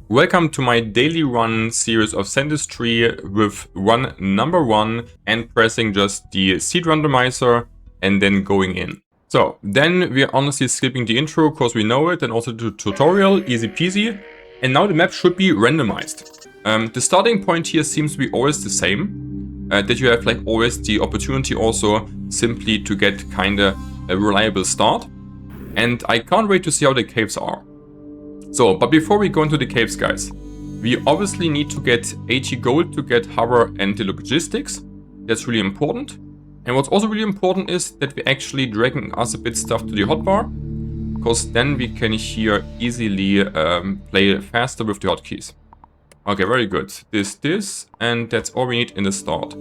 Welcome to my daily run series of Sandustry with run number 1 and pressing just the seed randomizer and then going in. So then we're honestly skipping the intro because we know it, and also the tutorial, easy peasy. And now the map should be randomized. The starting point here seems to be always the same, that you have like always the opportunity also simply to get kinda a reliable start. And I can't wait to see how the caves are. So, but before we go into the caves, guys, we obviously need to get 80 gold to get hover and the logistics. That's really important. And what's also really important is that we actually dragging us a bit stuff to the hotbar, because then we can here easily play faster with the hotkeys. Okay, very good. This, and that's all we need in the start.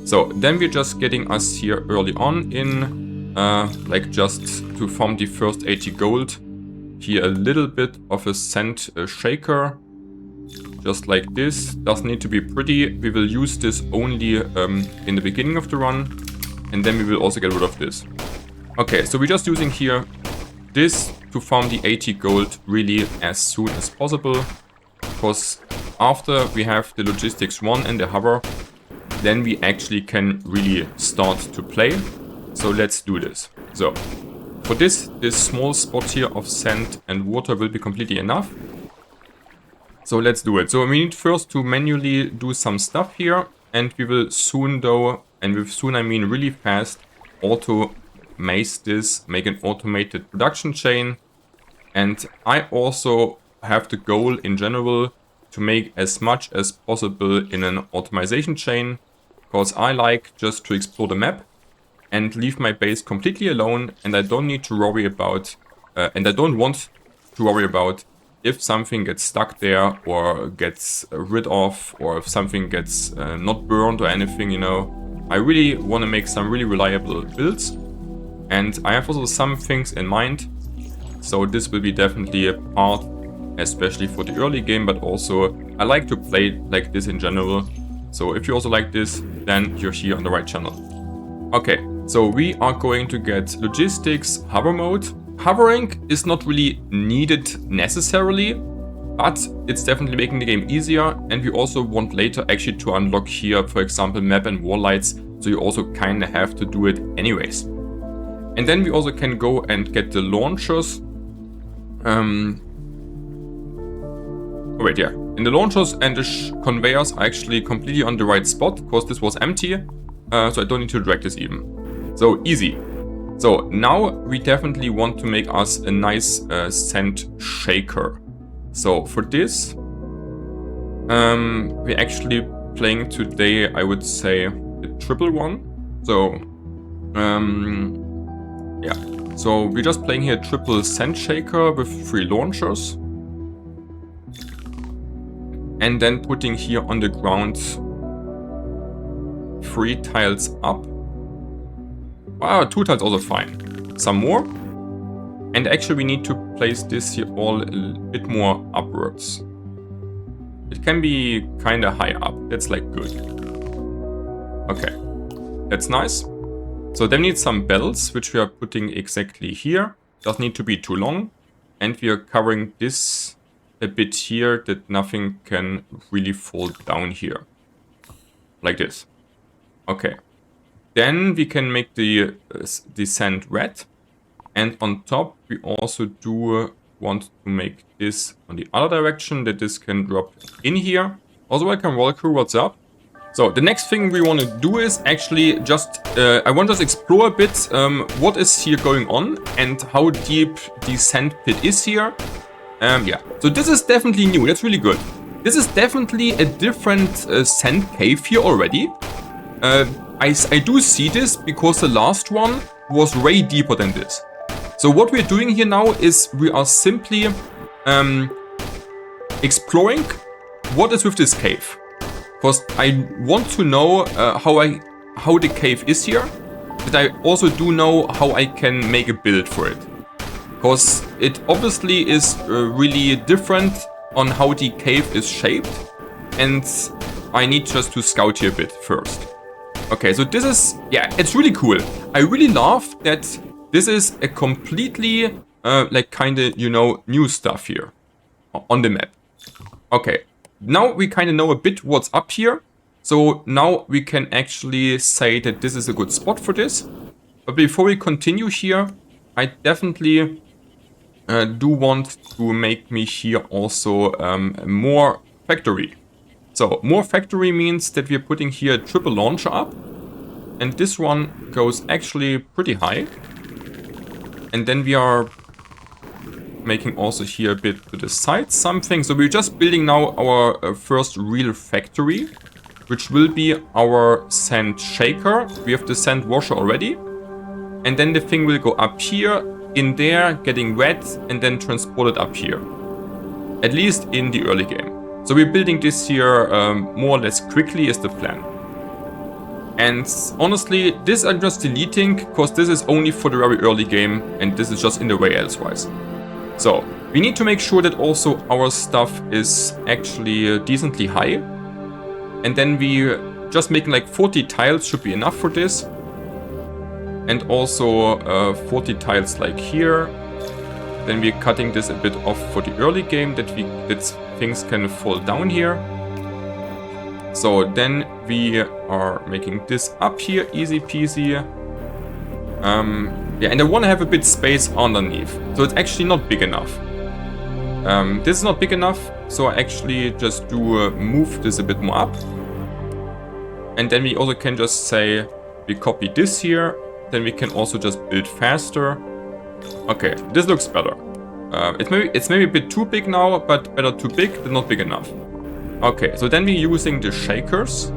So then we're just getting us here early on in, like just to farm the first 80 gold. Here a little bit of a sand shaker, just like this. Doesn't need to be pretty. We will use this only in the beginning of the run, and then we will also get rid of this. Okay, so we're just using here this to farm the 80 gold really as soon as possible, because after we have the logistics 1 and the hover, then we actually can really start to play. So let's do this. So for this small spot here of sand and water will be completely enough. So let's do it. So we need first to manually do some stuff here, and we will soon though, and with soon I mean really fast, automate this, make an automated production chain. And I also have the goal in general to make as much as possible in an automation chain, because I like just to explore the map and leave my base completely alone, and I don't need to worry about, and I don't want to worry about if something gets stuck there or gets rid of, or if something gets not burned or anything, you know. I really want to make some really reliable builds, and I have also some things in mind. So this will be definitely a part, especially for the early game, but also I like to play like this in general. So if you also like this, then you're here on the right channel. Okay. So we are going to get logistics, hover mode. Hovering is not really needed necessarily, but it's definitely making the game easier. And we also want later actually to unlock here, for example, map and wall lights. So you also kind of have to do it anyways. And then we also can go and get the launchers. Oh wait, yeah. And the launchers and the conveyors are actually completely on the right spot, because this was empty. So I don't need to drag this even. So easy. So now we definitely want to make us a nice sand shaker. So for this, we're actually playing today, I would say, a triple one. So, yeah. So we're just playing here a triple sand shaker with 3 launchers. And then putting here on the ground 3 tiles up. Wow, 2 tiles also fine. Some more. And actually we need to place this here all a bit more upwards. It can be kind of high up. That's like good. Okay. That's nice. So then we need some bells, which we are putting exactly here. Doesn't need to be too long. And we are covering this a bit here, that nothing can really fall down here. Like this. Okay. Then we can make the sand red, and on top we also do want to make this on the other direction, that this can drop in here. Also welcome Walker, what's up? So the next thing we want to do is actually just, I want to just explore a bit what is here going on and how deep the sand pit is here. Yeah, so this is definitely new, that's really good. This is definitely a different sand cave here already. I do see this because the last one was way deeper than this. So what we're doing here now is we are simply exploring what is with this cave. Because I want to know how the cave is here, but I also do know how I can make a build for it. Because it obviously is really different on how the cave is shaped, and I need just to scout here a bit first. Okay, so this is, yeah, it's really cool. I really love that this is a completely, like, kind of, you know, new stuff here on the map. Okay, now we kind of know a bit what's up here. So now we can actually say that this is a good spot for this. But before we continue here, I definitely do want to make me here also more factory. So more factory means that we're putting here a triple launcher up. And this one goes actually pretty high. And then we are making also here a bit to the side something. So we're just building now our first real factory, which will be our sand shaker. We have the sand washer already. And then the thing will go up here, in there, getting wet, and then transported up here. At least in the early game. So we're building this here more or less quickly is the plan. And honestly, this I'm just deleting, because this is only for the very early game, and this is just in the way elsewise. So, we need to make sure that also our stuff is actually decently high. And then we just making like 40 tiles should be enough for this. And also 40 tiles like here. Then we're cutting this a bit off for the early game that things can fall down here. So then we are making this up here, easy peasy. Yeah, and I want to have a bit space underneath. So it's actually not big enough. This is not big enough, so I actually just do move this a bit more up. And then we also can just say we copy this here. Then we can also just build faster. Okay, this looks better. It's maybe a bit too big now, but better too big than not big enough. Okay, so then we're using the shakers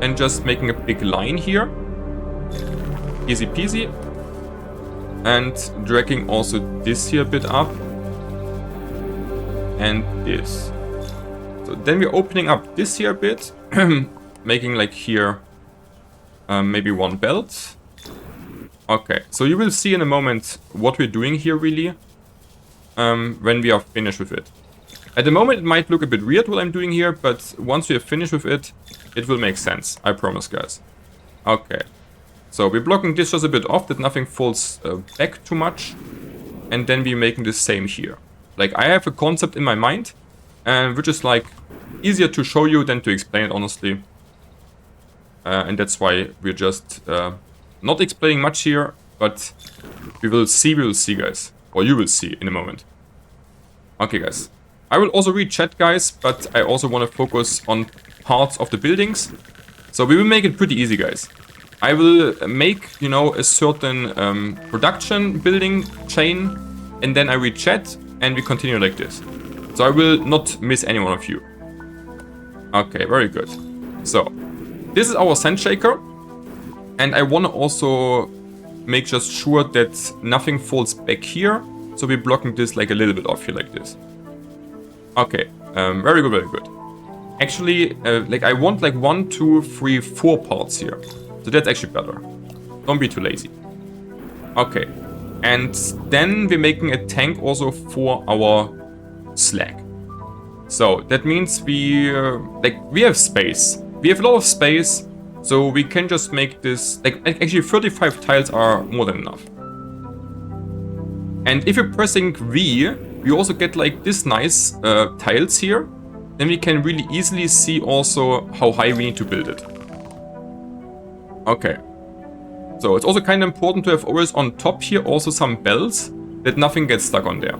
and just making a big line here. Easy peasy. And dragging also this here a bit up. And this. So then we're opening up this here a bit. Making like here maybe one belt. Okay, so you will see in a moment what we're doing here really when we are finished with it. At the moment it might look a bit weird what I'm doing here, but once we are finished with it, it will make sense, I promise guys. Okay, so we're blocking this just a bit off that nothing falls back too much. And then we're making the same here. Like I have a concept in my mind, which is like easier to show you than to explain it honestly. And that's why we're just not explaining much here, but we will see guys. Or you will see in a moment. Okay guys. I will also read chat guys, but I also want to focus on parts of the buildings. So we will make it pretty easy guys. I will make, you know, a certain production building chain, and then I read chat and we continue like this. So I will not miss any one of you. Okay, very good. So this is our sand shaker. And I want to also make just sure that nothing falls back here. So we're blocking this like a little bit off here like this. Okay, very good, very good. Actually, like I want like 1, 2, 3, 4 parts here. So that's actually better. Don't be too lazy. Okay, and then we're making a tank also for our slag. So that means we have space. We have a lot of space. So we can just make this, like actually 35 tiles are more than enough. And if you're pressing V, we also get like this nice tiles here. Then we can really easily see also how high we need to build it. Okay. So it's also kind of important to have always on top here also some bells that nothing gets stuck on there.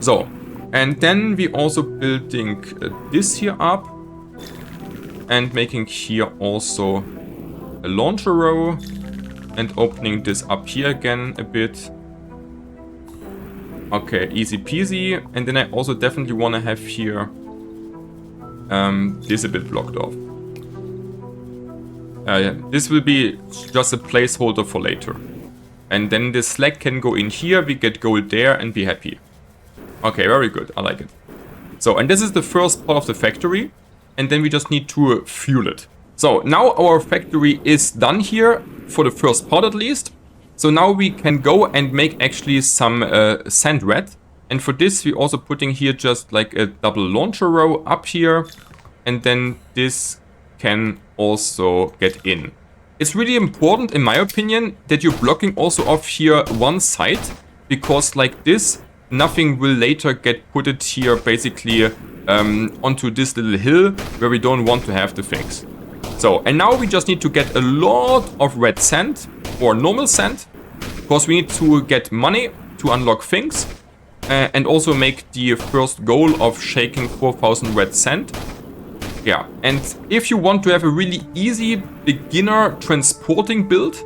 So, and then we also building this here up. And making here also a launcher row. And opening this up here again a bit. Okay, easy peasy. And then I also definitely want to have here this a bit blocked off. Yeah, this will be just a placeholder for later. And then the slag can go in here, we get gold there and be happy. Okay, very good, I like it. So, and this is the first part of the factory. And then we just need to fuel it. So now our factory is done here, for the first part at least. So now we can go and make actually some sand red. And for this we're also putting here just like a double launcher row up here. And then this can also get in. It's really important in my opinion that you're blocking also off here one side. Because like this, nothing will later get put it here basically onto this little hill where we don't want to have the things. So, and now we just need to get a lot of red sand or normal sand, because we need to get money to unlock things and also make the first goal of shaking 4,000 red sand. Yeah, and if you want to have a really easy beginner transporting build,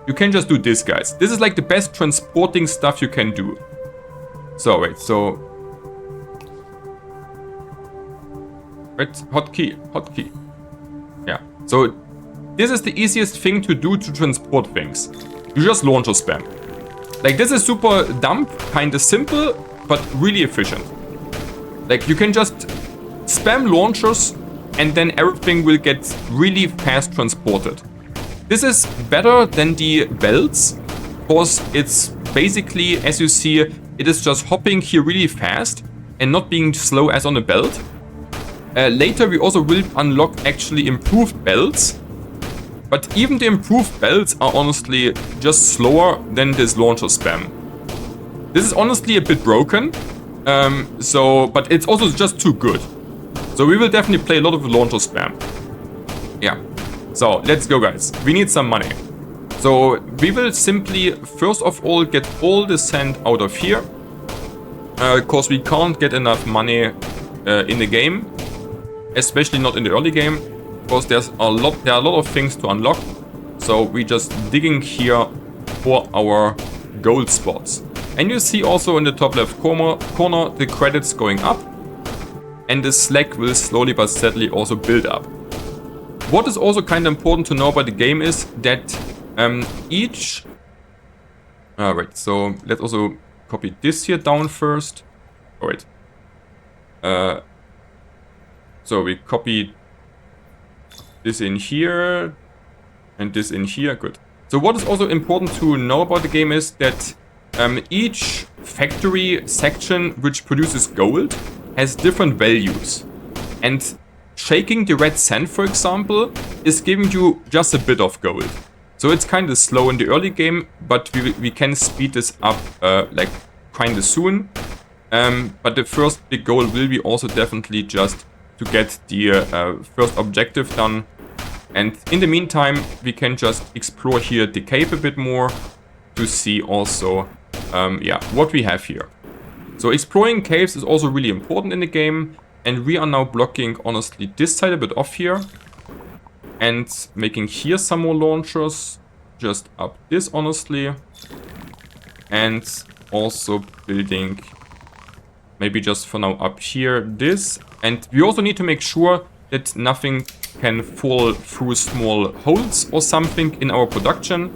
you can just do this, guys. This is like the best transporting stuff you can do. So, wait, so... Wait, hotkey. Yeah, so this is the easiest thing to do to transport things. You just launcher spam. Like, this is super dumb, kinda simple, but really efficient. Like, you can just spam launchers and then everything will get really fast transported. This is better than the belts, because it's basically, as you see, it is just hopping here really fast and not being slow as on a belt. Later we also will unlock actually improved belts, but even the improved belts are honestly just slower than this launcher spam. This is honestly a bit broken, but it's also just too good. So we will definitely play a lot of launcher spam. Yeah. So let's go, guys. We need some money. So we will simply, first of all, get all the sand out of here. Because we can't get enough money in the game. Especially not in the early game. Because there are a lot of things to unlock. So we just digging here for our gold spots. And you see also in the top left corner the credits going up. And the slack will slowly but steadily also build up. What is also kind of important to know about the game is that each... Alright, so let's also copy this here down first. Alright. So we copy this in here and this in here. Good. So what is also important to know about the game is that each factory section which produces gold has different values. And shaking the red sand, for example, is giving you just a bit of gold. So it's kind of slow in the early game, but we can speed this up like kind of soon. But the first big goal will be also definitely just to get the first objective done. And in the meantime, we can just explore here the cave a bit more to see also what we have here. So exploring caves is also really important in the game. And we are now blocking, honestly, this side a bit off here. And making here some more launchers. Just up this, honestly. And also building, maybe just for now up here, this. And we also need to make sure that nothing can fall through small holes or something in our production.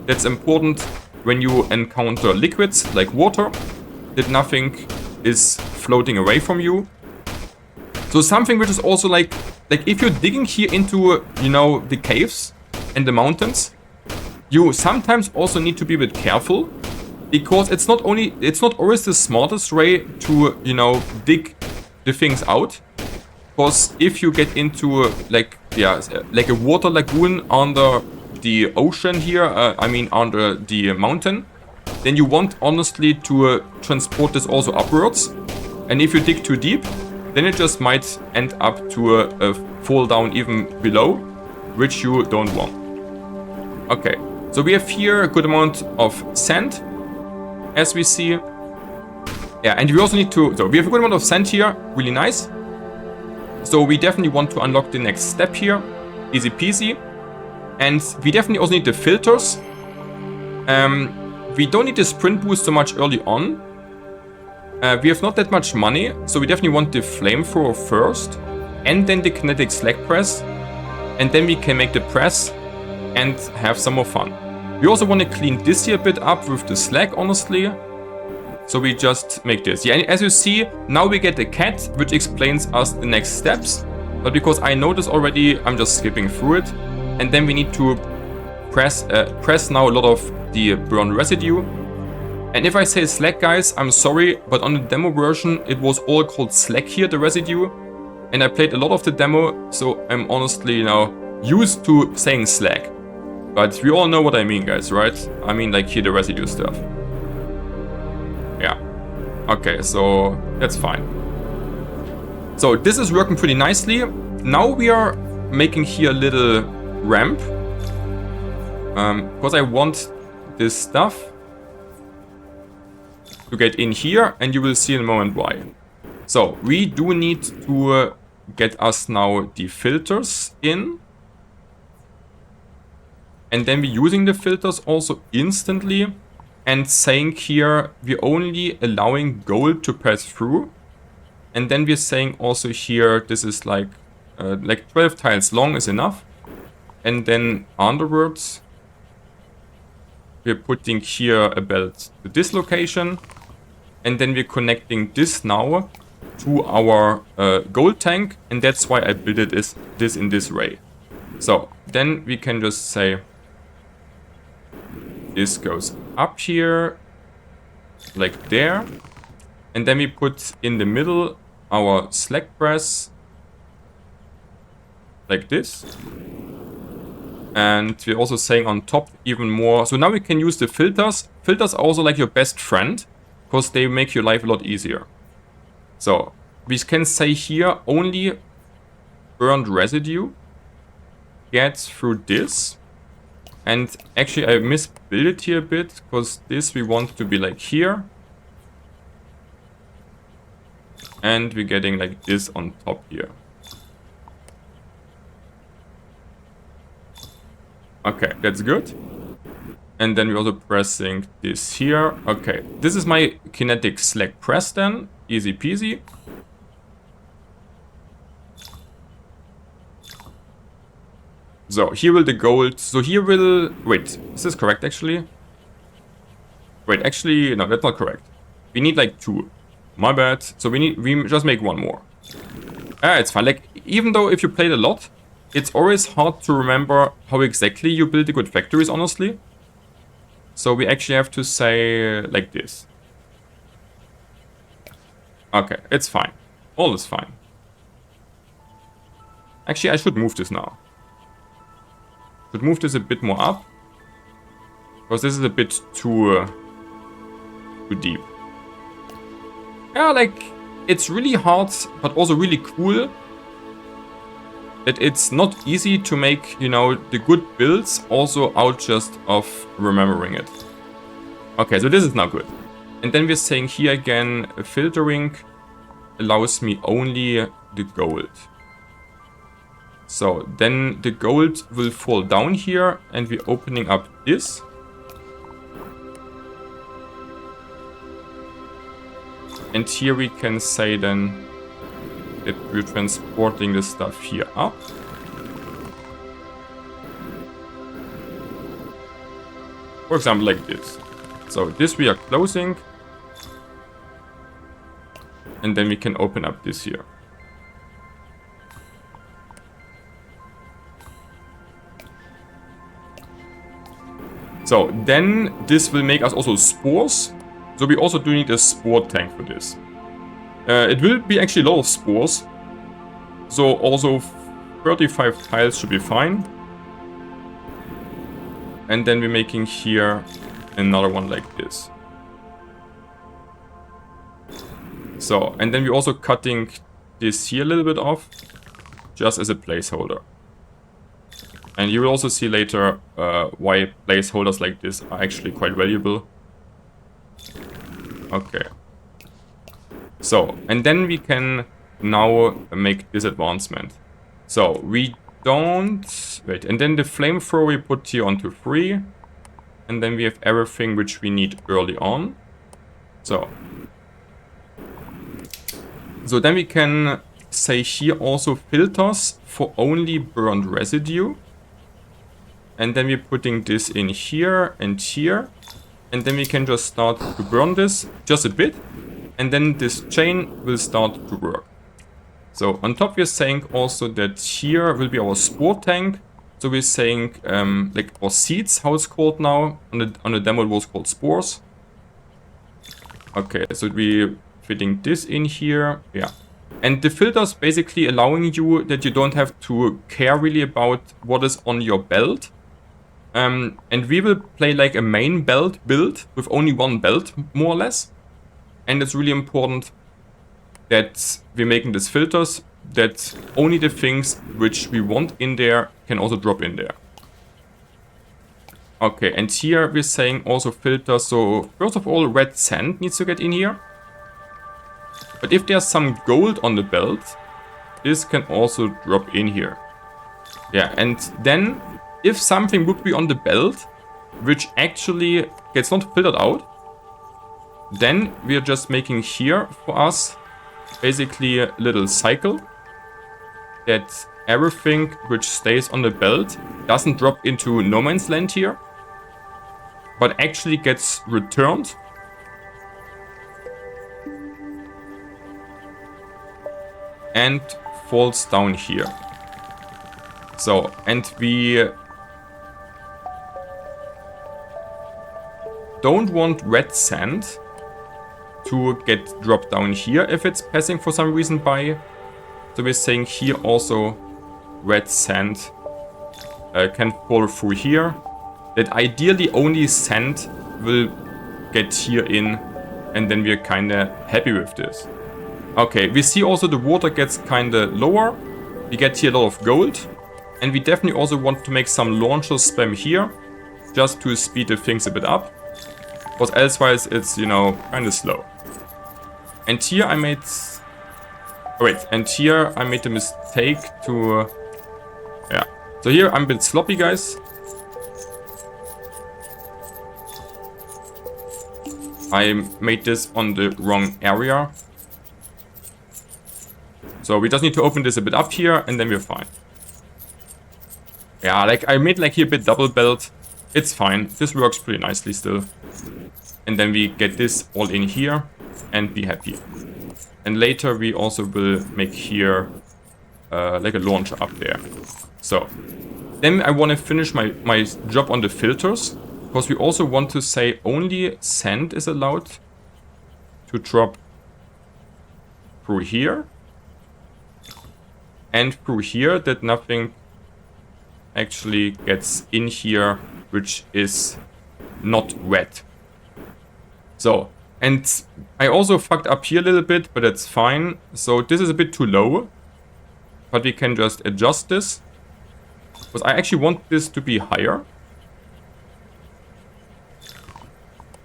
That's important when you encounter liquids like water, that nothing is floating away from you. So something which is also like if you're digging here into, you know, the caves and the mountains, you sometimes also need to be a bit careful, because it's not always the smartest way to, you know, dig the things out. Because if you get into like a water lagoon under the ocean here, I mean under the mountain, then you want honestly to transport this also upwards. And if you dig too deep, then it just might end up to fall down even below, which you don't want. Okay, so we have here a good amount of sand, as we see. Yeah, and we also need to... So we have a good amount of sand here, really nice. So we definitely want to unlock the next step here, easy peasy. And we definitely also need the filters. We don't need the sprint boost so much early on. We have not that much money, so we definitely want the flamethrower first, and then the kinetic slack press, and then we can make the press and have some more fun. We also want to clean this here a bit up with the slack, honestly. So we just make this. Yeah, and as you see, now we get the cat, which explains us the next steps. But because I know this already, I'm just skipping through it. And then we need to press now a lot of the burn residue. And if I say slack, guys, I'm sorry, but on the demo version, it was all called slack here, the residue. And I played a lot of the demo, so I'm honestly now used to saying slack. But we all know what I mean, guys, right? I mean, like here, the residue stuff. Yeah. Okay, so that's fine. So this is working pretty nicely. Now we are making here a little ramp. Because I want this stuff to get in here, and you will see in a moment why. So we do need to get us now the filters in. And then we're using the filters also instantly. And saying here, we're only allowing gold to pass through. And then we're saying also here, this is like 12 tiles long is enough. And then afterwards, we're putting here a belt to this location. And then we're connecting this now to our gold tank. And that's why I built it this in this way. So then we can just say, this goes up here, like there. And then we put in the middle our slack press, like this. And we're also saying on top even more. So now we can use the filters. Filters are also like your best friend, because they make your life a lot easier. So we can say here only burned residue gets through this. And actually I misbuilt it here a bit, because this we want to be like here. And we're getting like this on top here. Okay, that's good. And then we're also pressing this here. Okay, this is my kinetic slack press then. Easy peasy. So here will the gold, so here will, wait, is this correct actually? Wait, actually, no, that's not correct. We need like 2. My bad. So we just make 1 more. It's fine. Like, even though if you played a lot, it's always hard to remember how exactly you build the good factories, honestly. So we actually have to say like this. Okay, it's fine. All is fine. Actually, I should move this now. Should move this a bit more up, because this is a bit too deep. Yeah, like, it's really hard, but also really cool that it's not easy to make, you know, the good builds also out just of remembering it. Okay, so this is now good. And then we're saying here again, filtering allows me only the gold. So then the gold will fall down here, and we're opening up this. And here we can say then that we're transporting the stuff here up. For example, like this. So this we are closing. And then we can open up this here. So then this will make us also spores. So we also do need a spore tank for this. It will be actually a lot of spores. So also 35 tiles should be fine. And then we're making here another one like this. So, and then we're also cutting this here a little bit off, just as a placeholder. And you will also see later why placeholders like this are actually quite valuable. Okay. So, and then we can now make this advancement. So, we don't... Wait, and then the flamethrower we put here onto 3. And then we have everything which we need early on. So then we can say here also filters for only burned residue. And then we're putting this in here and here. And then we can just start to burn this just a bit. And then this chain will start to work. So on top we're saying also that here will be our spore tank. So we're saying like our seeds, how it's called now. On the demo it was called spores. Okay, so we're fitting this in here. Yeah. And the filters basically allowing you that you don't have to care really about what is on your belt. And we will play like a main belt build with only one belt, more or less. And it's really important that we're making these filters, that only the things which we want in there can also drop in there. Okay, and here we're saying also filter. So first of all, red sand needs to get in here. But if there's some gold on the belt, this can also drop in here. Yeah, and then if something would be on the belt, which actually gets not filtered out, then we are just making here for us basically a little cycle that everything which stays on the belt doesn't drop into no man's land here, but actually gets returned and falls down here. So, and we don't want red sand to get dropped down here if it's passing for some reason by. So we're saying here also red sand can fall through here. That ideally only sand will get here in, and then we're kinda happy with this. Okay, we see also the water gets kinda lower. We get here a lot of gold. And we definitely also want to make some launcher spam here, just to speed the things a bit up. Because elsewise it's, you know, kinda slow. And here I made... Oh wait, and here I made the mistake to... yeah. So here I'm a bit sloppy, guys. I made this on the wrong area. So we just need to open this a bit up here and then we're fine. Yeah, like I made like here a bit double belt. It's fine. This works pretty nicely still. And then we get this all in here and be happy. And later we also will make here like a launcher up there. So then I want to finish my job on the filters. Because we also want to say only sand is allowed to drop through here. And through here, that nothing actually gets in here, which is not wet. So, and I also fucked up here a little bit, but that's fine. So this is a bit too low, but we can just adjust this. Because I actually want this to be higher.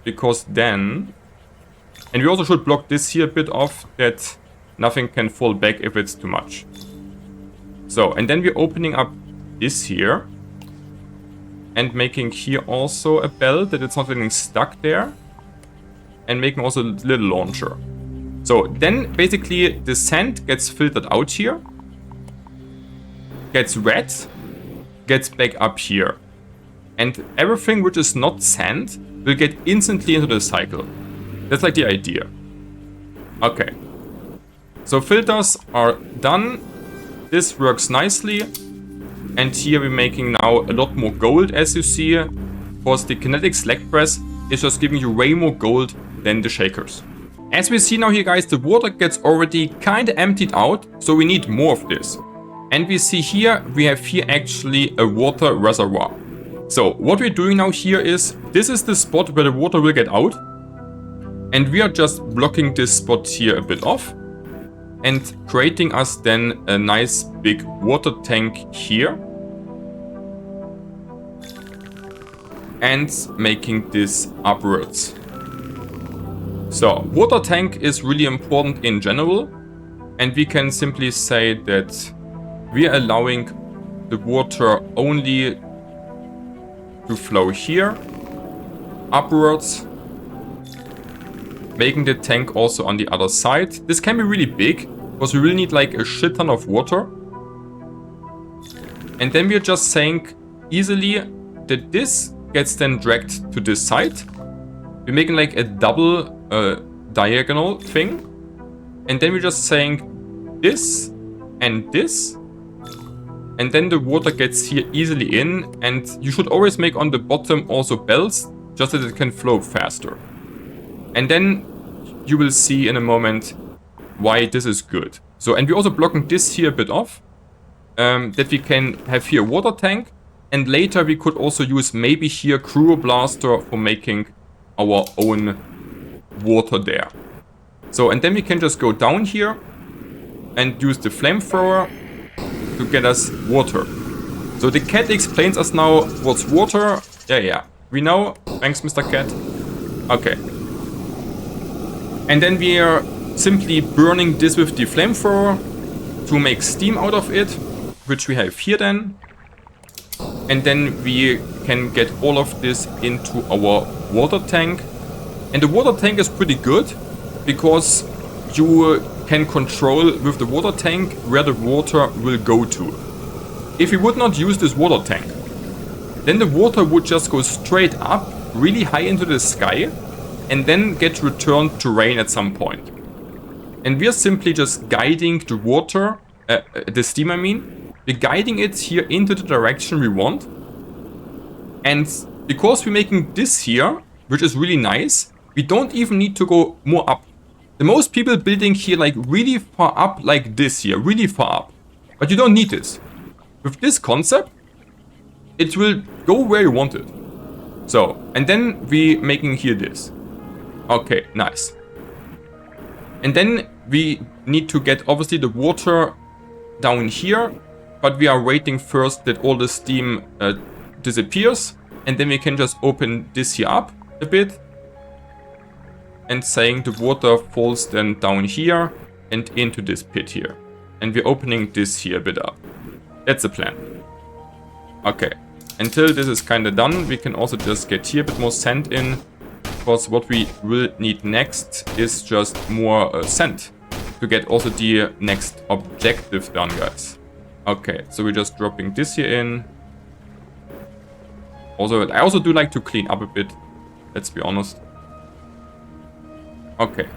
Because then, and we also should block this here a bit off, that nothing can fall back if it's too much. So, and then we're opening up this here. And making here also a belt that it's not getting stuck there. And making also a little launcher. So then basically the sand gets filtered out here. Gets wet. Gets back up here. And everything which is not sand will get instantly into the cycle. That's like the idea. Okay. So filters are done. This works nicely. And here we're making now a lot more gold, as you see. Because the kinetic slack press is just giving you way more gold than the shakers. As we see now here, guys, the water gets already kind of emptied out. So we need more of this. And we see here, we have here actually a water reservoir. So what we're doing now here is, this is the spot where the water will get out. And we are just blocking this spot here a bit off. And creating us then a nice big water tank here. And making this upwards. So water tank is really important in general. And we can simply say that we are allowing the water only to flow here, upwards, making the tank also on the other side. This can be really big, because we really need like a shit ton of water. And then we're just saying easily that this gets then dragged to this side. We're making like a double diagonal thing. And then we're just saying this and this. And then the water gets here easily in. And you should always make on the bottom also belts, just that it can flow faster. And then you will see in a moment why this is good. So, and we're also blocking this here a bit off. That we can have here a water tank. And later we could also use maybe here Cryo Blaster for making our own water there. So, and then we can just go down here and use the flamethrower to get us water. So the cat explains us now what's water. Yeah. We know. Thanks, Mr. Cat. Okay. And then we are simply burning this with the flamethrower to make steam out of it, which we have here then. And then we can get all of this into our water tank. And the water tank is pretty good because you can control with the water tank where the water will go to. If we would not use this water tank, then the water would just go straight up, really high into the sky, and then get returned to rain at some point. And we are simply just guiding the water, the steam I mean, we're guiding it here into the direction we want. And because we're making this here, which is really nice, we don't even need to go more up. The most people building here like really far up like this here, really far up. But you don't need this. With this concept, it will go where you want it. So, and then we making here this. Okay, nice. And then we need to get obviously the water down here, but we are waiting first that all the steam disappears, and then we can just open this here up a bit and saying the water falls then down here and into this pit here. And we're opening this here a bit up. That's the plan. Okay. Until this is kind of done, we can also just get here a bit more sand in. Because what we will need next is just more sand to get also the next objective done, guys. Okay, so we're just dropping this here in. Also, I also do like to clean up a bit. Let's be honest. Okay.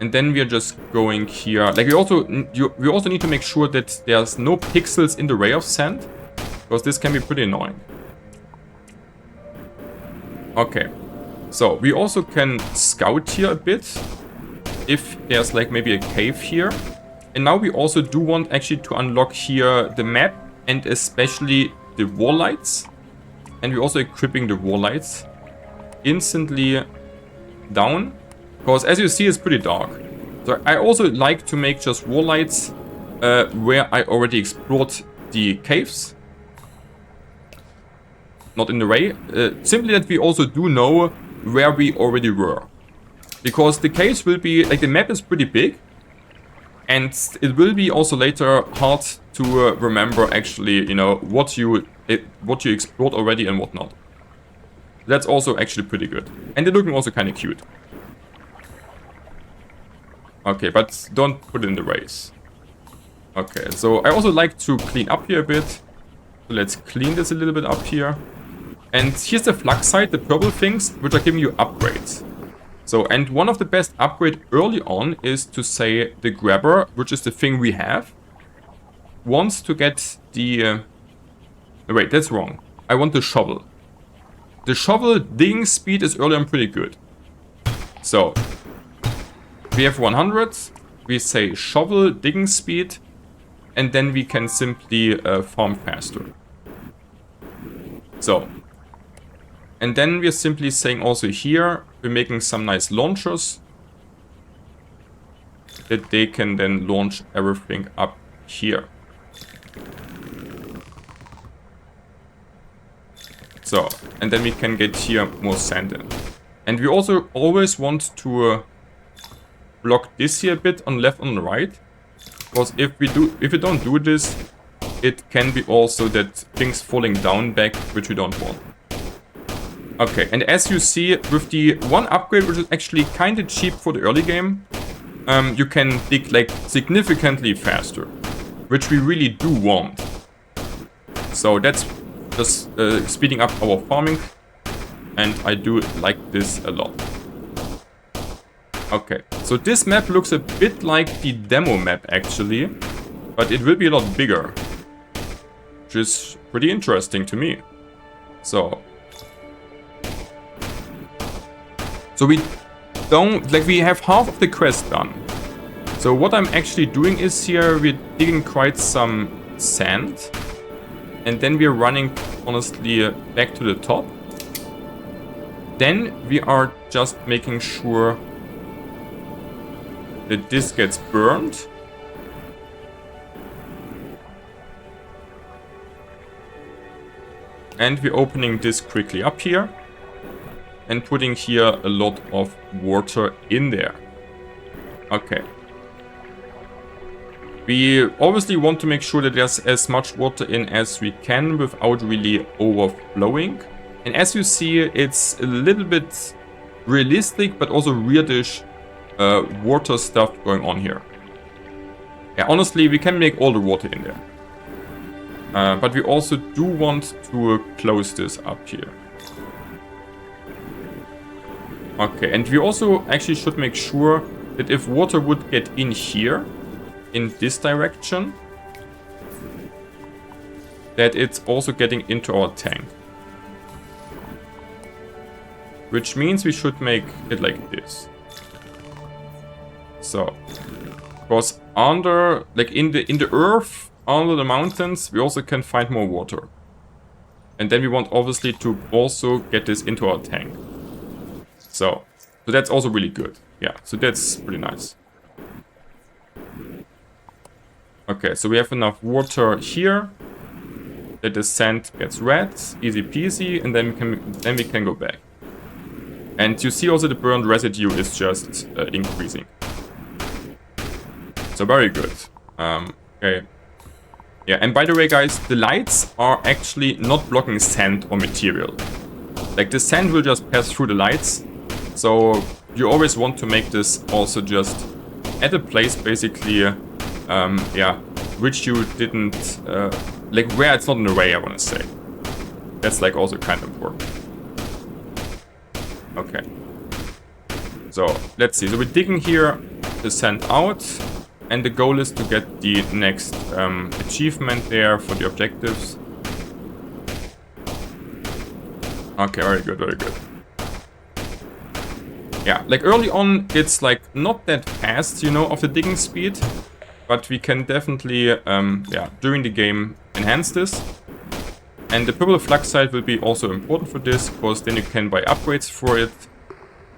And then we are just going here. Like we also need to make sure that there's no pixels in the ray of sand. Because this can be pretty annoying. Okay. So we also can scout here a bit. If there's like maybe a cave here. And now we also do want actually to unlock here the map. And especially the wall lights. And we're also equipping the wall lights instantly down. Because as you see, it's pretty dark. So I also like to make just wall lights where I already explored the caves. Not in the way. Simply that we also do know where we already were. Because the caves will be, like the map is pretty big. And it will be also later hard to remember actually, you know, what you explored already and what not. That's also actually pretty good. And they're looking also kind of cute. Okay, but don't put it in the race. Okay, so I also like to clean up here a bit. So let's clean this a little bit up here. And here's the flux side, the purple things, which are giving you upgrades. So, and one of the best upgrade early on is to say the grabber, which is the thing we have, wants to get the... wait, that's wrong. I want the shovel. The shovel digging speed is early on pretty good. So, we have 100, we say shovel digging speed, and then we can simply farm faster. So, and then we're simply saying also here, we're making some nice launchers that they can then launch everything up here. So, and then we can get here more sand in. And we also always want to block this here a bit on left and on the right. Because if we don't do this, it can be also that things falling down back, which we don't want. Okay, and as you see, with the one upgrade, which is actually kind of cheap for the early game, you can dig like significantly faster, which we really do want. So that's just speeding up our farming, and I do like this a lot. Okay, so this map looks a bit like the demo map actually, but it will be a lot bigger, which is pretty interesting to me. So we don't, like we have half of the quest done. So what I'm actually doing is here, we're digging quite some sand. And then we're running, honestly, back to the top. Then we are just making sure that this gets burned. And we're opening this quickly up here. And putting here a lot of water in there. Okay. We obviously want to make sure that there's as much water in as we can without really overflowing. And as you see, it's a little bit realistic, but also weirdish water stuff going on here. Yeah, honestly, we can make all the water in there. But we also do want to close this up here. Okay, and we also actually should make sure that if water would get in here, in this direction, that it's also getting into our tank. Which means we should make it like this. So, because under, like in the earth, under the mountains, we also can find more water. And then we want obviously to also get this into our tank. So that's also really good. Yeah, so that's pretty nice. Okay, so we have enough water here that the sand gets red, easy peasy, and then we can go back. And you see also the burned residue is just increasing. So very good. Okay. Yeah, and by the way, guys, the lights are actually not blocking sand or material. Like the sand will just pass through the lights. So you always want to make this also just at a place basically, yeah, which you didn't, like where it's not in the way, I want to say. That's like also kind of important. Okay. So let's see. So we're digging here the sand out, and the goal is to get the next achievement there for the objectives. Okay, very good, very good. Yeah, like early on, it's like not that fast, you know, of the digging speed, but we can definitely, yeah, during the game enhance this. And the purple fluxite will be also important for this, because then you can buy upgrades for it,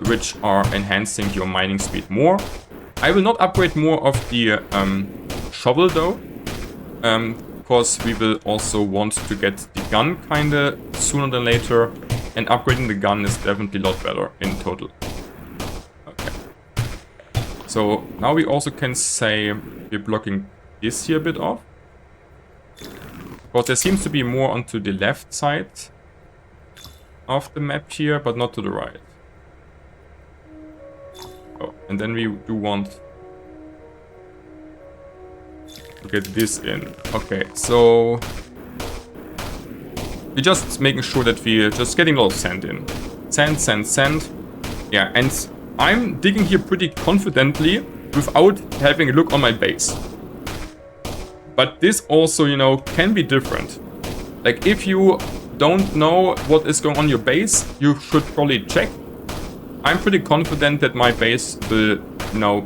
which are enhancing your mining speed more. I will not upgrade more of the shovel though, because we will also want to get the gun kinda sooner than later, and upgrading the gun is definitely a lot better in total. So now we also can say we're blocking this here a bit off. Because there seems to be more onto the left side of the map here, but not to the right. Oh, and then we do want to get this in. Okay, so we're just making sure that we're just getting a lot of sand in. Sand, sand, sand. Yeah, and I'm digging here pretty confidently without having a look on my base. But this also, you know, can be different. Like if you don't know what is going on in your base, you should probably check. I'm pretty confident that my base will, you know,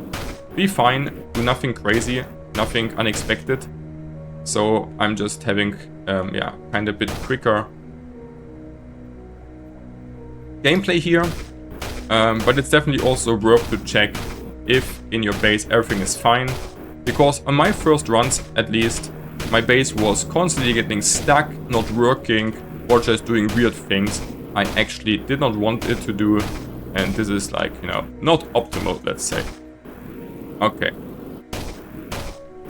be fine, do nothing crazy, nothing unexpected. So I'm just having, yeah, kind of a bit quicker gameplay here. But it's definitely also worth to check if in your base everything is fine. Because on my first runs, at least, my base was constantly getting stuck, not working, or just doing weird things I actually did not want it to do. And this is like, you know, not optimal, let's say. Okay.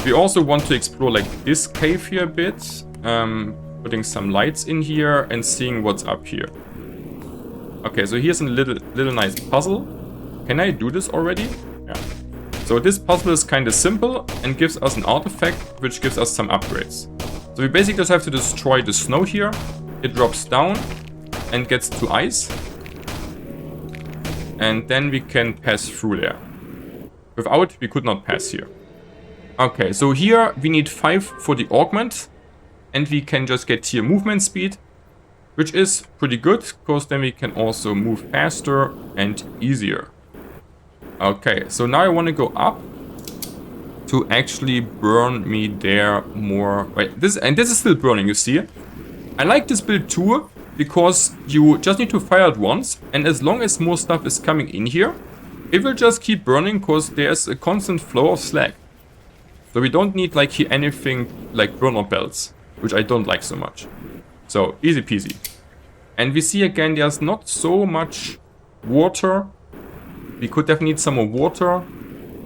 We also want to explore like this cave here a bit. Putting some lights in here and seeing what's up here. Okay, so here's a little nice puzzle. Can I do this already? Yeah. So this puzzle is kind of simple and gives us an artifact, which gives us some upgrades. So we basically just have to destroy the snow here. It drops down and gets to ice. And then we can pass through there. Without, we could not pass here. Okay, so here we need 5 for the augment. And we can just get here movement speed, which is pretty good, because then we can also move faster and easier. Okay, so now I want to go up to actually burn me there more. Wait, this is still burning, you see? I like this build too, because you just need to fire it once, and as long as more stuff is coming in here, it will just keep burning because there's a constant flow of slag. So we don't need like here anything like burner belts, which I don't like so much. So easy peasy. And we see again there's not so much water. We could definitely need some more water.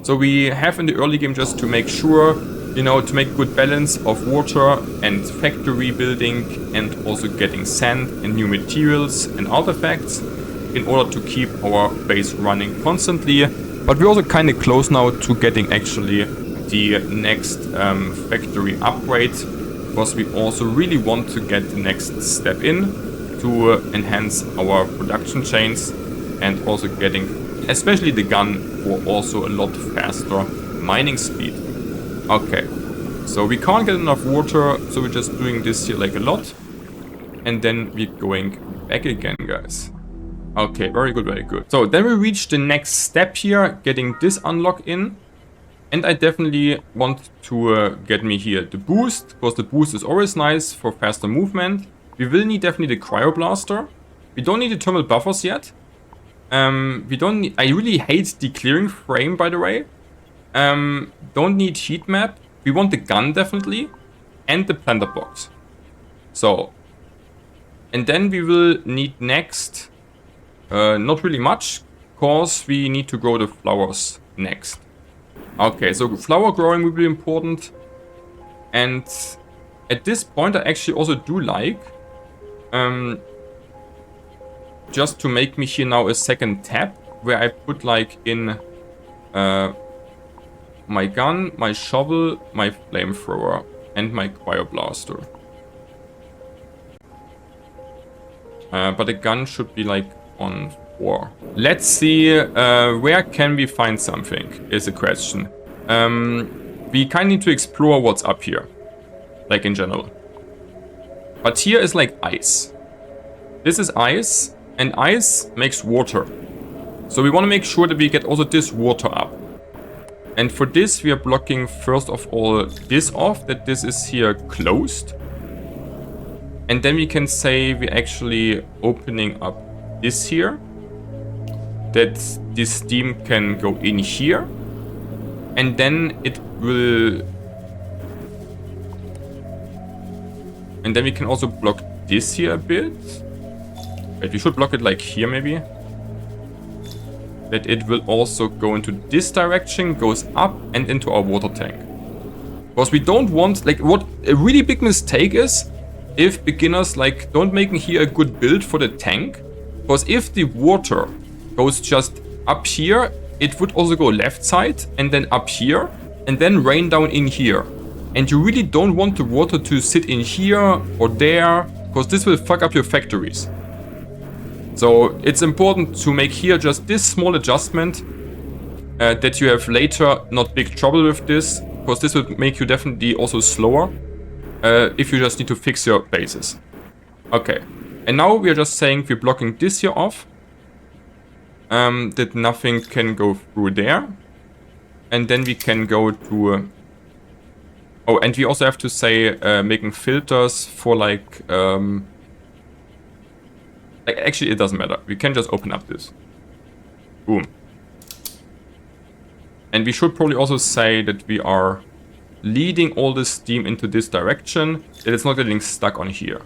So we have in the early game just to make sure, you know, to make good balance of water and factory building and also getting sand and new materials and artifacts in order to keep our base running constantly. But we're also kind of close now to getting actually the next factory upgrade, because we also really want to get the next step in to enhance our production chains and also getting especially the gun for also a lot faster mining speed. Okay, so we can't get enough water, so we're just doing this here like a lot. And then we're going back again, guys. Okay, very good, very good. So then we reach the next step here, getting this unlock in. And I definitely want to get me here the boost, because the boost is always nice for faster movement. We will need definitely the cryoblaster. We don't need the thermal buffers yet. We don't need, I really hate the clearing frame, by the way. Don't need heat map. We want the gun definitely, and the planter box. So, and then we will need next, not really much, cause we need to grow the flowers next. Okay, so flower growing will be important. And at this point I actually also do like, just to make me here now a second tab, where I put like in my gun, my shovel, my flamethrower, and my cryoblaster. But the gun should be like on 4. Let's see, where can we find something, is the question. We kind of need to explore what's up here, like in general. But here is like ice. This is ice, and ice makes water. So we want to make sure that we get also this water up. And for this we are blocking first of all this off, that this is here closed. And then we can say we're actually opening up this here, that this steam can go in here. And then it will... And then we can also block this here a bit. Wait, we should block it like here maybe. That it will also go into this direction, goes up and into our water tank. Because we don't want, like, what a really big mistake is, if beginners like don't make here a good build for the tank. Because if the water goes just up here, it would also go left side and then up here and then rain down in here. And you really don't want the water to sit in here or there, because this will fuck up your factories. So it's important to make here just this small adjustment, that you have later not big trouble with this, because this will make you definitely also slower if you just need to fix your bases. Okay, and now we are just saying we're blocking this here off, that nothing can go through there. And then we can go to... oh, and we also have to say making filters for like actually it doesn't matter. We can just open up this. Boom. And we should probably also say that we are leading all this steam into this direction, that it's not getting stuck on here.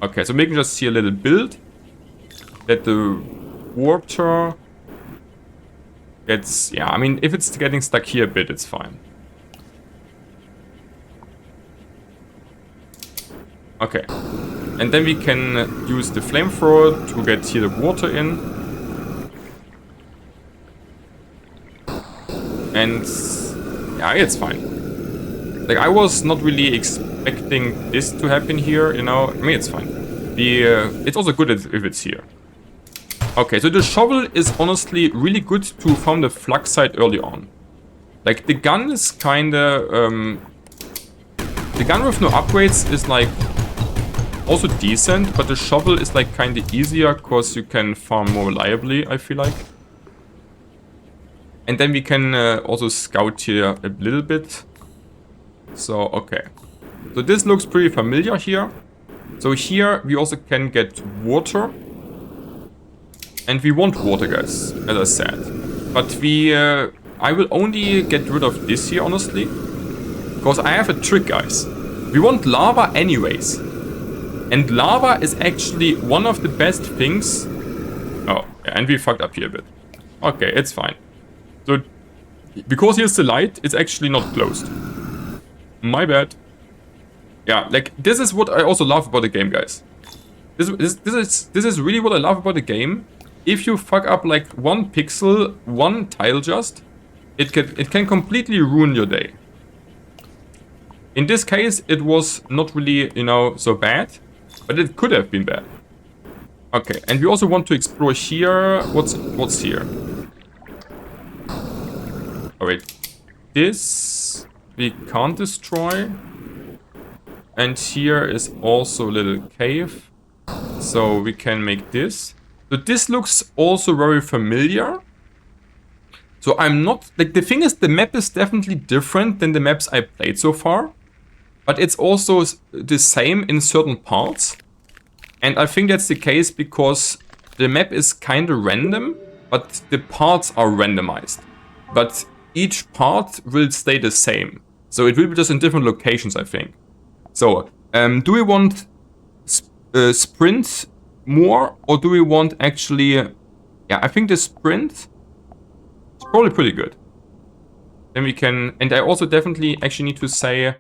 Okay, so we can just see a little build, that the water gets... yeah, I mean, if it's getting stuck here a bit, it's fine. Okay, and then we can use the flamethrower to get here the water in. And yeah, it's fine. Like, I was not really expecting this to happen here, you know. I mean, it's fine. It's also good if it's here. Okay, so the shovel is honestly really good to farm the flux side early on. Like, the gun is kinda... the gun with no upgrades is like... also decent, but the shovel is like kinda easier, because you can farm more reliably, I feel like. And then we can also scout here a little bit. So, okay. So this looks pretty familiar here. So here we also can get water. And we want water, guys, as I said. But I will only get rid of this here, honestly. Because I have a trick, guys. We want lava anyways. And lava is actually one of the best things. Oh, yeah, and we fucked up here a bit. Okay, it's fine. So, because here's the light, it's actually not closed. My bad. Yeah, like, this is what I also love about the game, guys. This is really what I love about the game. If you fuck up like one pixel, one tile just, it can completely ruin your day. In this case, it was not really, you know, so bad, but it could have been bad. Okay, and we also want to explore here. What's here? Oh wait, this we can't destroy. And here is also a little cave. So we can make this. So this looks also very familiar. So I'm not... Like, the thing is, the map is definitely different than the maps I played so far. But it's also the same in certain parts. And I think that's the case because the map is kind of random, but the parts are randomized. But each part will stay the same. So it will be just in different locations, I think. So, do we want sprint more, or do we want actually... yeah, I think the sprint is probably pretty good. Then we can... And I also definitely actually need to say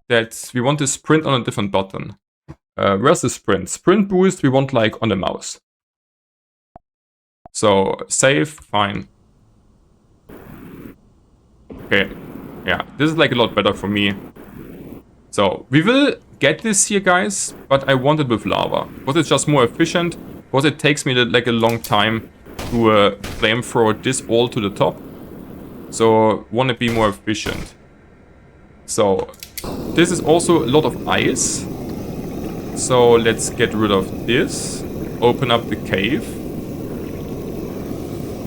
that we want the sprint on a different button. Where's the sprint? Sprint boost we want like on the mouse. So, save, fine. Okay, yeah, this is like a lot better for me. So, we will get this here, guys, but I want it with lava. Because it's just more efficient. Because it takes me like a long time to flamethrower this all to the top. So, want to be more efficient. So, this is also a lot of ice. So, let's get rid of this. Open up the cave.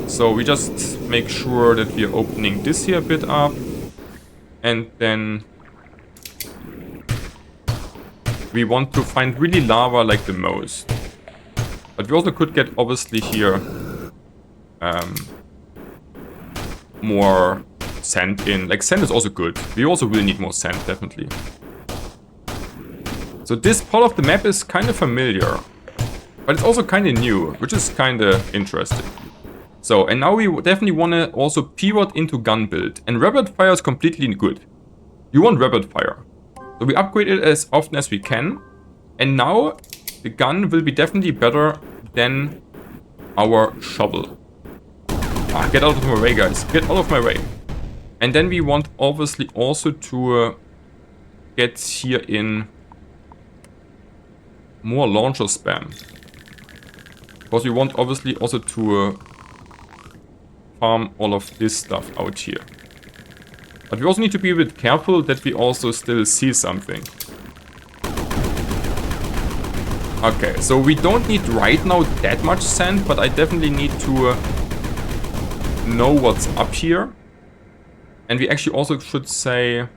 So, we just make sure that we are opening this here a bit up. And then... we want to find really lava like the most. But we also could get, obviously, here more sand in. Like, sand is also good. We also will need more sand, definitely. So this part of the map is kind of familiar. But it's also kind of new, which is kind of interesting. So, and now we definitely want to also pivot into gun build. And rapid fire is completely good. You want rapid fire. So we upgrade it as often as we can. And now the gun will be definitely better than our shovel. Ah, get out of my way, guys. Get out of my way. And then we want obviously also to get here in more launcher spam. Because we want obviously also to farm all of this stuff out here. But we also need to be a bit careful that we also still see something. Okay, so we don't need right now that much sand, but I definitely need to know what's up here. And we actually also should say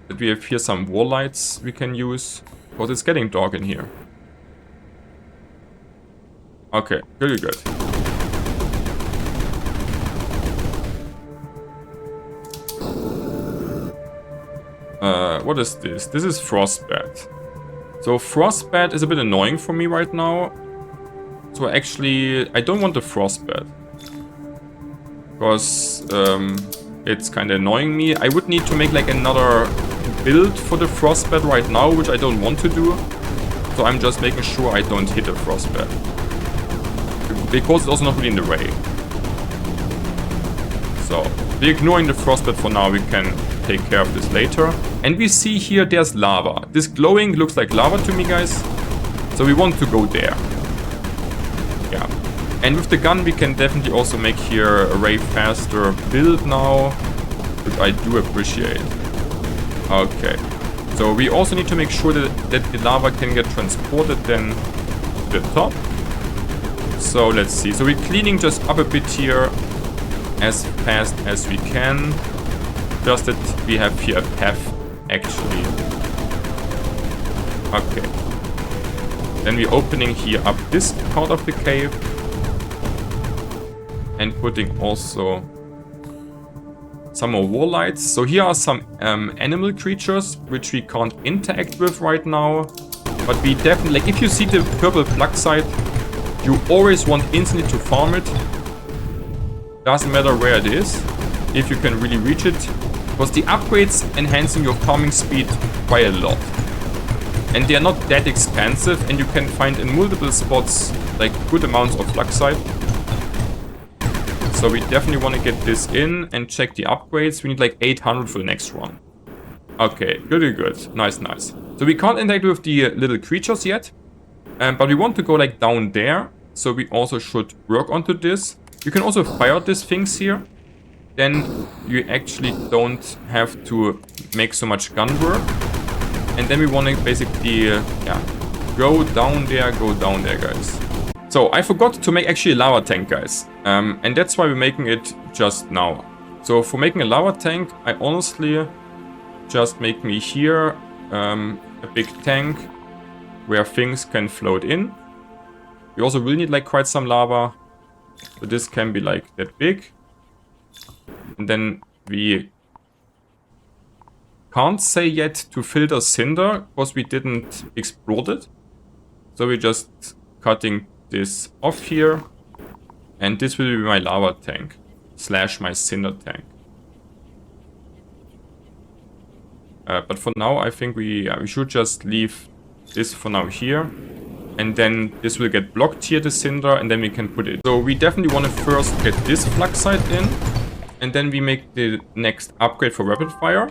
that we have here some wall lights we can use, because it's getting dark in here. Okay, really good. What is this? This is frostbat. So frostbat is a bit annoying for me right now. So actually, I don't want the frostbat. Because it's kind of annoying me. I would need to make like another build for the frostbat right now, which I don't want to do. So I'm just making sure I don't hit a frostbat. Because it's also not really in the way. So, we're ignoring the frostbat for now, we can take care of this later. And we see here there's lava. This glowing looks like lava to me, guys. So we want to go there. Yeah. And with the gun we can definitely also make here a way faster build now. Which I do appreciate. Okay. So we also need to make sure that the lava can get transported then to the top. So let's see. So we're cleaning just up a bit here as fast as we can. Just that we have here a path actually. Okay. Then we're opening here up this part of the cave. And putting also some more wall lights. So here are some animal creatures which we can't interact with right now. But we definitely, like if you see the purple plug site, you always want instantly to farm it. Doesn't matter where it is, if you can really reach it. Because the upgrades enhancing your farming speed quite a lot. And they are not that expensive, and you can find in multiple spots like good amounts of Fluxite. So we definitely want to get this in and check the upgrades. We need like 800 for the next run. Okay, good. Nice. So we can't interact with the little creatures yet. But we want to go like down there. So we also should work onto this. You can also fire these things here. Then you actually don't have to make so much gun work. And then we want to basically, go down there, guys. So I forgot to make actually a lava tank, guys. And that's why we're making it just now. So for making a lava tank, I honestly just make me here a big tank where things can float in. We also will need like quite some lava. So this can be like that big. And then we can't say yet to filter cinder because we didn't explode it. So we're just cutting this off here. And this will be my lava tank / my cinder tank. But for now, I think we should just leave this for now here. And then this will get blocked here, the cinder, and then we can put it. So we definitely want to first get this Fluxite in. And then we make the next upgrade for rapid fire.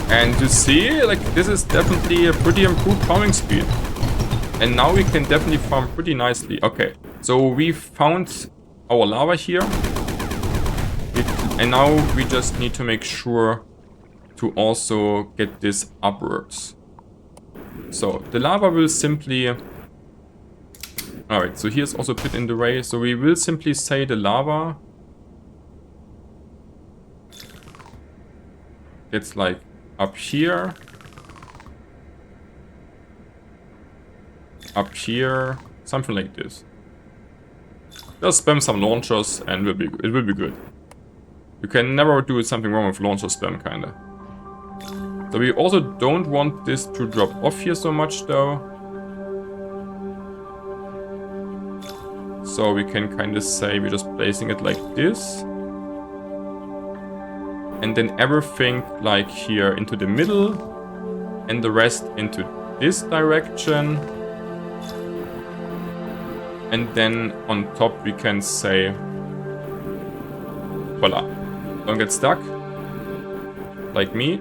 And you see, like, this is definitely a pretty improved farming speed. And now we can definitely farm pretty nicely. Okay, so we found our lava here. And now we just need to make sure to also get this upwards. So the lava will simply... Alright, so here's also a pit in the way. So we will simply say the lava... It's like up here, something like this. Just spam some launchers and it will be good. You can never do something wrong with launcher spam, kinda. So we also don't want this to drop off here so much though. So we can kinda say we're just placing it like this. And then everything like here into the middle. And the rest into this direction. And then on top we can say, voila, don't get stuck, like me.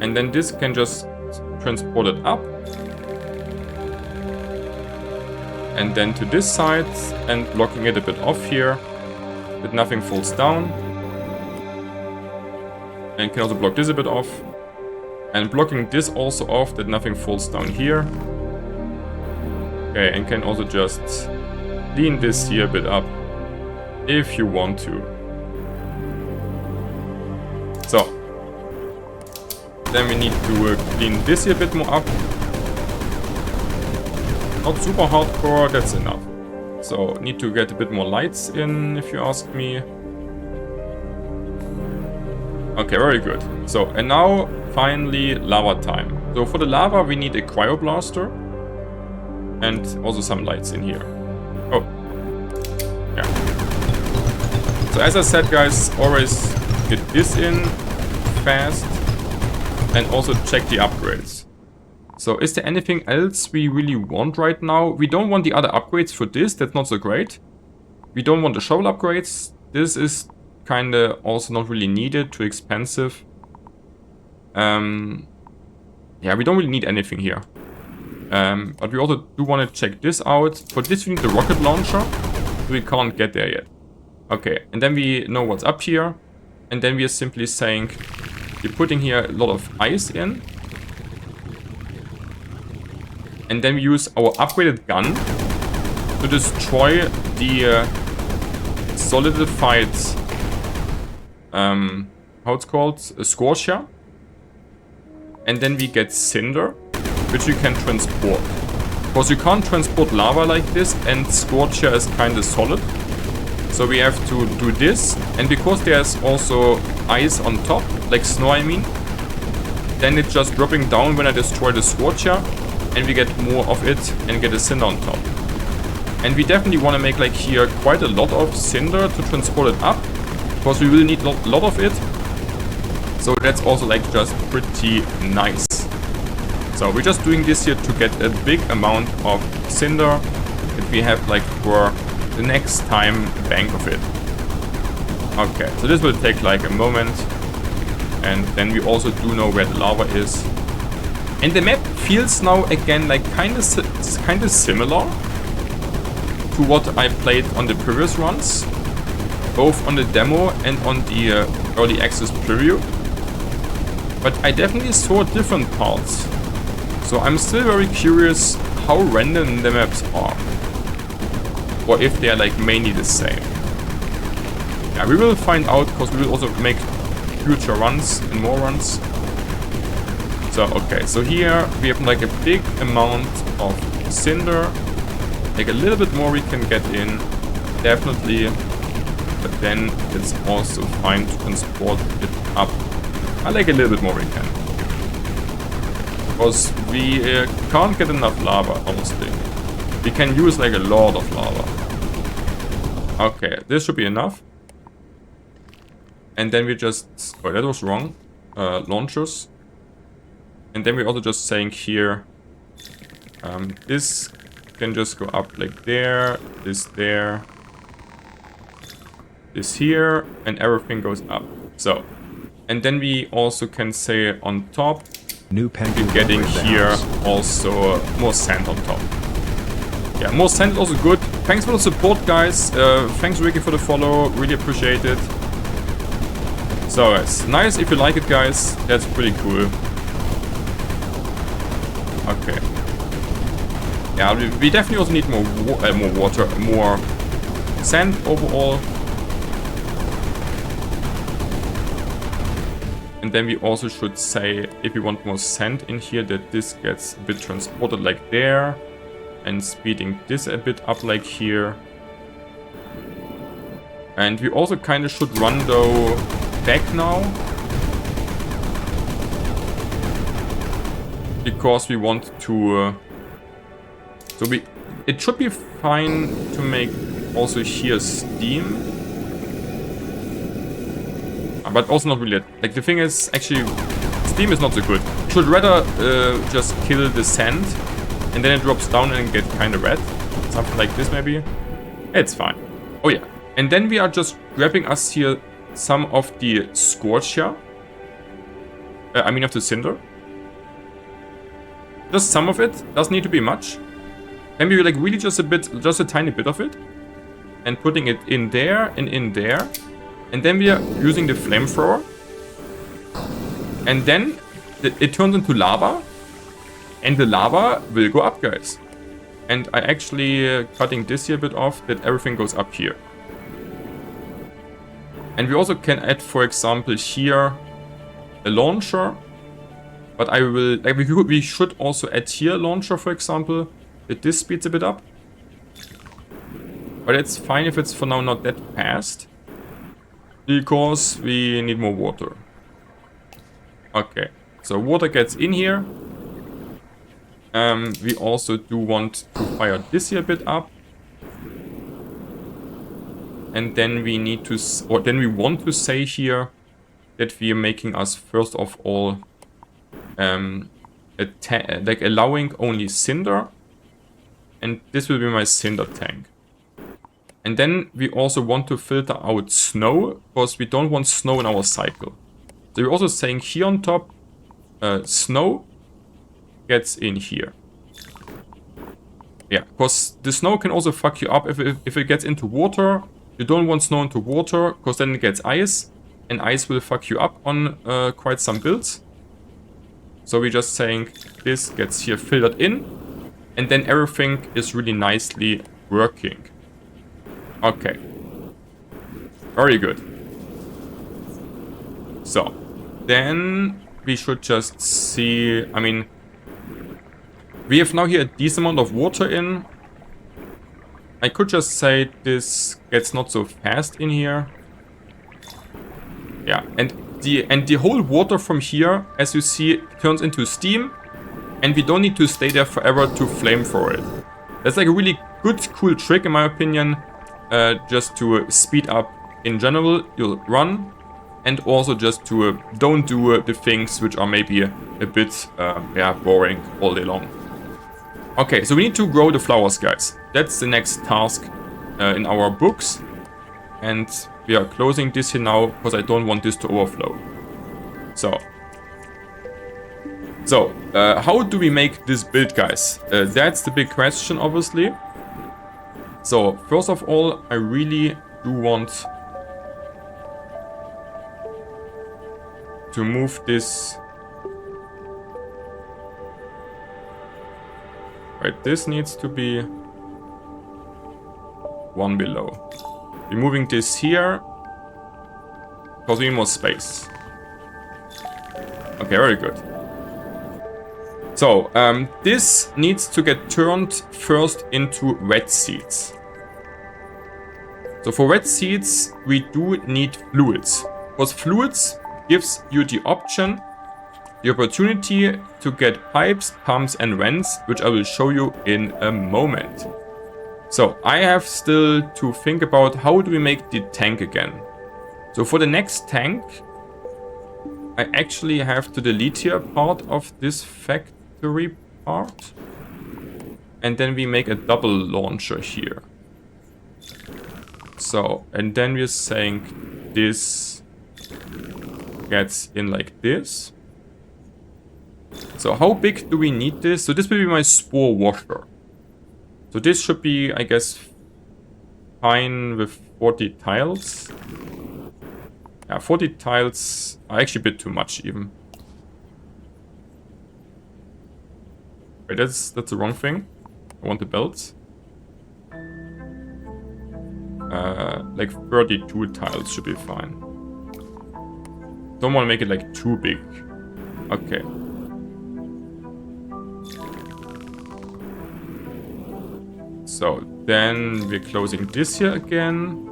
And then this can just transport it up. And then to this side and blocking it a bit off here, that nothing falls down. And can also block this a bit off. And blocking this also off, that nothing falls down here. Okay, and can also just lean this here a bit up, if you want to. So. Then we need to clean this here a bit more up. Not super hardcore, that's enough. So, need to get a bit more lights in, if you ask me. Okay, very good. So, and now, finally, lava time. So, for the lava, we need a cryoblaster. And also some lights in here. Oh. Yeah. So, as I said, guys, always get this in fast. And also check the upgrades. So, is there anything else we really want right now? We don't want the other upgrades for this, that's not so great. We don't want the shovel upgrades. This is kinda also not really needed, too expensive. Yeah, we don't really need anything here. But we also do want to check this out. For this we need the rocket launcher. So we can't get there yet. Okay, and then we know what's up here. And then we are simply saying, we're putting here a lot of ice in. And then we use our upgraded gun to destroy the solidified, how it's called, scorcher. And then we get cinder, which you can transport. Because you can't transport lava like this, and scorcher is kind of solid. So we have to do this, and because there's also ice on top, like snow I mean, then it's just dropping down when I destroy the scorcher, and we get more of it and get a cinder on top. And we definitely want to make like here quite a lot of cinder to transport it up, because we will need a lot of it. So that's also like just pretty nice. So we're just doing this here to get a big amount of cinder that we have like for the next time bank of it. Okay, so this will take like a moment. And then we also do know where the lava is. And the map feels now again like kind of similar to what I played on the previous runs, both on the demo and on the early access preview. But I definitely saw different parts. So I'm still very curious how random the maps are. Or if they are like mainly the same. Yeah, we will find out, because we will also make future runs and more runs. So okay, so here we have like a big amount of cinder. Like a little bit more we can get in, definitely. But then it's also fine to transport it up. I like a little bit more we can. Because we can't get enough lava, honestly. We can use like a lot of lava. Okay, this should be enough. And then we just... Oh, that was wrong. Launchers. And then we're also just saying here... this can just go up like there. This there. This here. And everything goes up. So. And then we also can say on top... We're getting here also more sand on top. Yeah, more sand is also good. Thanks for the support, guys. Thanks, Ricky, for the follow. Really appreciate it. So, it's nice if you like it, guys. That's pretty cool. Okay. Yeah, we definitely also need more water, more sand overall. And then we also should say, if we want more sand in here, that this gets a bit transported like there. And speeding this a bit up like here. And we also kind of should run though back now. Because we want to... it should be fine to make also here steam. But also not really. Like the thing is, actually, steam is not so good. Should rather just kill the sand. And then it drops down and get kind of red. Something like this maybe. It's fine. Oh yeah. And then we are just grabbing us here some of the scorcher. I mean of the cinder. Just some of it. Doesn't need to be much. Maybe like really just a tiny bit of it. And putting it in there and in there. And then we are using the flamethrower. And then it turns into lava. And the lava will go up, guys. And I actually cutting this here a bit off, that everything goes up here. And we also can add, for example, here a launcher. But I will, like we should also add here a launcher, for example, that this speeds a bit up. But it's fine if it's for now not that fast, because we need more water. Okay, so water gets in here. We also do want to fire this here a bit up. And then we need to, or then we want to say here that we are making us first of all, like allowing only cinder. And this will be my cinder tank. And then we also want to filter out snow, because we don't want snow in our cycle. So we're also saying here on top, snow gets in here. Yeah, because the snow can also fuck you up if it gets into water. You don't want snow into water, because then it gets ice. And ice will fuck you up on quite some builds. So we're just saying this gets here filtered in. And then everything is really nicely working. Okay. Very good. So, then we should just see, I mean, we have now here a decent amount of water in. I could just say this gets not so fast in here. Yeah, and the whole water from here, as you see, turns into steam, and we don't need to stay there forever to flame for it. That's like a really good, cool trick in my opinion, just to speed up in general your run, and also just to don't do the things which are maybe a bit yeah, boring all day long. Okay, so we need to grow the flowers, guys. That's the next task in our books. And we are closing this here now because I don't want this to overflow. So, how do we make this build, guys? That's the big question, obviously. So, first of all, I really do want to move this. Right, this needs to be one below. We're moving this here because we need more space. Okay, very good. So, this needs to get turned first into red seeds. So for red seeds, we do need fluids. Because fluids gives you the option, the opportunity to get pipes, pumps and vents, which I will show you in a moment. So I have still to think about how do we make the tank again. So for the next tank, I actually have to delete here part of this factory part. And then we make a double launcher here. So, and then we're saying this gets in like this. So how big do we need this? So this will be my spore washer. So this should be, I guess, fine with 40 tiles. Yeah, 40 tiles are actually a bit too much even. Wait, that's the wrong thing. I want the belts. Like 32 tiles should be fine. Don't want to make it like too big. Okay. So then we're closing this here again.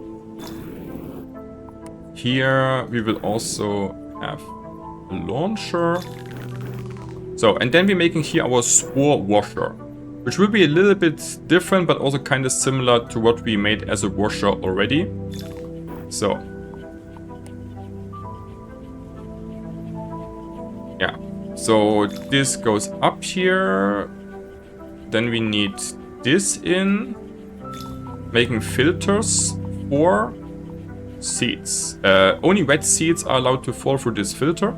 Here we will also have a launcher. So, and then we're making here our spore washer, which will be a little bit different, but also kind of similar to what we made as a washer already. So, yeah. So this goes up here. Then we need this in, making filters for seeds. Only wet seeds are allowed to fall through this filter.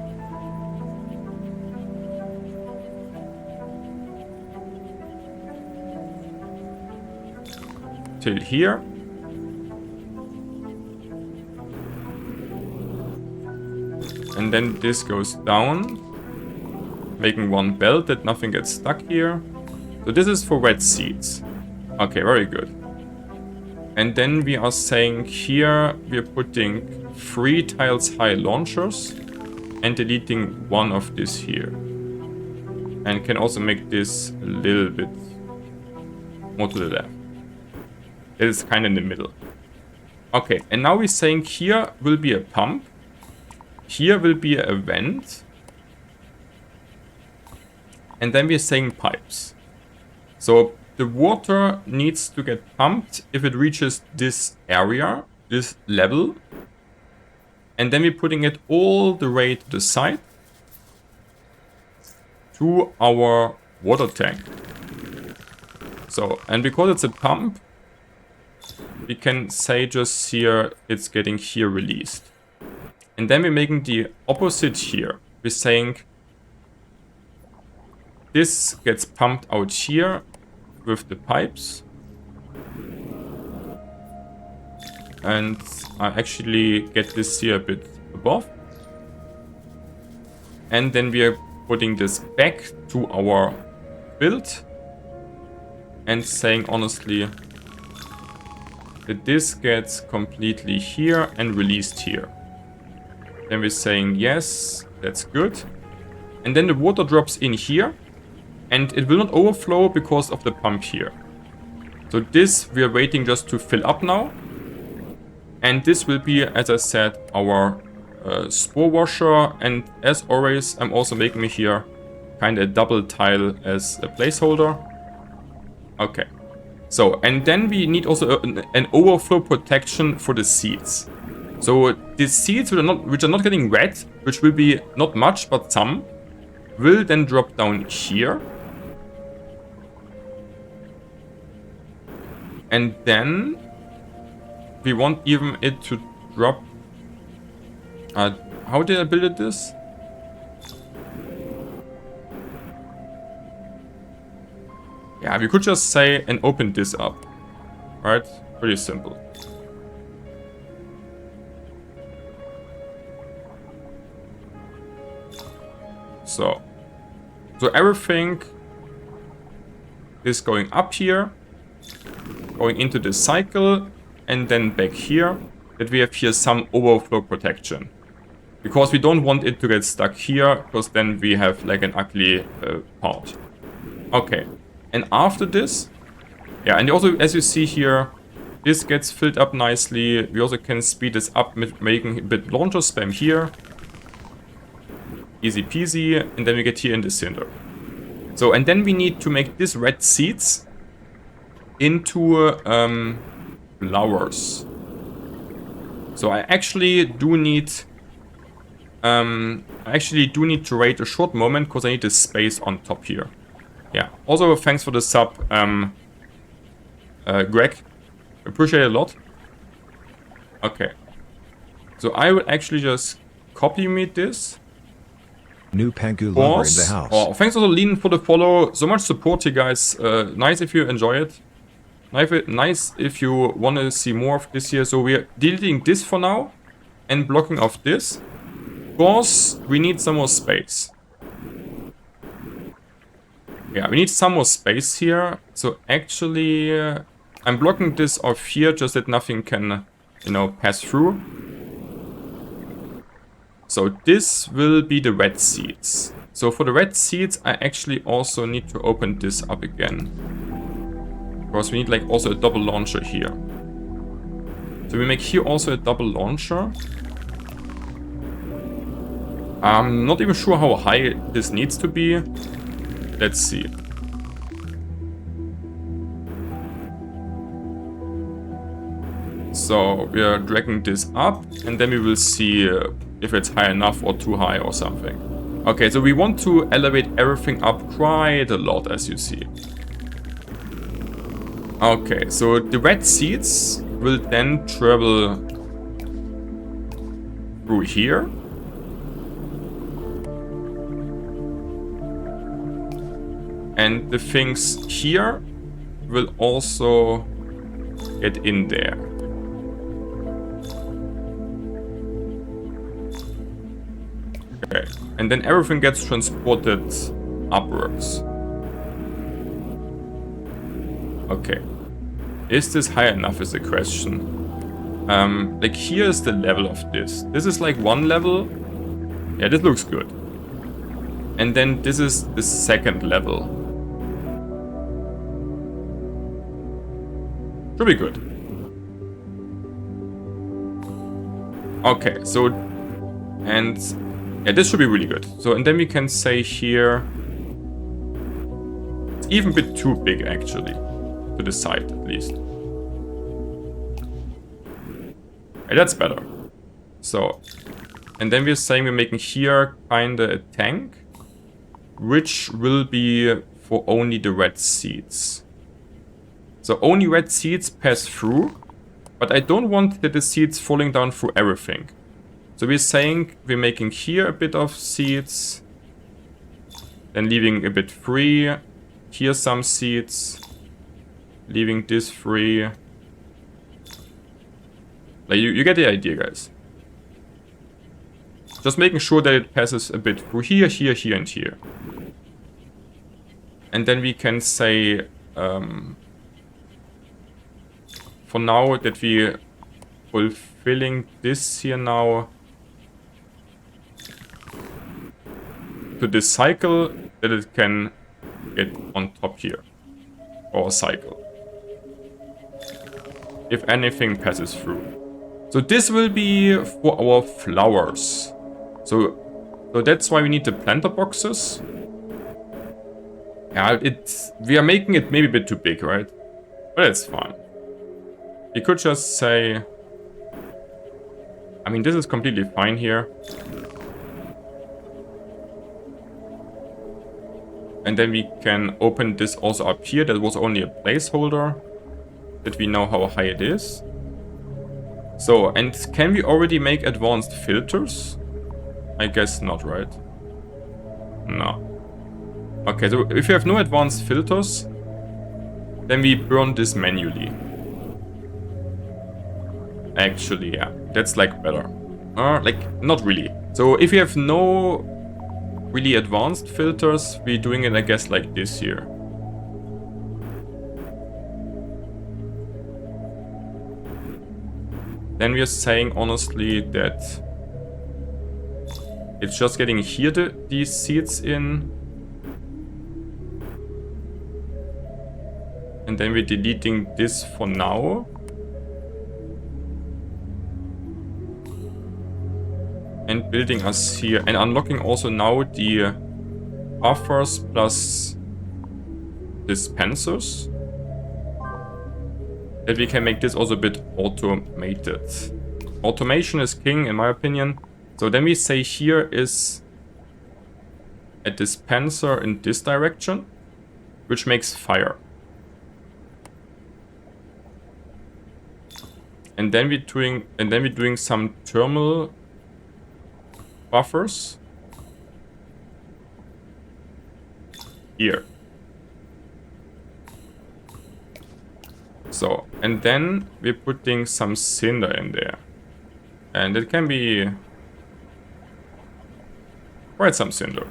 Till here. And then this goes down, making one belt that nothing gets stuck here. So this is for wet seeds. Okay, very good. And then we are saying here we are putting 3 tiles high launchers and deleting one of this here. And can also make this a little bit more to the left. It is kind of in the middle. Okay, and now we're saying here will be a pump. Here will be a vent. And then we're saying pipes. So the water needs to get pumped if it reaches this area, this level. And then we're putting it all the way to the side to our water tank. So, and because it's a pump, we can say just here, it's getting here released. And then we're making the opposite here. We're saying this gets pumped out here with the pipes. And I actually get this here a bit above. And then we are putting this back to our build. And saying honestly that this gets completely here and released here. Then we're saying yes, that's good. And then the water drops in here. And it will not overflow because of the pump here. So this we are waiting just to fill up now. And this will be, as I said, our spore washer. And as always, I'm also making me here kind of a double tile as a placeholder. Okay. So, and then we need also an overflow protection for the seeds. So the seeds which are not getting wet, which will be not much, but some, will then drop down here. And then we want even it to drop. How did I build this? Yeah, we could just say and open this up. Right? Pretty simple. So everything is going up here, going into the cycle, and then back here, that we have here some overflow protection. Because we don't want it to get stuck here, because then we have like an ugly part. Okay, and after this, yeah, and also as you see here, this gets filled up nicely. We also can speed this up, making a bit launcher spam here. Easy peasy, and then we get here in the cinder. So, and then we need to make these red seeds into flowers. So I actually do need to wait a short moment because I need the space on top here. Yeah. Also, thanks for the sub, Greg. Appreciate it a lot. Okay. So I will actually just copy me this. New Pangu lover in the house. Oh, thanks also Lean for the follow. So much support, you guys. Nice if you enjoy it. Nice if you want to see more of this here. So we're deleting this for now and blocking off this. Because we need some more space. Yeah, we need some more space here. So actually, I'm blocking this off here just that nothing can, you know, pass through. So this will be the red seeds. So for the red seeds, I actually also need to open this up again. Because we need like also a double launcher here. So we make here also a double launcher. I'm not even sure how high this needs to be. Let's see. So we are dragging this up and then we will see if it's high enough or too high or something. Okay, so we want to elevate everything up quite a lot, as you see. Okay, so the red seeds will then travel through here. And the things here will also get in there. Okay, and then everything gets transported upwards. Okay, is this high enough is the question. Like here is the level of this. This is like one level. Yeah, this looks good. And then this is the second level. Should be good. Okay, so, and yeah, this should be really good. So, and then we can say here, it's even a bit too big actually, to the side at least. Okay, that's better. So, and then we're saying we're making here kinda a tank, which will be for only the red seeds. So only red seeds pass through, but I don't want the seeds falling down through everything. So we're saying we're making here a bit of seeds, then leaving a bit free, here some seeds, leaving this free. Like you get the idea, guys. Just making sure that it passes a bit through here, here, here, and here. And then we can say, for now that we fulfilling this here now to this cycle, that it can get on top here, or cycle. if anything passes through. So this will be for our flowers. So that's why we need the planter boxes. Yeah, we are making it maybe a bit too big, right? But it's fine. We could just say... I mean, this is completely fine here. And then we can open this also up here. That was only a placeholder. That we know how high it is. So, and can we already make advanced filters? I guess not, right? No. Okay, so if you have no advanced filters, then we burn this manually. Actually, yeah, that's like better. Like, not really. So if you have no really advanced filters, we're doing it, I guess, like this here. Then we are saying honestly that it's just getting here these seeds in. And then we're deleting this for now. And building us here. And unlocking also now the buffers plus dispensers. That we can make this also a bit automated. Automation is king in my opinion. So then we say here is a dispenser in this direction, which makes fire. And then we're doing some thermal buffers here. So, and then we're putting some cinder in there. And it can be quite some cinder.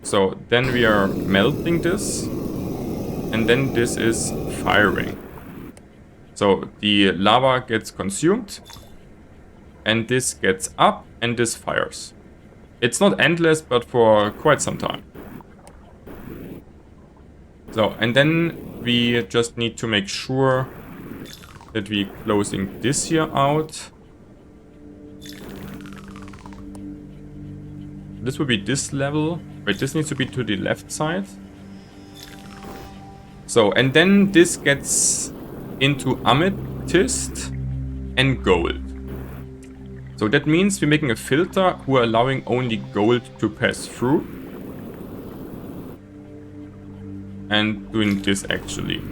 So then we are melting this. And then this is firing. So the lava gets consumed. And this gets up and this fires. It's not endless, but for quite some time. So, and then we just need to make sure that we're closing this here out. This will be this level. Wait, this needs to be to the left side. So, and then this gets into amethyst and gold. So that means we're making a filter who are allowing only gold to pass through. And doing this actually.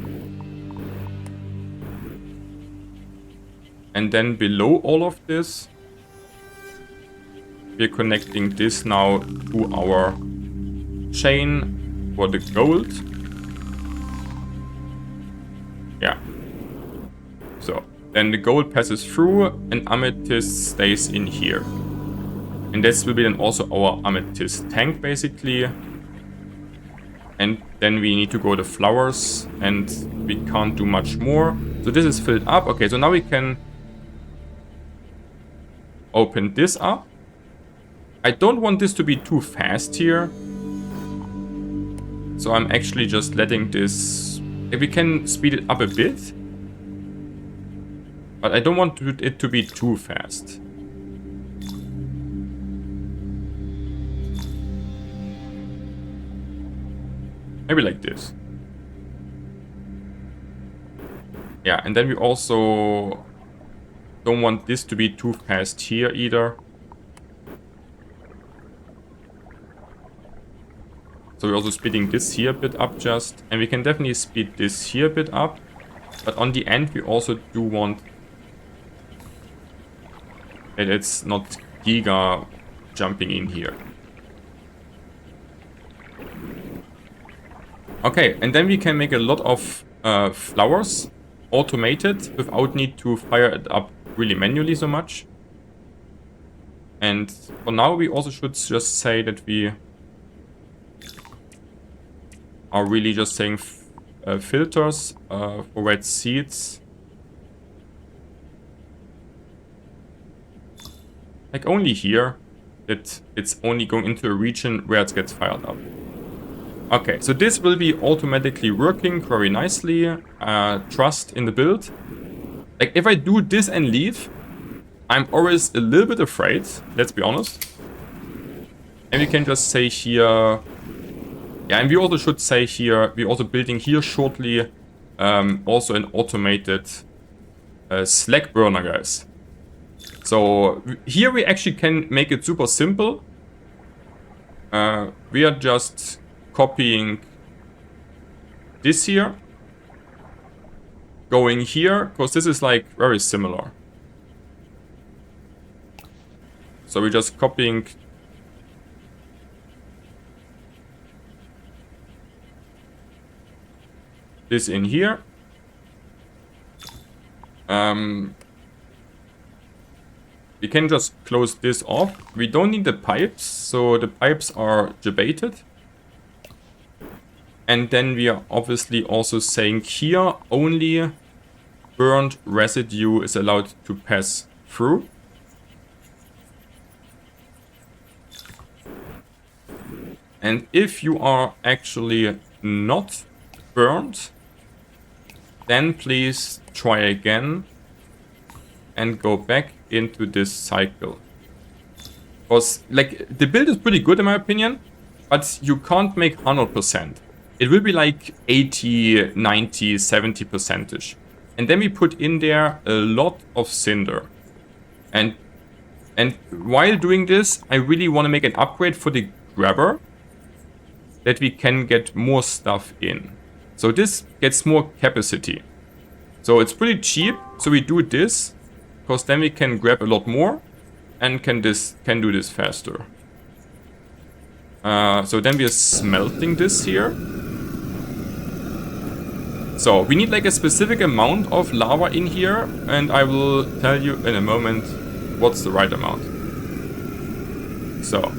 And then below all of this, we're connecting this now to our chain for the gold. Yeah. So then the gold passes through and amethyst stays in here. And this will be then also our amethyst tank basically. And then we need to go to flowers and we can't do much more. So this is filled up. Okay, so now we can open this up. I don't want this to be too fast here. So I'm actually just letting this... If we can speed it up a bit. But I don't want it to be too fast. Maybe like this. Yeah, and then we also don't want this to be too fast here either. So we're also speeding this here a bit up just. And we can definitely speed this here a bit up. But on the end we also do want that it's not giga jumping in here. Okay, and then we can make a lot of flowers automated without need to fire it up really manually so much. And for now we also should just say that we are really just saying filters for red seeds. Like only here, that it's only going into a region where it gets fired up. Okay, so this will be automatically working very nicely. Trust in the build. Like, if I do this and leave, I'm always a little bit afraid, let's be honest. And we can just say here... Yeah, and we also should say here, we're also building here shortly also an automated slack burner, guys. So here we actually can make it super simple. We are just copying this here, going here, because this is like very similar. So we're just copying this in here. We can just close this off. We don't need the pipes, so the pipes are debated. And then we are obviously also saying here only burned residue is allowed to pass through. And if you are actually not burned, then please try again and go back into this cycle. Because like the build is pretty good in my opinion, but you can't make 100%. It will be like 80, 90, 70%. And then we put in there a lot of cinder. And while doing this, I really want to make an upgrade for the grabber that we can get more stuff in. So this gets more capacity. So it's pretty cheap. So we do this because then we can grab a lot more and can do this faster. So then we are smelting this here. So we need like a specific amount of lava in here, and I will tell you in a moment what's the right amount. So,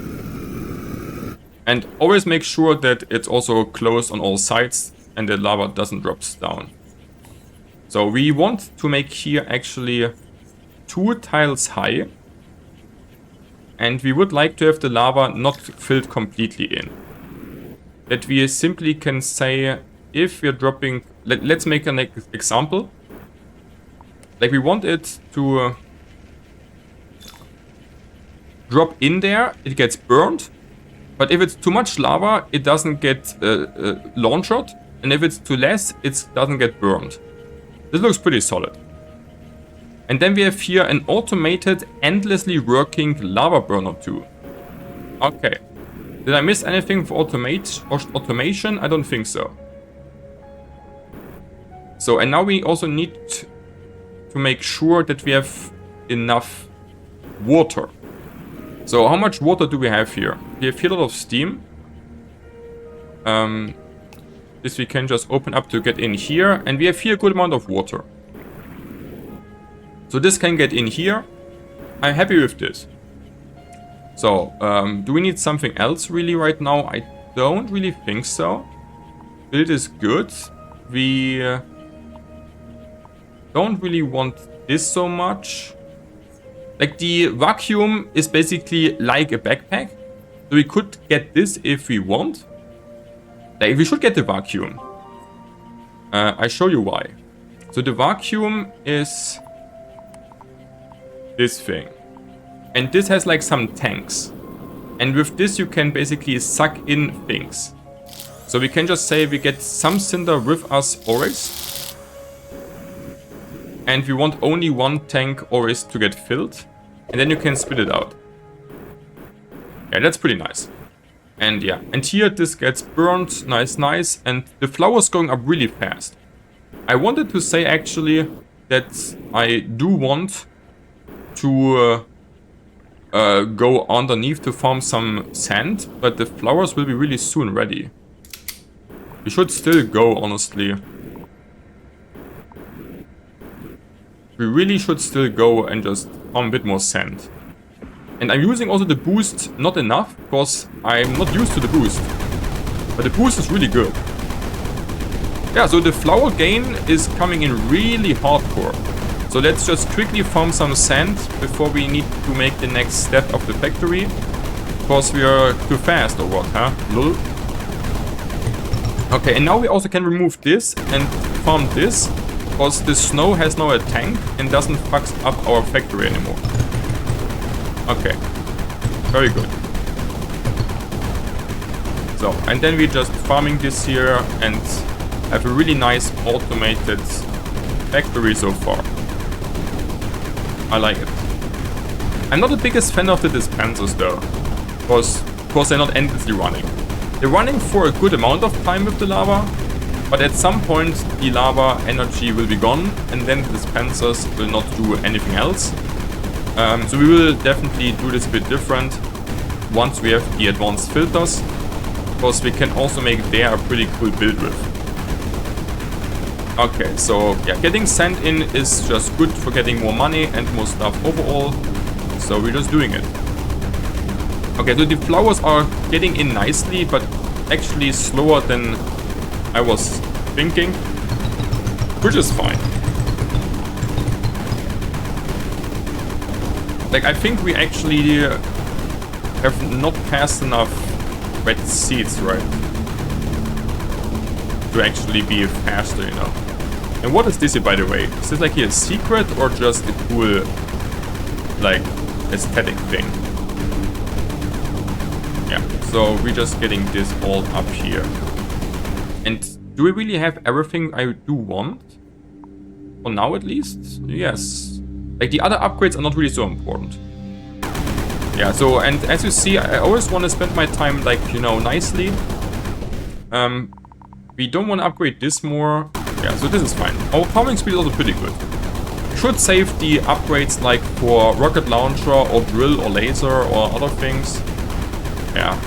and always make sure that it's also closed on all sides and the lava doesn't drop down. So we want to make here actually 2 tiles high, and we would like to have the lava not filled completely in. That we simply can say, if we're dropping, let's make an example. Like we want it to drop in there, it gets burned. But if it's too much lava, it doesn't get launched. And if it's too less, it doesn't get burned. This looks pretty solid. And then we have here an automated, endlessly working lava burner too. Okay. Did I miss anything for automation? I don't think so. So, and now we also need to make sure that we have enough water. So how much water do we have here? We have here a lot of steam. This we can just open up to get in here. And we have here a good amount of water. So this can get in here. I'm happy with this. So, do we need something else really right now? I don't really think so. Build is good. We don't really want this so much. Like the vacuum is basically like a backpack. So we could get this if we want. Like we should get the vacuum. I show you why. So the vacuum is this thing. And this has like some tanks. And with this you can basically suck in things. So we can just say we get some cinder with us always. And we want only 1 tank always to get filled. And then you can spit it out. Yeah, that's pretty nice. And yeah, and here this gets burned. Nice, nice. And the flower's going up really fast. I wanted to say actually that I do want to go underneath to farm some sand. But the flowers will be really soon ready. We should still go, honestly. We really should still go and just farm a bit more sand. And I'm using also the boost not enough, because I'm not used to the boost. But the boost is really good. Yeah, so the flower gain is coming in really hardcore. So let's just quickly farm some sand before we need to make the next step of the factory. Because we are too fast or what, huh? Lol. Okay, and now we also can remove this and farm this, because the snow has now a tank and doesn't fuck up our factory anymore. Okay, very good. So, and then we're just farming this here and have a really nice automated factory so far. I like it. I'm not the biggest fan of the dispensers though, because they're not endlessly running. They're running for a good amount of time with the lava, but at some point the lava energy will be gone and then the dispensers will not do anything else. So we will definitely do this a bit different once we have the advanced filters, because we can also make there a pretty cool build with. Okay, so yeah, getting sand in is just good for getting more money and more stuff overall, so we're just doing it. Okay, so the flowers are getting in nicely, but actually slower than I was thinking, which is fine. Like, I think we actually have not passed enough red seeds, right? To actually be faster, you know. And what is this here, by the way? Is this like a secret or just a cool, like, aesthetic thing? Yeah, so we're just getting this all up here. And do we really have everything I do want? For now, at least? Yes. Like, the other upgrades are not really so important. Yeah, so, and as you see, I always want to spend my time, like, you know, nicely. We don't want to upgrade this more. Yeah, so this is fine. Our farming speed is also pretty good. Should save the upgrades, like, for rocket launcher or drill or laser or other things. Yeah,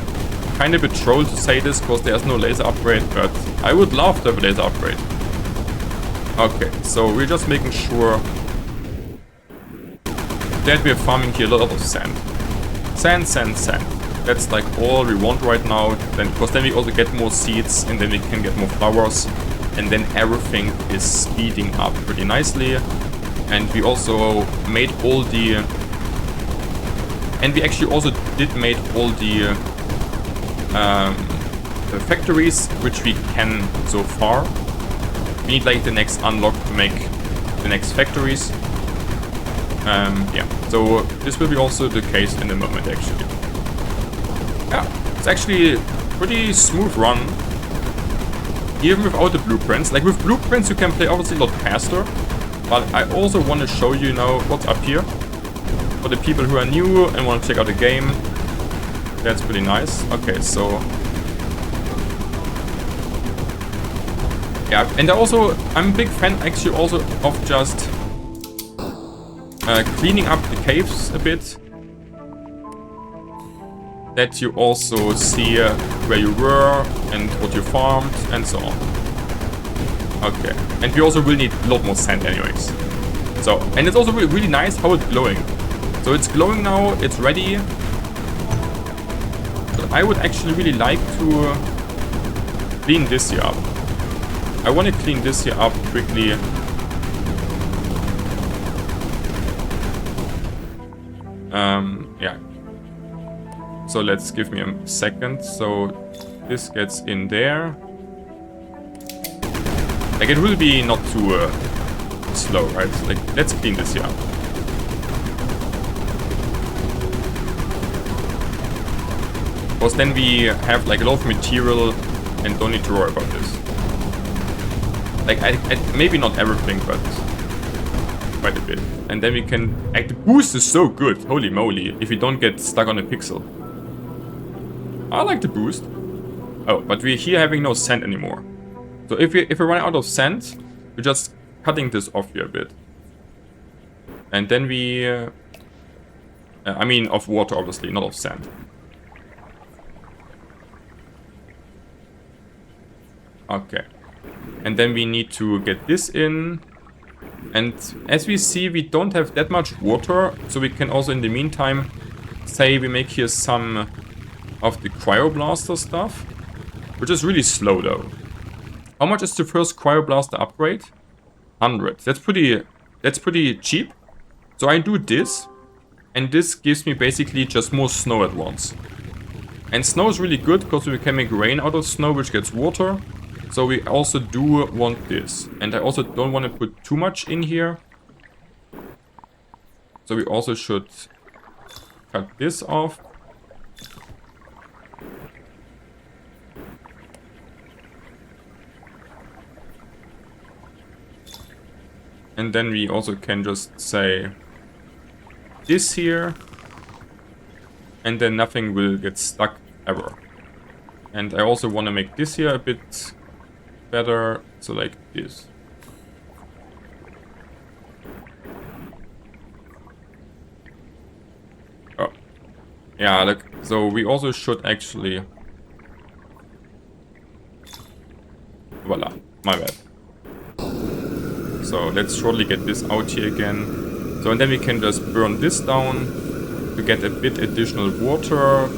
kind of a troll to say this, because there's no laser upgrade, but I would love to have a laser upgrade. Okay, so we're just making sure that we're farming here a lot of sand. Sand, sand, sand. That's like all we want right now, then, because then we also get more seeds and then we can get more flowers, and then everything is speeding up pretty nicely. And we also made all the... And we actually also did made all the factories, which we can so far. We need like the next unlock to make the next factories. Yeah, so this will be also the case in a moment, actually. Yeah, it's actually a pretty smooth run, even without the blueprints. Like, with blueprints you can play obviously a lot faster, but I also want to show you now what's up here. For the people who are new and want to check out the game, that's pretty nice. Okay, so... Yeah, and I'm a big fan actually also of just cleaning up the caves a bit. That you also see where you were and what you farmed and so on. Okay, and we also will need a lot more sand anyways. So, and it's also really nice how it's glowing. So it's glowing now, it's ready. So I would actually really like to clean this here up. I want to clean this here up quickly. Yeah. So let's give me a second. So this gets in there. Like, it will be not too slow, right? Like, let's clean this here up. Because then we have like a lot of material and don't need to worry about this. Like, maybe not everything, but quite a bit. And then we can... the boost is so good, holy moly, if we don't get stuck on a pixel. I like the boost. Oh, but we're here having no sand anymore. So if we run out of sand, we're just cutting this off here a bit. And then we... I mean, of water, obviously, not of sand. Okay. And then we need to get this in. And as we see, we don't have that much water, so we can also in the meantime say we make here some of the cryoblaster stuff, which is really slow though. How much is the first cryoblaster upgrade? 100. That's pretty cheap. So I do this, and this gives me basically just more snow at once. And snow is really good because we can make rain out of snow, which gets water. So we also do want this. And I also don't want to put too much in here. So we also should cut this off. And then we also can just say this here. And then nothing will get stuck ever. And I also want to make this here a bit better. So like this. Oh. Yeah, like, so we also should actually... Voila, my bad. So let's shortly get this out here again. So and then we can just burn this down to get a bit additional water.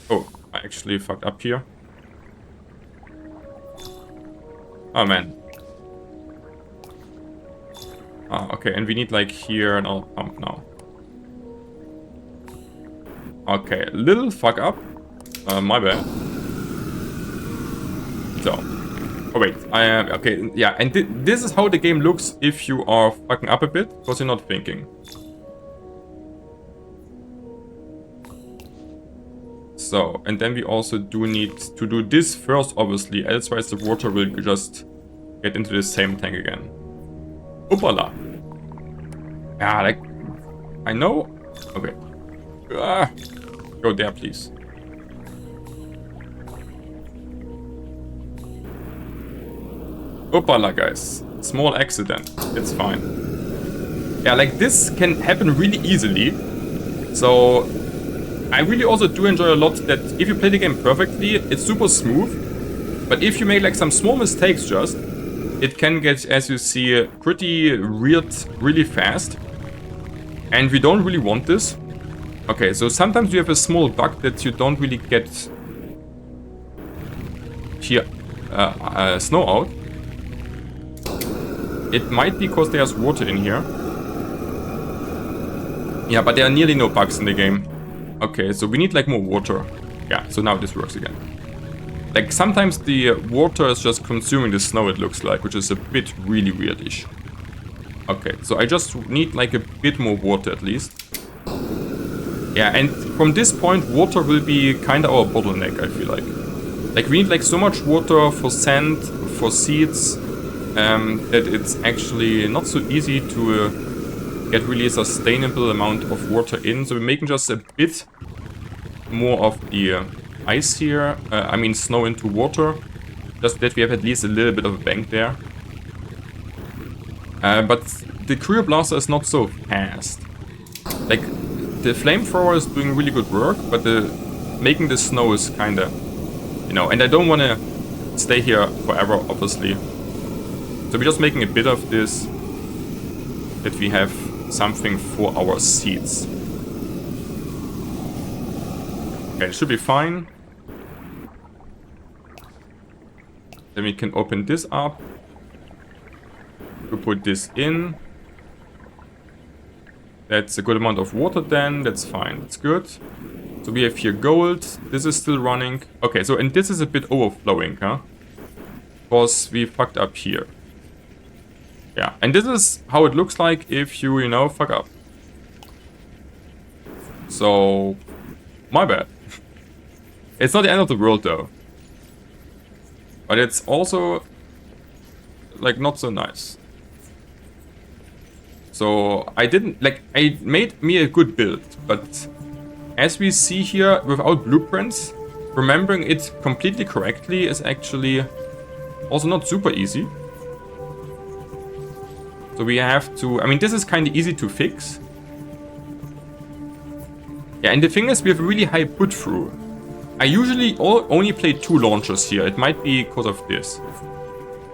Oh, I actually fucked up here. Oh man. Ah, okay, and we need like here an oil pump now. Okay, little fuck up. My bad. So. Oh wait, okay, yeah, and this is how the game looks if you are fucking up a bit, because you're not thinking. So, and then we also do need to do this first, obviously, otherwise the water will just get into the same tank again. Oopala. Yeah, like, I know. Okay. Go there, please. Oopala, guys. Small accident. It's fine. Yeah, like this can happen really easily. So I really also do enjoy a lot that if you play the game perfectly, it's super smooth. But if you make like some small mistakes just, it can get, as you see, pretty weird really fast. And we don't really want this. Okay, so sometimes you have a small bug that you don't really get here snow out. It might be because there's water in here. Yeah, but there are nearly no bugs in the game. Okay, so we need like more water. Yeah, so now this works again. Like sometimes the water is just consuming the snow, it looks like, which is a bit really weirdish. Okay, so I just need like a bit more water at least. Yeah, and from this point, water will be kind of our bottleneck, I feel like. Like we need like so much water for sand, for seeds, that it's actually not so easy to get really a sustainable amount of water in. So we're making just a bit more of the ice here, I mean snow into water, just that we have at least a little bit of a bank there. But the Cryo Blaster is not so fast. Like, the Flamethrower is doing really good work, but making the snow is kinda, you know, and I don't wanna stay here forever, obviously. So we're just making a bit of this, that we have something for our seeds. Okay, it should be fine. Then we can open this up. We put this in. That's a good amount of water then, that's fine, that's good. So we have here gold, this is still running. Okay, so and this is a bit overflowing, huh? Because we fucked up here. Yeah, and this is how it looks like if you know, fuck up. So, my bad. It's not the end of the world though. But it's also, like, not so nice. So, I made me a good build, but as we see here, without blueprints, remembering it completely correctly is actually also not super easy. So we have to, I mean, this is kind of easy to fix. Yeah, and the thing is, we have a really high put through. I usually only play 2 launchers here. It might be because of this.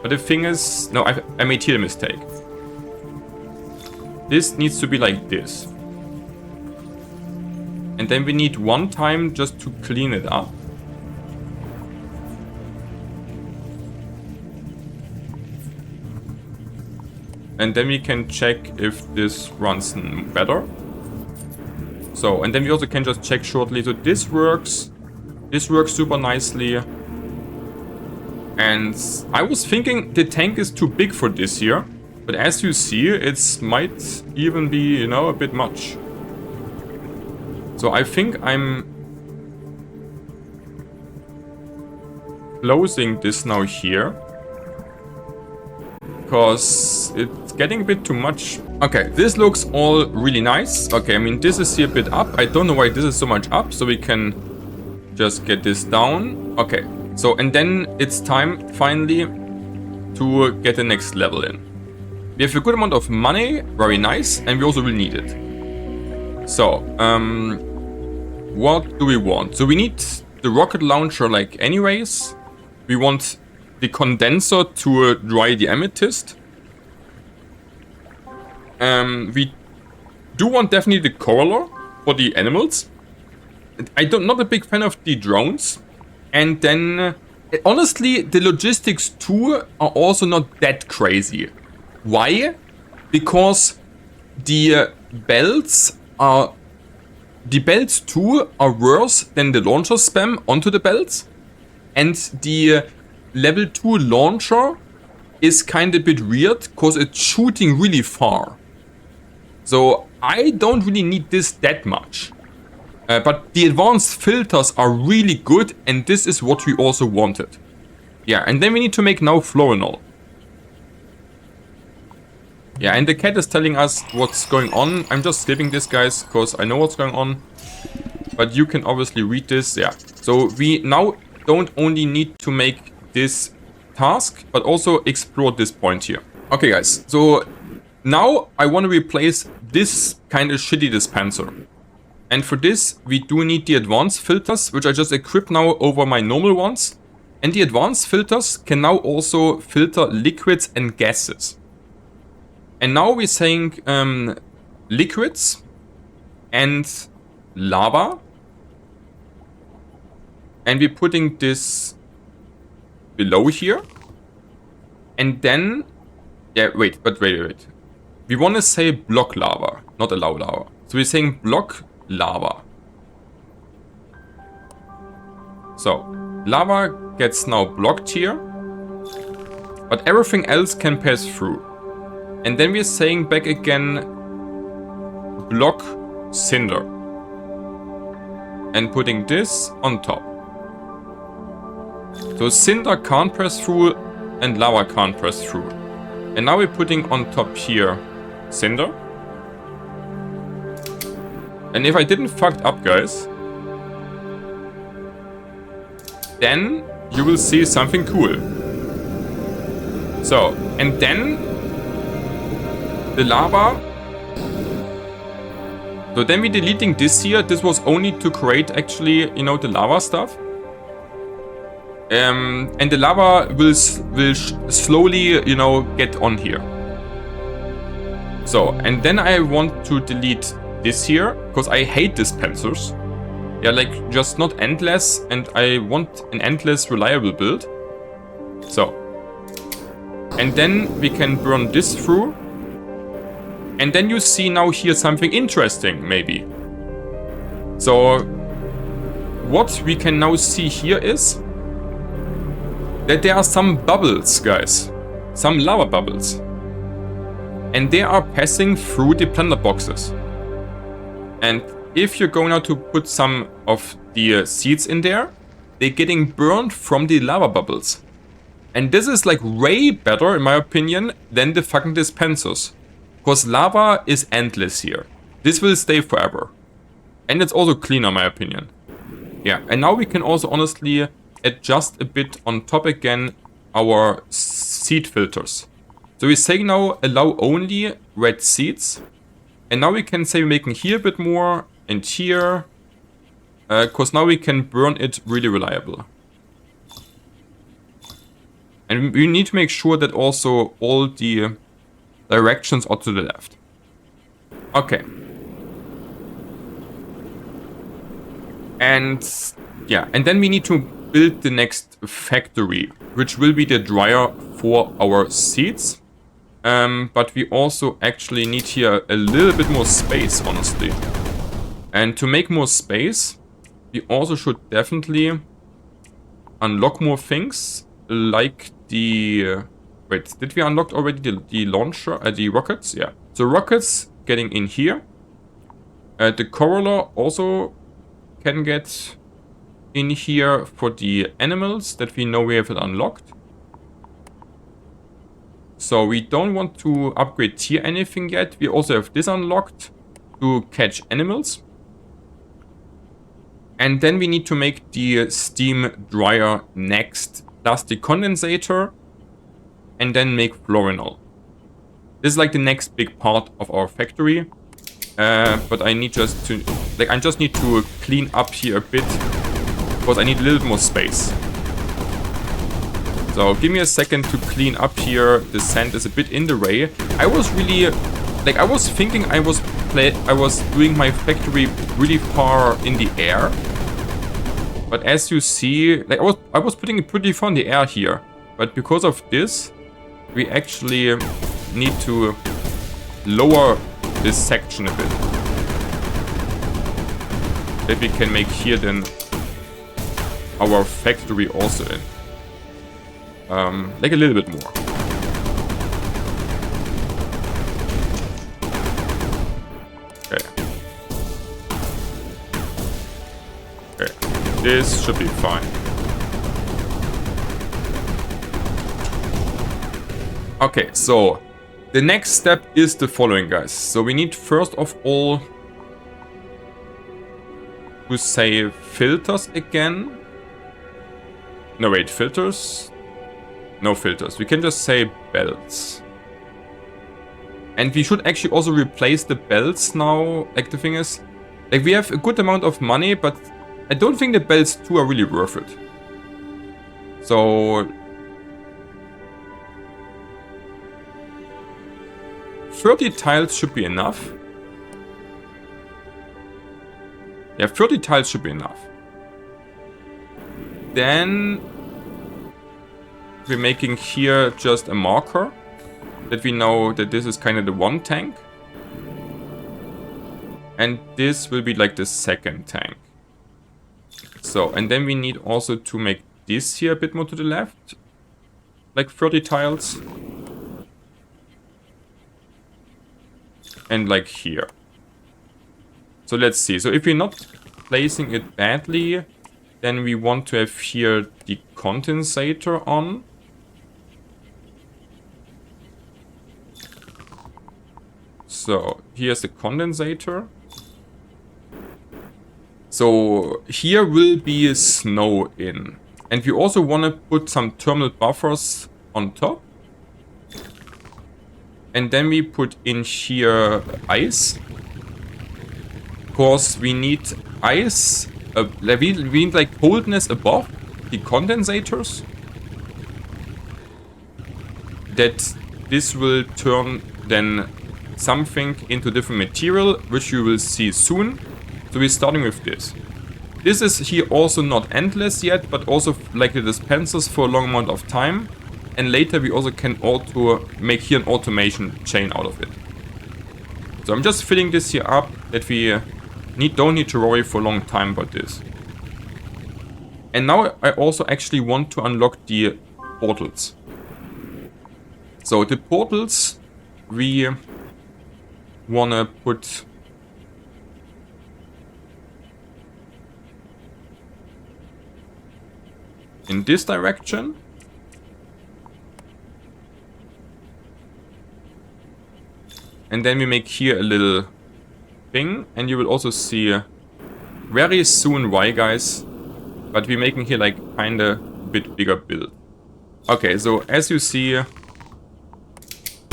But the thing is, no, I made here a mistake. This needs to be like this. And then we need 1 time just to clean it up. And then we can check if this runs better. So, and then we also can just check shortly. So this works. This works super nicely. And I was thinking the tank is too big for this here. But as you see, it might even be, you know, a bit much. So I think I'm closing this now here. Because it's getting a bit too much. Okay, this looks all really nice. Okay, I mean, this is here a bit up. I don't know why this is so much up. So we can just get this down. Okay, so and then it's time finally to get the next level in. We have a good amount of money, very nice, and we also will need it. So, what do we want? So we need the rocket launcher like anyways. We want the condenser to dry the amethyst. We do want definitely the coroller for the animals. I'm not a big fan of the drones. And then, honestly, the logistics too are also not that crazy. Why? Because the belts too are worse than the launcher spam onto the belts. And the level 2 launcher is kind of a bit weird because it's shooting really far. So I don't really need this that much. But the advanced filters are really good, and this is what we also wanted. Yeah, and then we need to make now Florinol. Yeah, and the cat is telling us what's going on. I'm just skipping this, guys, because I know what's going on. But you can obviously read this, yeah. So we now don't only need to make this task, but also explore this point here. Okay, guys, so now I want to replace this kind of shitty dispenser. And for this, we do need the advanced filters, which I just equipped now over my normal ones. And the advanced filters can now also filter liquids and gases. And now we're saying liquids and lava. And we're putting this below here. And then, yeah, wait. We want to say block lava, not allow lava. So we're saying block lava. So lava gets now blocked here, but everything else can pass through. And then we're saying back again block cinder and putting this on top. So cinder can't pass through and lava can't pass through. And now we're putting on top here cinder. And if I didn't fuck up, guys, then you will see something cool. So, and then the lava. So then we're deleting this here. This was only to create actually, you know, the lava stuff. And the lava will slowly, you know, get on here. So, and then I want to delete this here, because I hate dispensers. Yeah, like, just not endless, and I want an endless reliable build. So. And then we can burn this through. And then you see now here something interesting, maybe. So, what we can now see here is that there are some bubbles, guys. Some lava bubbles. And they are passing through the plunder boxes. And if you're going now to put some of the seeds in there, they're getting burned from the lava bubbles. And this is like way better, in my opinion, than the fucking dispensers. Because lava is endless here. This will stay forever. And it's also cleaner, in my opinion. Yeah, and now we can also honestly adjust a bit on top again our seed filters. So we're saying now allow only red seeds. And now we can say we're making here a bit more and here. Because now we can burn it really reliable. And we need to make sure that also all the directions are to the left. Okay. And yeah, and then we need to build the next factory, which will be the dryer for our seeds. But we also actually need here a little bit more space, honestly. And to make more space, we also should definitely unlock more things. like the... wait, did we unlock already the launcher, the rockets? Yeah. So rockets getting in here. The coroller also can get in here for the animals that we know we have it unlocked. So we don't want to upgrade tier anything yet. We also have this unlocked to catch animals. And then we need to make the steam dryer next, plus the condensator, and then make florinol. This is like the next big part of our factory. But I need just to, like, I just need to clean up here a bit, because I need a little bit more space. So give me a second to clean up here. The sand is a bit in the way. I was really, like, I was thinking I was doing my factory really far in the air. But as you see, like, I was putting it pretty far in the air here. But because of this, we actually need to lower this section a bit. That we can make here then our factory also in. Like a little bit more. Okay. Okay. This should be fine. Okay, so the next step is the following, guys. So we need first of all to say filters again. No, wait, filters? No filters. We can just say belts. And we should actually also replace the belts now. Like, the thing is, like, we have a good amount of money, but I don't think the belts too are really worth it. So 30 tiles should be enough. Yeah, 30 tiles should be enough. Then we're making here just a marker that we know that this is kind of the one tank. And this will be like the second tank. So, and then we need also to make this here a bit more to the left. Like 30 tiles. And like here. So let's see. So if we're not placing it badly, then we want to have here the condensator on. So here's the condensator. So here will be snow in. And we also want to put some thermal buffers on top. And then we put in here ice. Because we need ice, we need like coldness above the condensators. That this will turn then something into different material, which you will see soon. So we're starting with this. This is here also not endless yet, but also like the dispensers for a long amount of time. And later we also can make here an automation chain out of it. So I'm just filling this here up that we don't need to worry for a long time about this. And now I also actually want to unlock the portals. So the portals we wanna put in this direction. And then we make here a little thing, and you will also see very soon why, guys. But we're making here like kinda a bit bigger build. Okay, so as you see,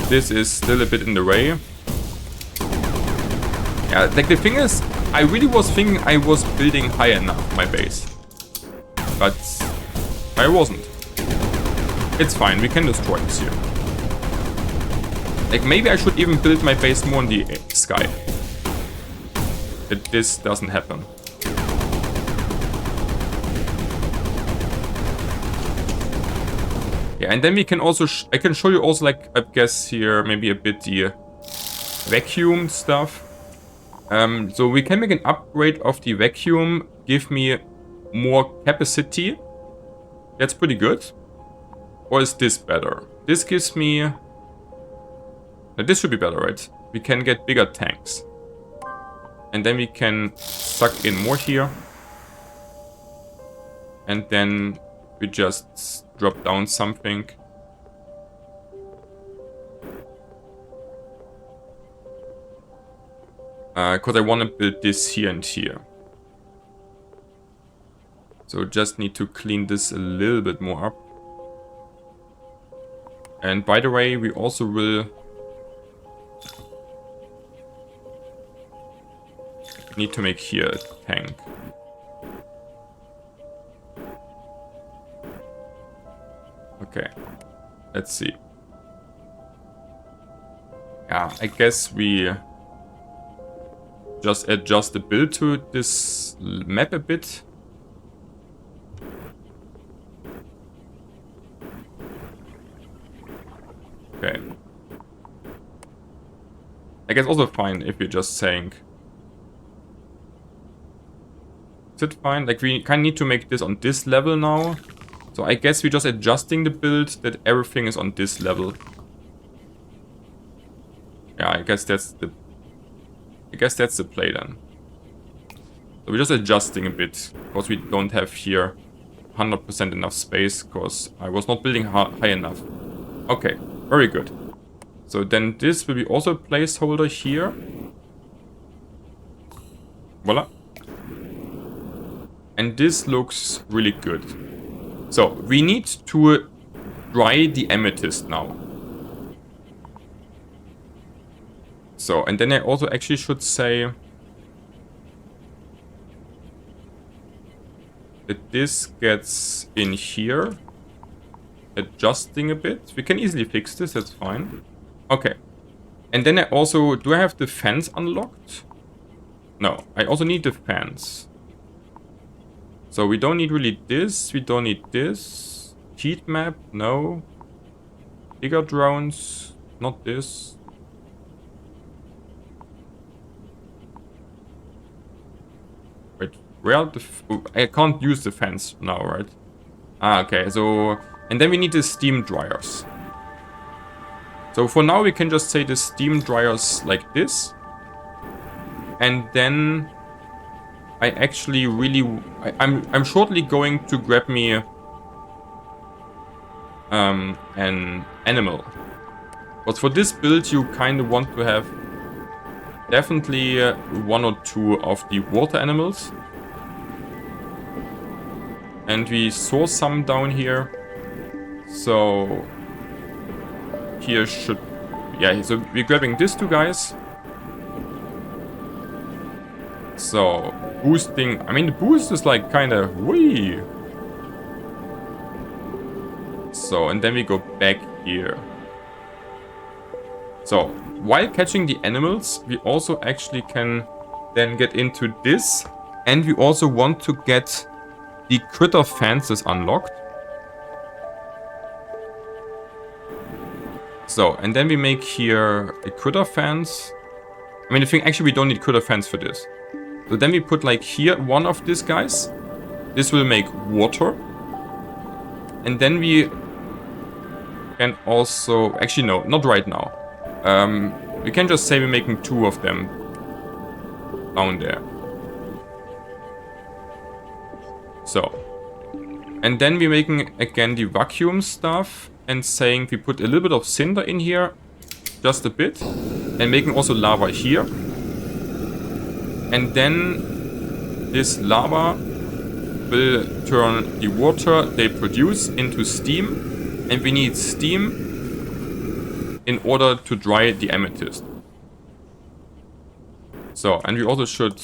this is still a bit in the way. Yeah, like the thing is, I really was thinking I was building high enough my base. But I wasn't. It's fine, we can destroy this here. Like maybe I should even build my base more in the sky. That this doesn't happen. Yeah, and then we can also, I can show you also like, I guess here, maybe a bit the vacuum stuff. So we can make an upgrade of the vacuum, give me more capacity. That's pretty good. Or is this better? This gives me... Now this should be better, right? We can get bigger tanks. And then we can suck in more here. And then we just drop down something. Because I want to build this here and here. So just need to clean this a little bit more up. And by the way, we also will need to make here a tank. Okay, let's see. Yeah, I guess we just adjust the build to this map a bit. Okay. I guess also fine if you're just saying. Is it fine? Like we kind of need to make this on this level now. So I guess we're just adjusting the build that everything is on this level. Yeah, I guess that's the play then. So we're just adjusting a bit because we don't have here 100% enough space because I was not building high enough. Okay, very good. So then this will be also a placeholder here. Voila. And this looks really good. So we need to dry the amethyst now. So, and then I also actually should say that this gets in here, adjusting a bit. We can easily fix this, that's fine. Okay. And then I also, do I have the fence unlocked? No, I also need the fence. So we don't need really this, we don't need this. Heat map, no. Bigger drones, not this. Wait, where are the... I can't use the fence now, right? Ah, okay, so... And then we need the steam dryers. So for now we can just say the steam dryers like this. And then... I actually really... I'm shortly going to grab me... an animal. But for this build you kind of want to have... Definitely one or two of the water animals. And we saw some down here. So... Here should... Yeah, so we're grabbing these two guys. So... Boosting... I mean, the boost is like kind of... Whee! So, and then we go back here. So, while catching the animals, we also actually can then get into this. And we also want to get the critter fences unlocked. So, and then we make here a critter fence. I mean, the thing, actually we don't need critter fence for this. So then we put like here one of these guys. This will make water. And then we can also, actually no, not right now. We can just say we're making two of them down there. So. And then we're making again the vacuum stuff and saying we put a little bit of cinder in here, just a bit, and making also lava here. And then this lava will turn the water they produce into steam, and we need steam in order to dry the amethyst. So, and we also should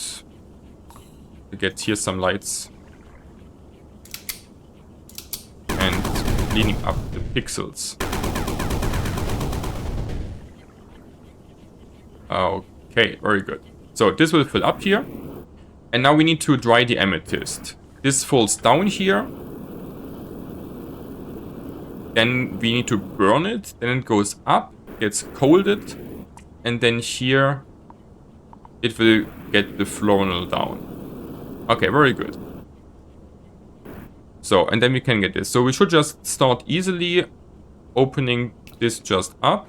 get here some lights. And cleaning up the pixels. Okay, very good. So this will fill up here. And now we need to dry the amethyst. This falls down here. Then we need to burn it. Then it goes up, gets colded. And then here it will get the floral down. Okay, very good. So, and then we can get this. So we should just start easily opening this just up.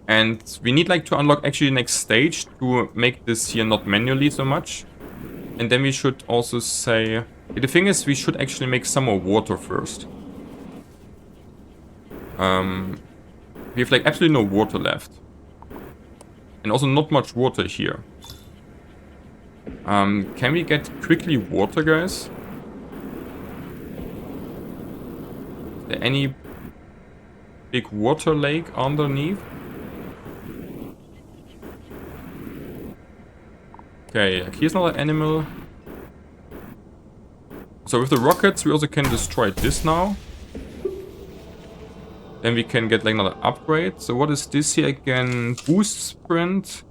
And we need like to unlock actually the next stage to make this here not manually so much. And then we should also say... The thing is, we should actually make some more water first. We have like absolutely no water left. And also not much water here. Can we get quickly water, guys? Is there any big water lake underneath? Okay, here's another animal. So with the rockets, we also can destroy this now. Then we can get like another upgrade. So what is this here again? Boost sprint.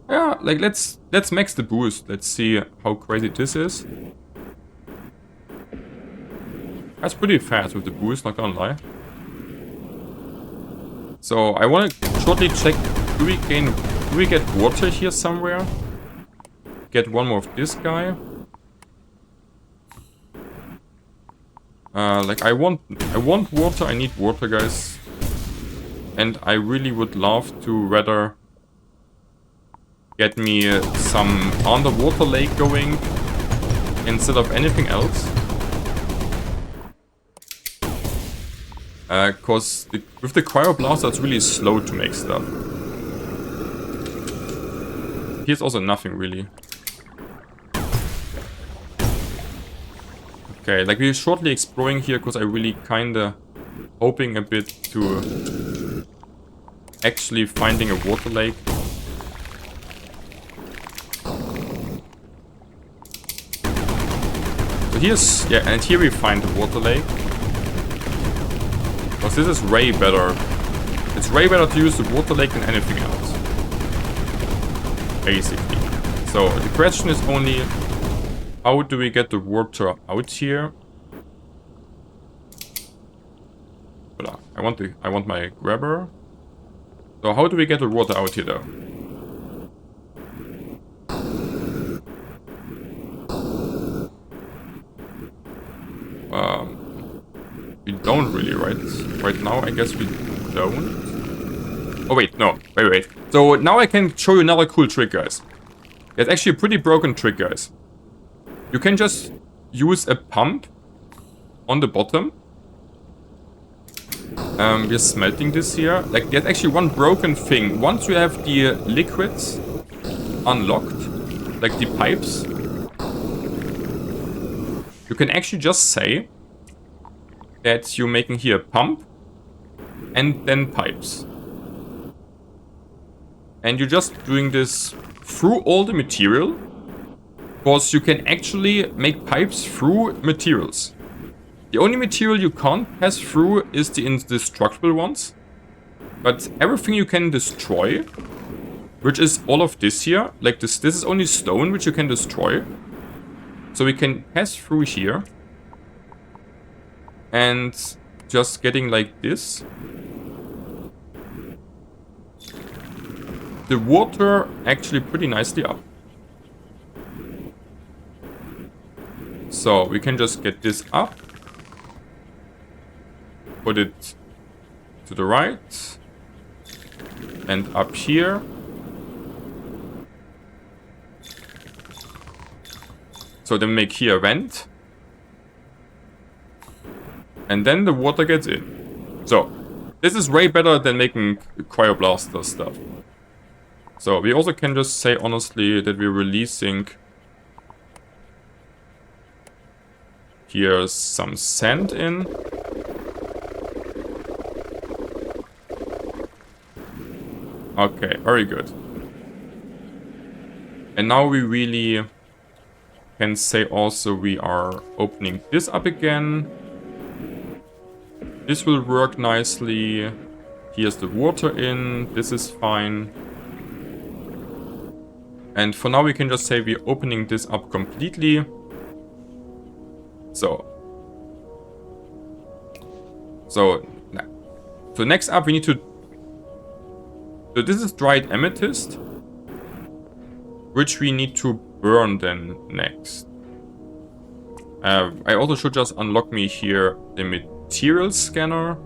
Yeah, like let's max the boost. Let's see how crazy this is. That's pretty fast with the boost, not gonna lie. So I want to shortly check, do we get water here somewhere? Get one more of this guy. Like I want water, I need water, guys. And I really would love to rather get me some underwater lake going instead of anything else. Cause with the cryoblaster it's really slow to make stuff. Here's also nothing really. Okay, like we're shortly exploring here because I really kinda hoping a bit to actually finding a water lake. So here's, yeah, and here we find the water lake. Because this is way better. It's way better to use the water lake than anything else. Basically. So the question is only, how do we get the water out here? Voila. I want my grabber. So how do we get the water out here though? We don't really, right? Right now, I guess we don't. Oh wait, no, wait. So now I can show you another cool trick, guys. It's actually a pretty broken trick, guys. You can just use a pump on the bottom. We're smelting this here. Like, there's actually one broken thing. Once you have the liquids unlocked, like the pipes, you can actually just say that you're making here a pump and then pipes. And you're just doing this through all the material, because you can actually make pipes through materials. The only material you can't pass through is the indestructible ones. But everything you can destroy, which is all of this here, like this is only stone which you can destroy. So we can pass through here. And just getting like this. The water actually pretty nicely up. So we can just get this up. Put it to the right. And up here. So then make here a vent. And then the water gets in. So this is way better than making cryoblaster stuff. So we also can just say honestly that we're releasing here some sand in. Okay, very good. And now we really can say also we are opening this up again. This will work nicely. Here's the water in. This is fine. And for now we can just say we're opening this up completely. So next up we need to... So this is dried amethyst. which we need to burn then next. I also should just unlock me here the material scanner.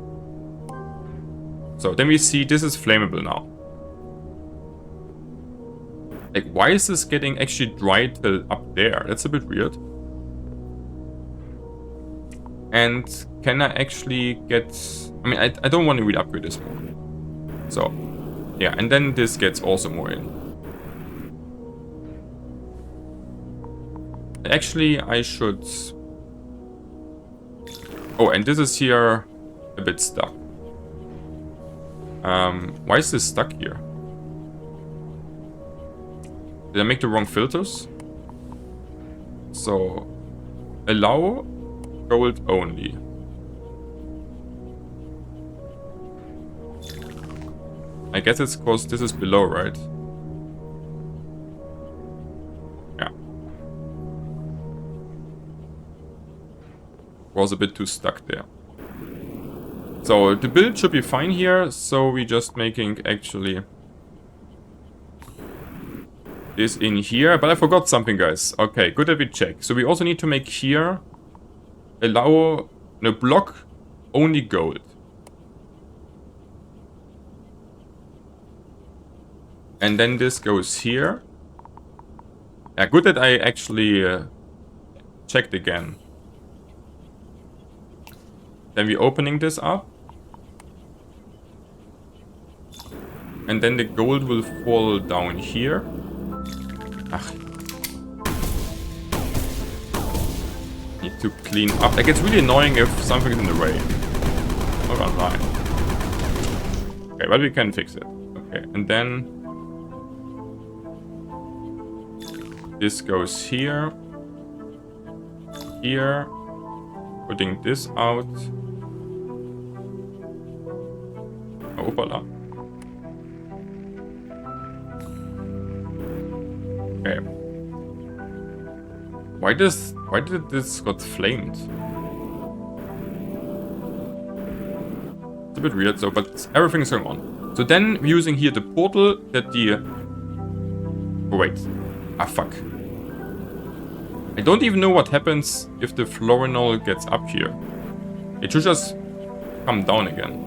So then we see this is flammable now. Like, why is this getting actually dry till up there? That's a bit weird. And can I actually get... I mean, I don't want to really upgrade this more. So, yeah, and then this gets also more in. Actually, I should... Oh, and this is here a bit stuck. Why is this stuck here? Did I make the wrong filters? So, allow gold only. I guess it's because this is below, right? Yeah. Was a bit too stuck there. So the build should be fine here, so we're just making actually this in here, but I forgot something, guys. Okay, good that we check. So we also need to make here allow no block only gold. And then this goes here. Yeah, good that I actually checked again. Then we're opening this up. And then the gold will fall down here. Ugh. Need to clean up. Like, it's really annoying if something's in the way. Not gonna lie. Okay, but we can fix it. Okay, and then this goes here. Here. Putting this out. Oh, opala. Okay. Why did this got flamed? It's a bit weird, so but everything's going on. So then we're using here the portal that the... Oh wait. Ah fuck. I don't even know what happens if the florinol gets up here. It should just come down again.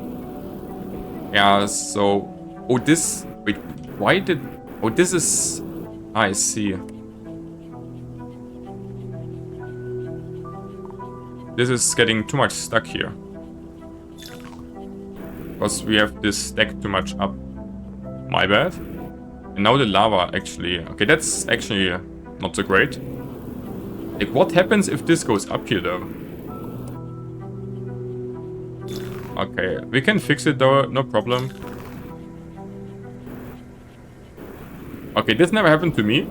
Yeah, so... Oh, this... Wait, why did... Oh, this is... I see. This is getting too much stuck here. Because we have this stacked too much up. My bad. And now the lava actually... Okay, that's actually not so great. Like, what happens if this goes up here, though? Okay, we can fix it, though. No problem. Okay, this never happened to me.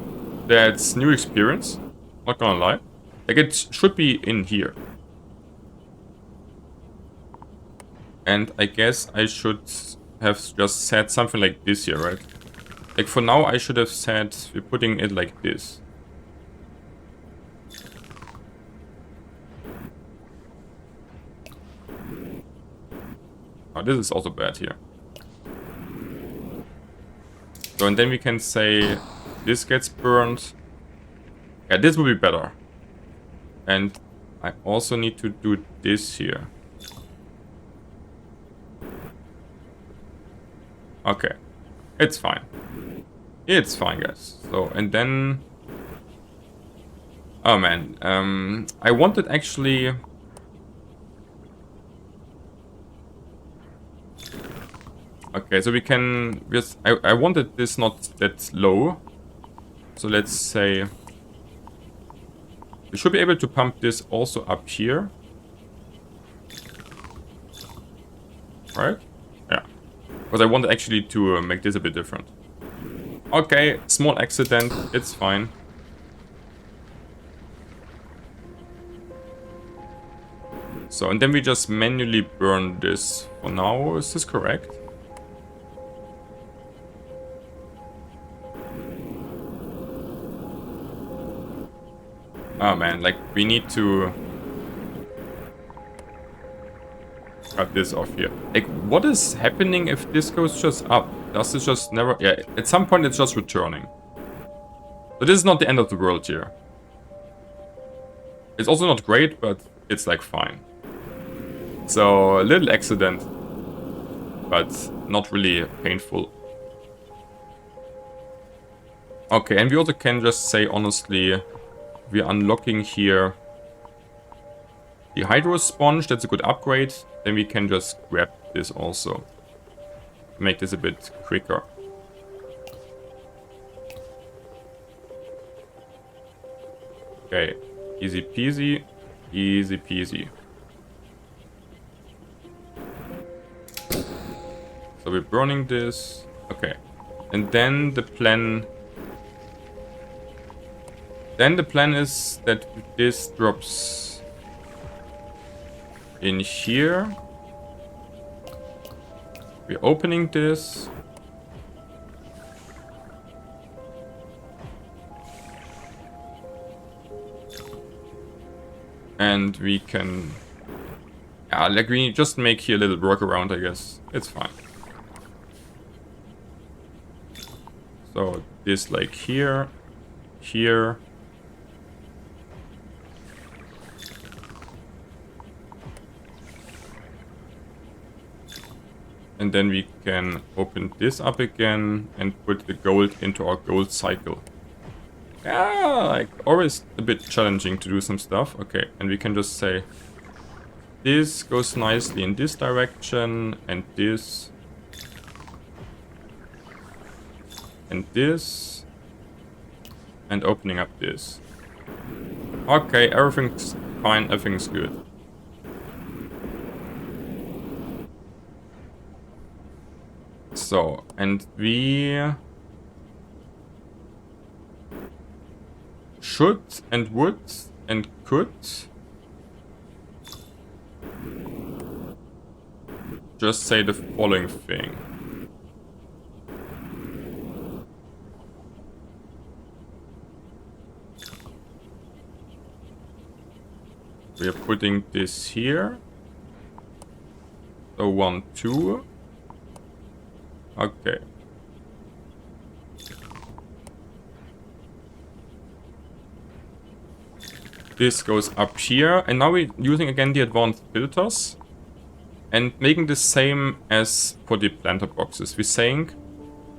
That's new experience. Not gonna lie. Like, it should be in here. And I guess I should have just said something like this here, right? Like, for now, I should have said we're putting it like this. Oh, this is also bad here. So, and then we can say this gets burned. Yeah, this will be better. And I also need to do this here. Okay. It's fine. It's fine, guys. So, and then... Oh, man. I wanted actually... Okay, so we can just... I wanted this not that low. So let's say... We should be able to pump this also up here. Right? Yeah. Because I wanted actually to make this a bit different. Okay, small accident. It's fine. So, and then we just manually burn this for now. Is this correct? Oh man, like, we need to cut this off here. Like, what is happening if this goes just up? Does this just never... Yeah, at some point it's just returning. So this is not the end of the world here. It's also not great, but it's like fine. So a little accident, but not really painful. Okay, and we also can just say honestly, we're unlocking here the Hydro Sponge. That's a good upgrade. Then we can just grab this also. Make this a bit quicker. Okay, easy peasy, easy peasy. So we're burning this. Okay, and then the plan. Then the plan is that this drops in here. We're opening this. And we can... Yeah, like we just make here a little workaround, I guess. It's fine. So this like here, here. And then we can open this up again and put the gold into our gold cycle. Yeah, like always a bit challenging to do some stuff. Okay, and we can just say this goes nicely in this direction and this. And this. And opening up this. Okay, everything's fine, everything's good. So, and we should and would and could just say the following thing. We are putting this here. So 1, 2. Okay. This goes up here, and now we're using again the advanced filters and making the same as for the planter boxes. We're saying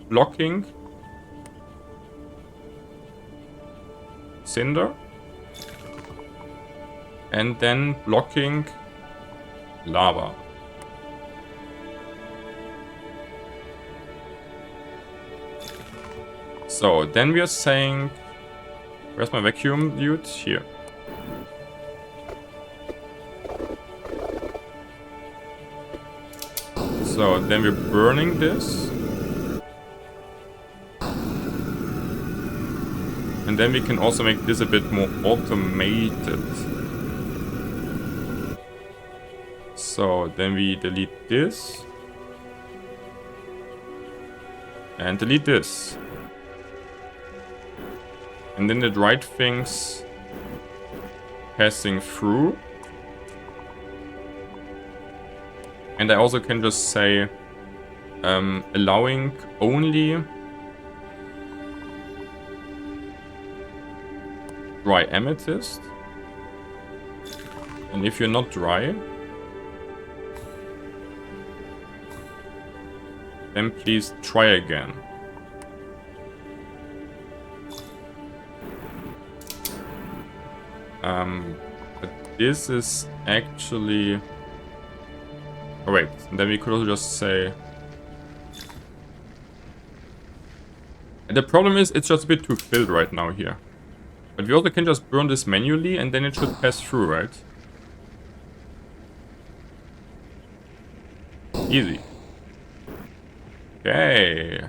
blocking cinder and then blocking lava. So then we are saying, where's my vacuum dude? Here. So then we're burning this. And then we can also make this a bit more automated. So then we delete this. And delete this. And then the right things passing through. And I also can just say allowing only dry amethyst. And if you're not dry, then please try again. But this is actually... Oh wait, and then we could also just say... And the problem is, it's just a bit too filled right now here. But we also can just burn this manually, and then it should pass through, right? Easy. Okay.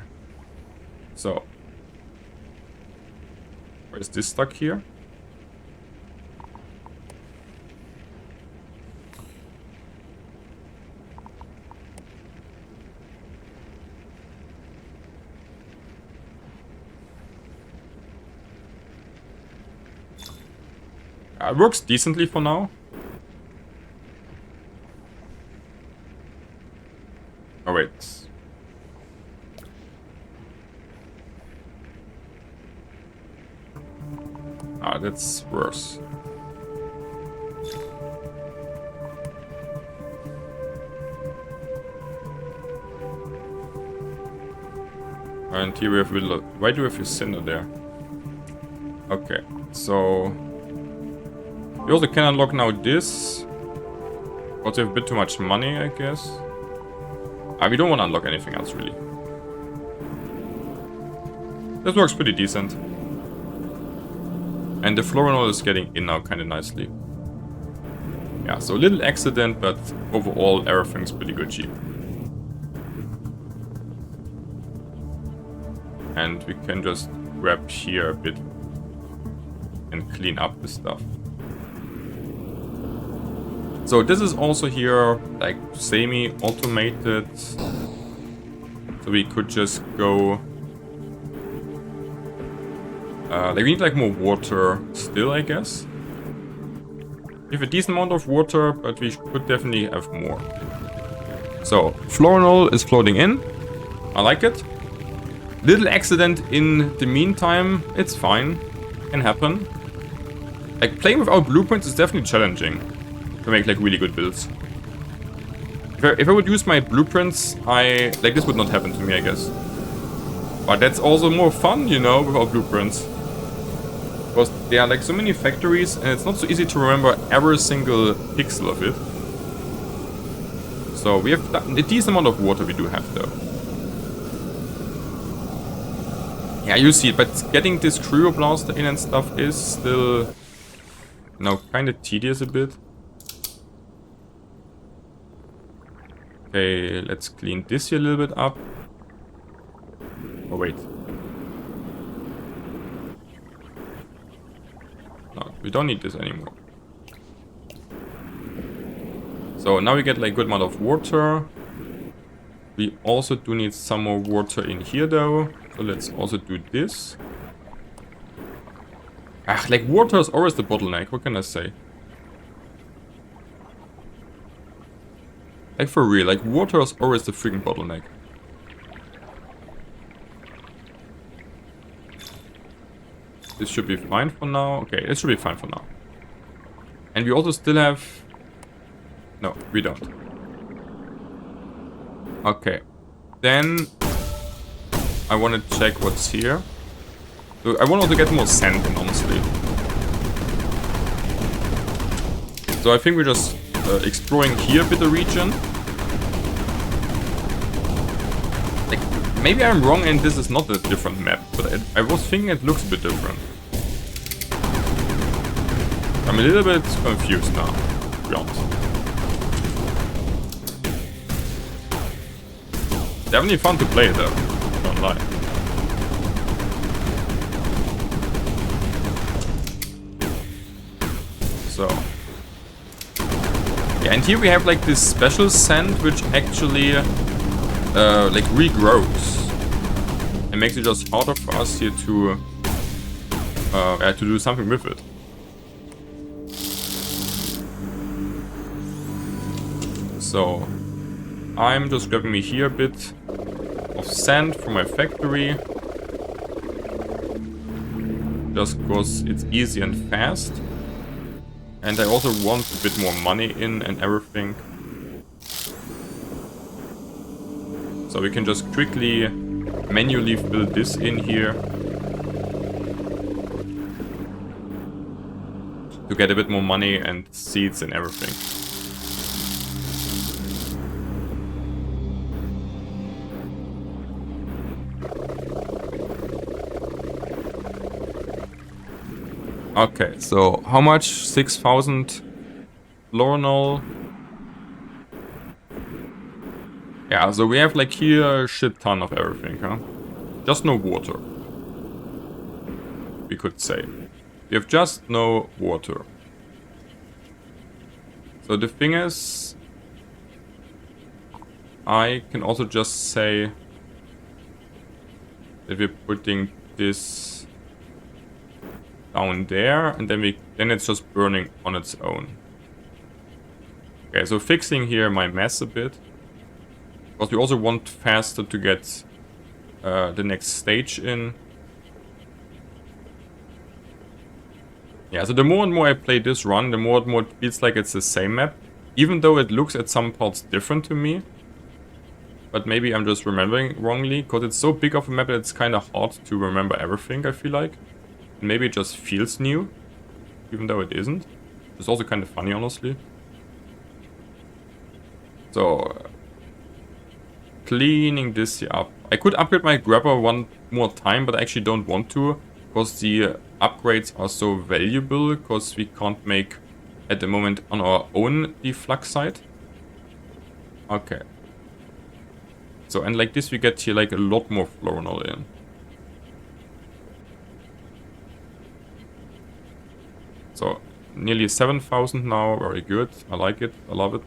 So. Where is this stuck here? It works decently for now. Oh wait. Ah, that's worse. And here we have little... Why do we have a cinder there? Okay, so... We also can unlock now this. Also have a bit too much money, I guess. We don't want to unlock anything else, really. This works pretty decent. And the florinol is getting in now kind of nicely. Yeah, so a little accident, but overall everything's pretty good cheap. And we can just grab here a bit and clean up the stuff. So this is also here like semi-automated. So we could just go... like we need like more water still, I guess. We have a decent amount of water, but we could definitely have more. So florinol is floating in. I like it. Little accident in the meantime. It's fine. Can happen. Like playing without blueprints is definitely challenging to make like really good builds. If I would use my blueprints, like this would not happen to me, I guess. But that's also more fun, you know, without blueprints. Because there are like so many factories and it's not so easy to remember every single pixel of it. So we have a decent amount of water we do have though. Yeah, you see it, but getting this cryoblaster in and stuff is still, you know, kind of tedious a bit. Okay, let's clean this here a little bit up. Oh wait. No, we don't need this anymore. So now we get like a good amount of water. We also do need some more water in here though. So let's also do this. Like water is always the bottleneck, what can I say? Like for real, like water is always the freaking bottleneck. This should be fine for now. Okay, this should be fine for now. And we also still have... No, we don't. Okay. Then I want to check what's here. So I want to get more sand in, honestly. So I think we're just exploring here a bit the region. Like, maybe I'm wrong and this is not a different map, but I was thinking it looks a bit different. I'm a little bit confused now, to be honest. Definitely fun to play though, don't lie. So. Yeah, and here we have like this special sand which actually like regrows. And makes it just harder for us here to do something with it. So I'm just grabbing me here a bit of sand from my factory. Just because it's easy and fast. And I also want a bit more money in and everything. So we can just quickly manually fill this in here. To get a bit more money and seeds and everything. Okay, so how much? 6,000 florinol. Yeah, so we have like here a shit ton of everything, huh? Just no water. We could say. We have just no water. So the thing is, I can also just say that we're putting this down there, and then it's just burning on its own. Okay, so fixing here my mess a bit. Because we also want faster to get the next stage in. Yeah, so the more and more I play this run, the more and more it feels like it's the same map. Even though it looks at some parts different to me. But maybe I'm just remembering wrongly, because it's so big of a map that it's kind of hard to remember everything, I feel like. Maybe it just feels new, even though it isn't. It's also kind of funny, honestly. So, cleaning this here up. I could upgrade my grabber one more time, but I actually don't want to, because the upgrades are so valuable, because we can't make, at the moment, on our own the flux site. Okay. So, and like this we get here like a lot more floronol in. So, nearly 7,000 now, very good. I like it, I love it.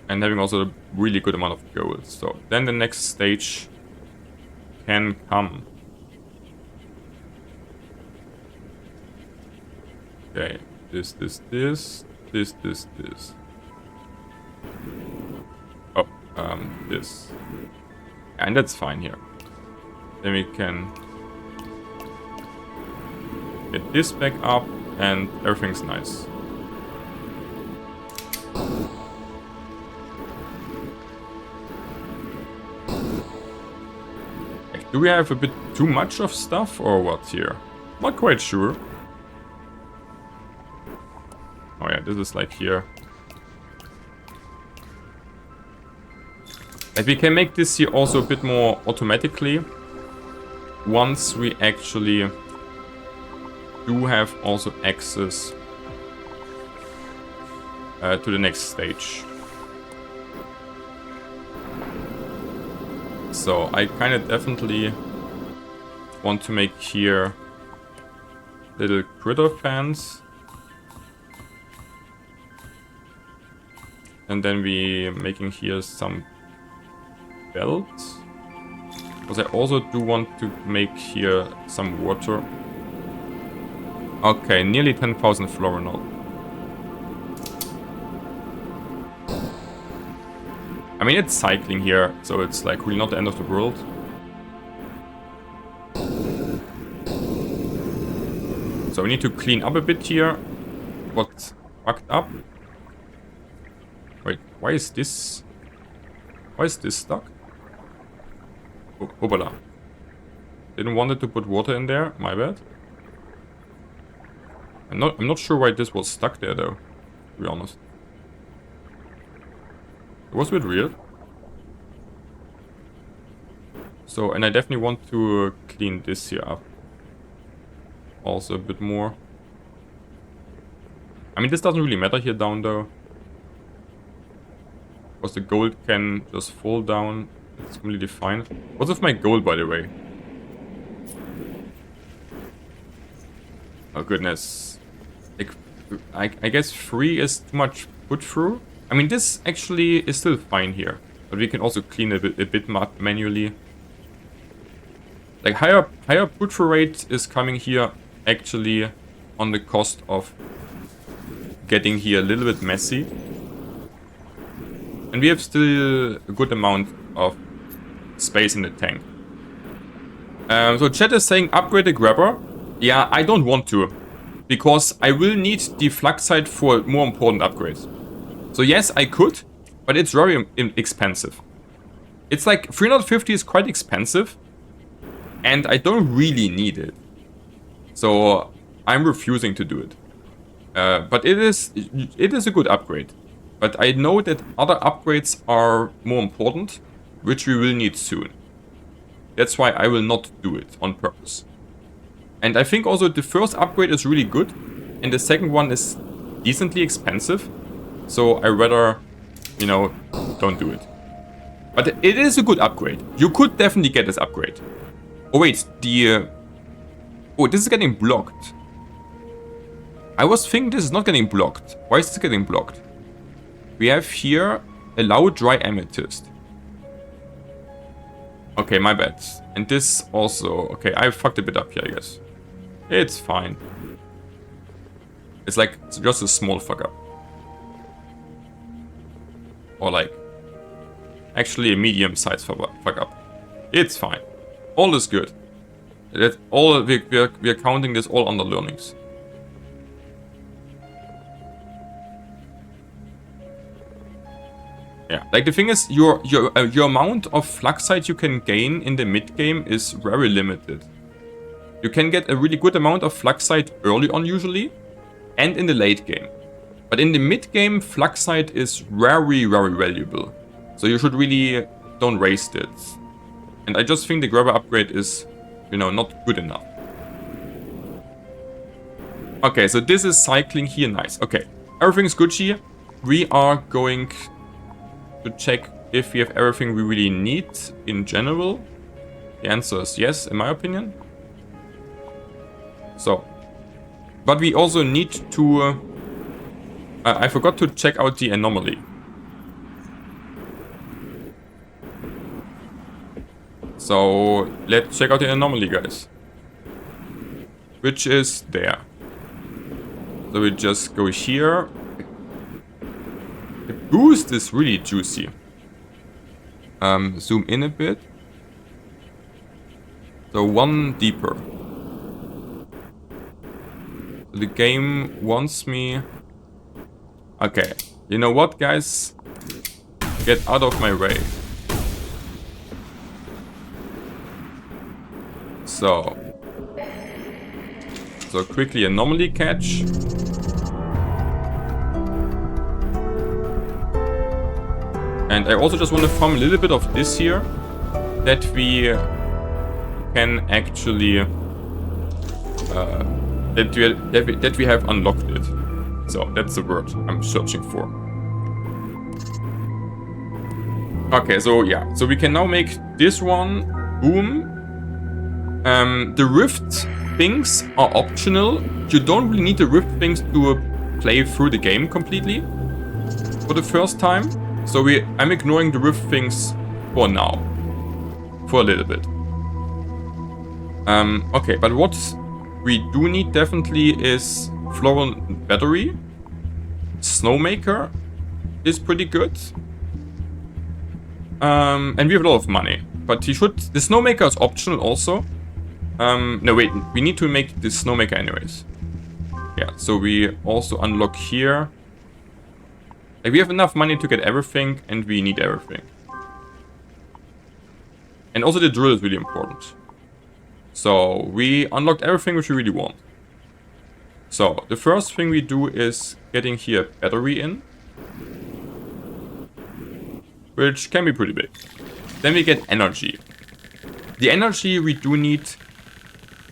And having also a really good amount of gold. So, then the next stage can come. Okay, this. Oh, this. And that's fine here. Then we can get this back up and everything's nice. Like, do we have a bit too much of stuff or what here? Not quite sure. Oh yeah, this is like here. Like we can make this here also a bit more automatically. Once we actually do have also access to the next stage. So I kind of definitely want to make here little critter fans. And then we making here some belts. Because I also do want to make here some water. Okay, nearly 10,000 floronol. I mean, it's cycling here, so it's like really not the end of the world. So we need to clean up a bit here. What's fucked up? Wait, why is this stuck? Oh, hoopala. Didn't want it to put water in there, my bad. I'm not sure why this was stuck there though, to be honest. It was a bit weird. So, and I definitely want to clean this here up. Also a bit more. I mean, this doesn't really matter here down though. Because the gold can just fall down. It's completely fine. What's with my gold, by the way? Oh goodness. Like, I guess 3 is too much put through. I mean, this actually is still fine here. But we can also clean a bit manually. Like, higher put through rate is coming here actually on the cost of getting here a little bit messy. And we have still a good amount of space in the tank. So chat is saying upgrade the grabber. Yeah, I don't want to. Because I will need the flux site for more important upgrades. So yes, I could, but it's very expensive. It's like 350 is quite expensive. And I don't really need it. So I'm refusing to do it. But it is a good upgrade. But I know that other upgrades are more important, which we will need soon. That's why I will not do it on purpose. And I think also the first upgrade is really good, and the second one is decently expensive. So I rather, you know, don't do it. But it is a good upgrade. You could definitely get this upgrade. Oh wait, oh, this is getting blocked. I was thinking this is not getting blocked. Why is this getting blocked? We have here allow dry amethyst. Okay, my bad. And this also... Okay, I fucked a bit up here, I guess. It's fine. It's like it's just a small fuck up. Or like... Actually, a medium-sized fuck up. It's fine. All is good. That's all. We're counting this all under learnings. Yeah, like the thing is, your amount of fluxite you can gain in the mid game is very limited. You can get a really good amount of fluxite early on usually, and in the late game. But in the mid game, fluxite is very, very valuable. So you should really don't waste it. And I just think the grabber upgrade is, you know, not good enough. Okay, so this is cycling here, nice. Okay, everything's good here. We are going to check if we have everything we really need in general. The answer is yes, in my opinion. So, but we also need to... I forgot to check out the anomaly. So, let's check out the anomaly, guys. Which is there. So we just go here. The boost is really juicy. Zoom in a bit. So one deeper. So the game wants me... Okay, you know what, guys? Get out of my way. So quickly anomaly catch. And I also just want to farm a little bit of this here, that we can actually that we have unlocked it. So that's the word I'm searching for. Okay, so yeah, so we can now make this one. Boom. The rift things are optional. You don't really need the rift things to play through the game completely for the first time. So I'm ignoring the rift things for now, for a little bit. Okay, but what we do need definitely is floral battery. Snowmaker is pretty good. And we have a lot of money, but the snowmaker is optional also. No, wait, we need to make the snowmaker anyways. Yeah, so we also unlock here. Like, we have enough money to get everything, and we need everything. And also the drill is really important. So we unlocked everything which we really want. So the first thing we do is getting here battery in, which can be pretty big. Then we get energy. The energy we do need,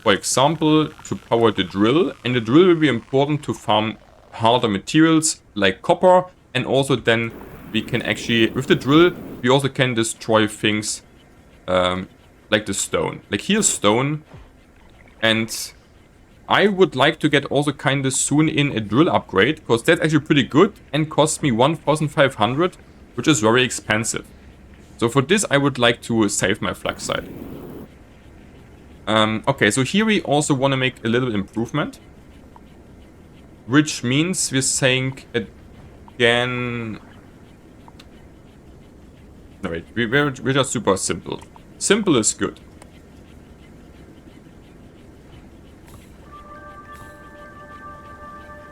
for example, to power the drill, and the drill will be important to farm harder materials like copper, and also then we can actually, with the drill, we also can destroy things like the stone. Like here's stone, and I would like to get also kind of soon in a drill upgrade, because that's actually pretty good and costs me 1,500, which is very expensive. So for this I would like to save my fluxite. Okay, so here we also want to make a little improvement, which means we're saying again... No wait, we're just super simple. Simple is good.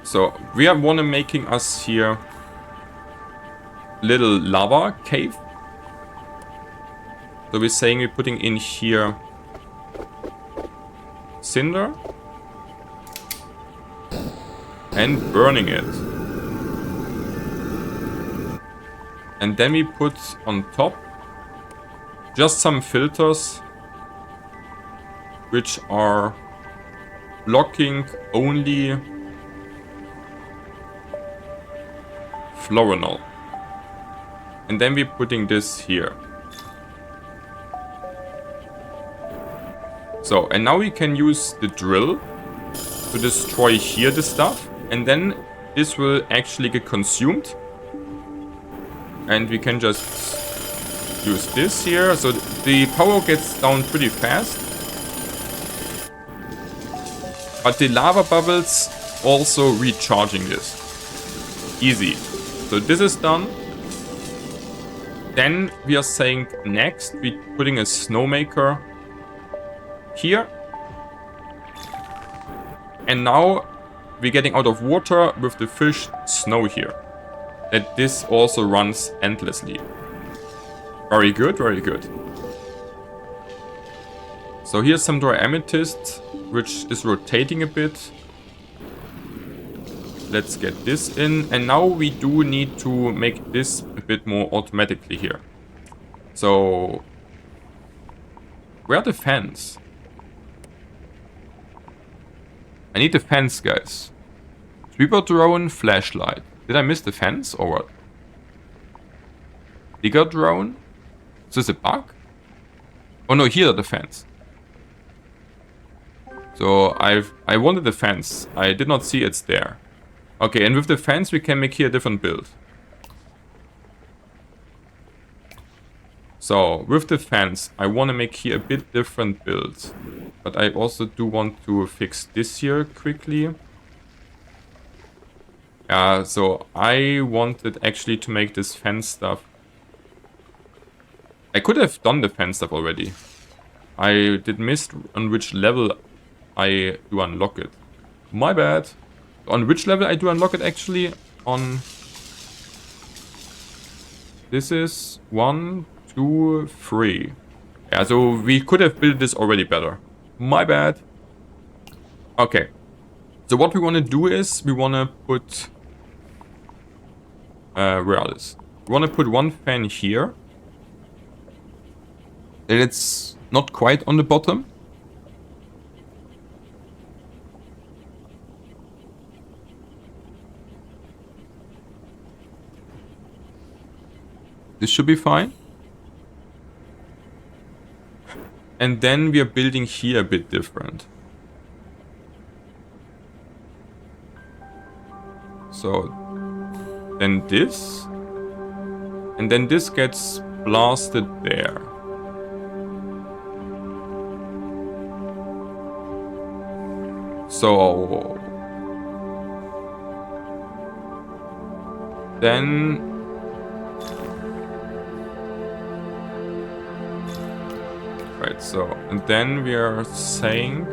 So we want to making us here little lava cave. So we're saying we're putting in here cinder and burning it. And then we put on top just some filters which are blocking only florinol. And then we're putting this here. So, and now we can use the drill to destroy here the stuff, and then this will actually get consumed. And we can just use this here. So the power gets down pretty fast. But the lava bubbles also recharging this. Easy. So this is done. Then we are saying next, we're putting a snowmaker here. And now we're getting out of water with the fish snow here. That this also runs endlessly. Very good, very good. So here's some dry amethyst, which is rotating a bit. Let's get this in. And now we do need to make this a bit more automatically here. So where are the fans? I need the fence, guys. Sweeper drone, flashlight. Did I miss the fence or what? Digger drone? Is this a bug? Oh no, here are the fence. So I wanted the fence. I did not see it's there. Okay, and with the fence we can make here a different build. So with the fence, I want to make here a bit different build. But I also do want to fix this here quickly. So I wanted actually to make this fence stuff. I could have done the fence stuff already. I did miss on which level I do unlock it. My bad. On which level I do unlock it actually? On... This is 1, 2, 3. Yeah, so we could have built this already better. My bad. Okay. So what we want to do is we want to put... where are this? We want to put one fan here. And it's not quite on the bottom. This should be fine. And then we are building here a bit different. So then this. And then this gets blasted there. So then right, so and then we are saying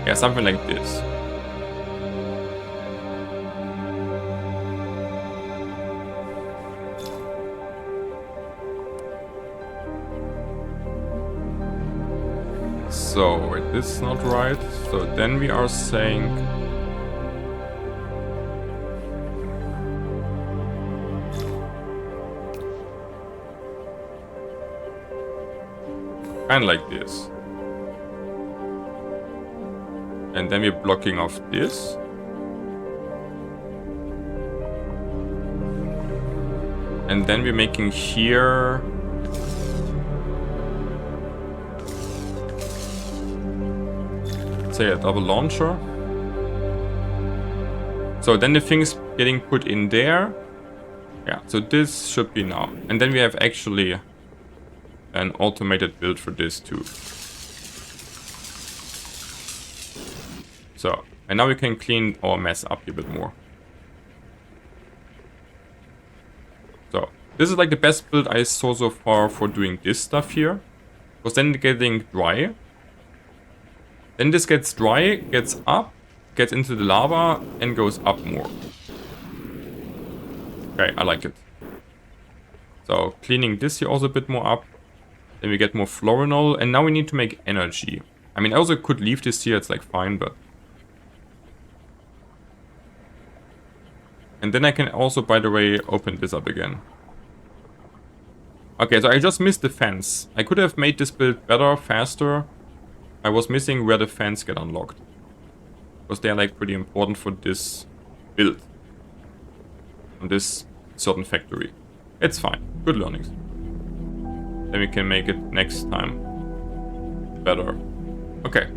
yeah, something like this. So, wait, this is not right. So then we are saying... kind of like this. And then we're blocking off this. And then we're making here... say a double launcher. So then the thing's getting put in there. Yeah, so this should be now. And then we have actually an automated build for this too. So, and now we can clean our mess up a bit more. So, this is like the best build I saw so far for doing this stuff here. Because then getting dry. Then this gets dry, gets up, gets into the lava, and goes up more. Okay, I like it. So, cleaning this here also a bit more up. Then we get more florinol, and now we need to make energy. I mean, I also could leave this here, it's like fine, but... And then I can also, by the way, open this up again. Okay, so I just missed the fence. I could have made this build better, faster. I was missing where the fans get unlocked. Because they are like pretty important for this build. On this certain factory. It's fine. Good learnings. Then we can make it next time better. Okay.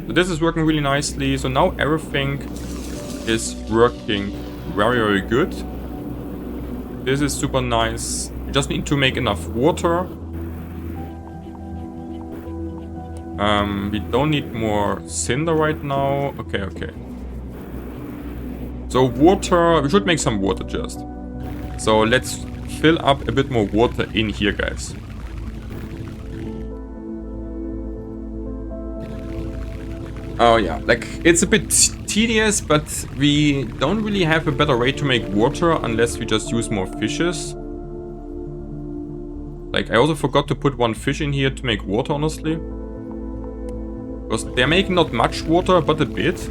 So this is working really nicely. So now everything is working very, very good. This is super nice. We just need to make enough water. We don't need more cinder right now. Okay, okay. So water, we should make some water just. So let's fill up a bit more water in here, guys. Oh yeah, like it's a bit tedious, but we don't really have a better way to make water unless we just use more fishes. Like I also forgot to put one fish in here to make water, honestly. Because they're making not much water, but a bit.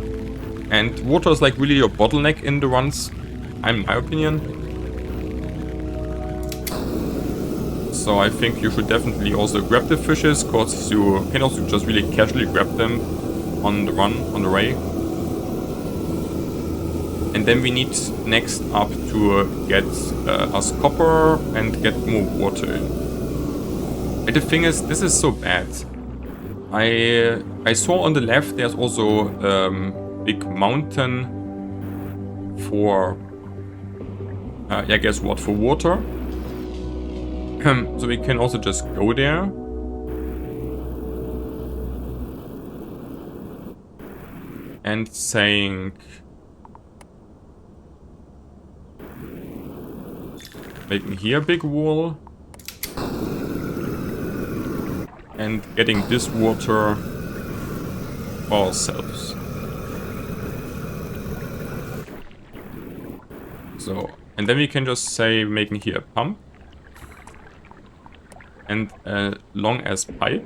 And water is like really your bottleneck in the runs, in my opinion. So I think you should definitely also grab the fishes, because you can also just really casually grab them on the run, on the way. And then we need next up to get us copper and get more water in. And the thing is, this is so bad. I saw on the left there's also big mountain for, yeah, guess what, for water. So we can also just go there. And saying, making here a big wall. And getting this water ourselves. So, and then we can just say making here a pump. And a long as pipe.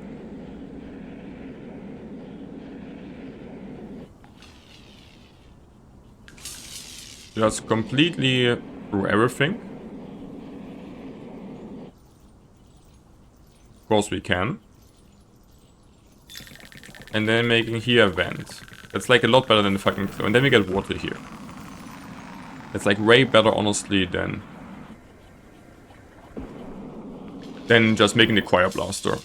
Just completely through everything. Of course we can. And then making here a vent. That's like a lot better than the fucking flow. And then we get water here. It's like way better, honestly, than just making the Choir Blaster.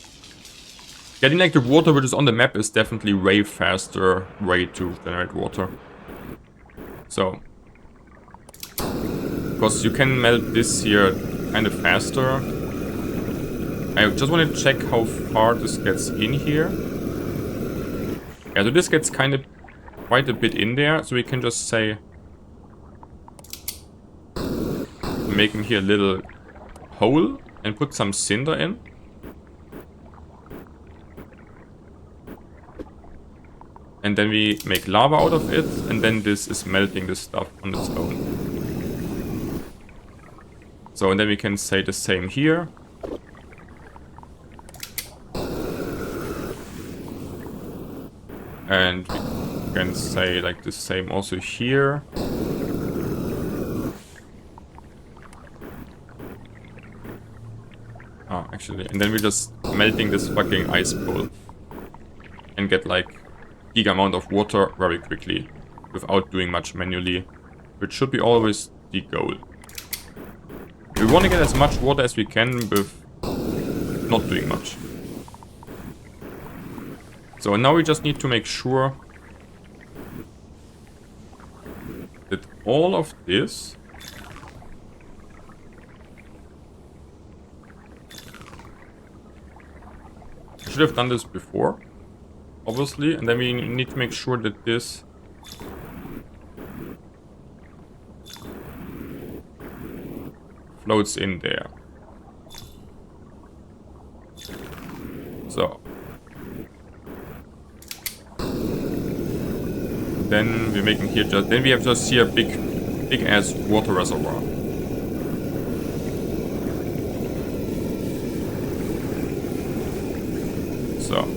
Getting like the water which is on the map is definitely way faster way to generate water. So, because you can melt this here kind of faster. I just want to check how far this gets in here. Yeah, so this gets kind of quite a bit in there, so we can just say making here a little hole and put some cinder in. And then we make lava out of it, and then this is melting this stuff on its own. So, and then we can say the same here. And we can say like the same also here. Oh, actually, and then we're just melting this fucking ice pool. And get like big amount of water very quickly without doing much manually, which should be always the goal. We want to get as much water as we can with not doing much. So now we just need to make sure that all of this I should have done this before, obviously, and then we need to make sure that this floats in there. So then we're making here just then we have just here a big ass water reservoir. So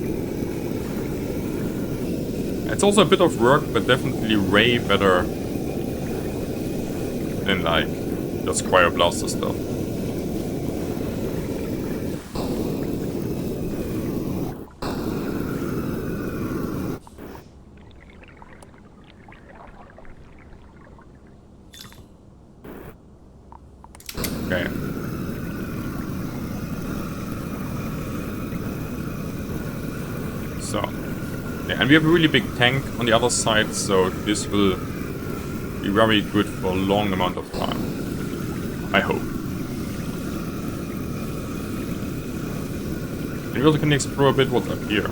it's also a bit of work, but definitely way better than like just Choir Blaster stuff. Okay. So, yeah, and we have a really big tank on the other side, so this will be very good for a long amount of time. I hope. And we also can explore a bit what's up here.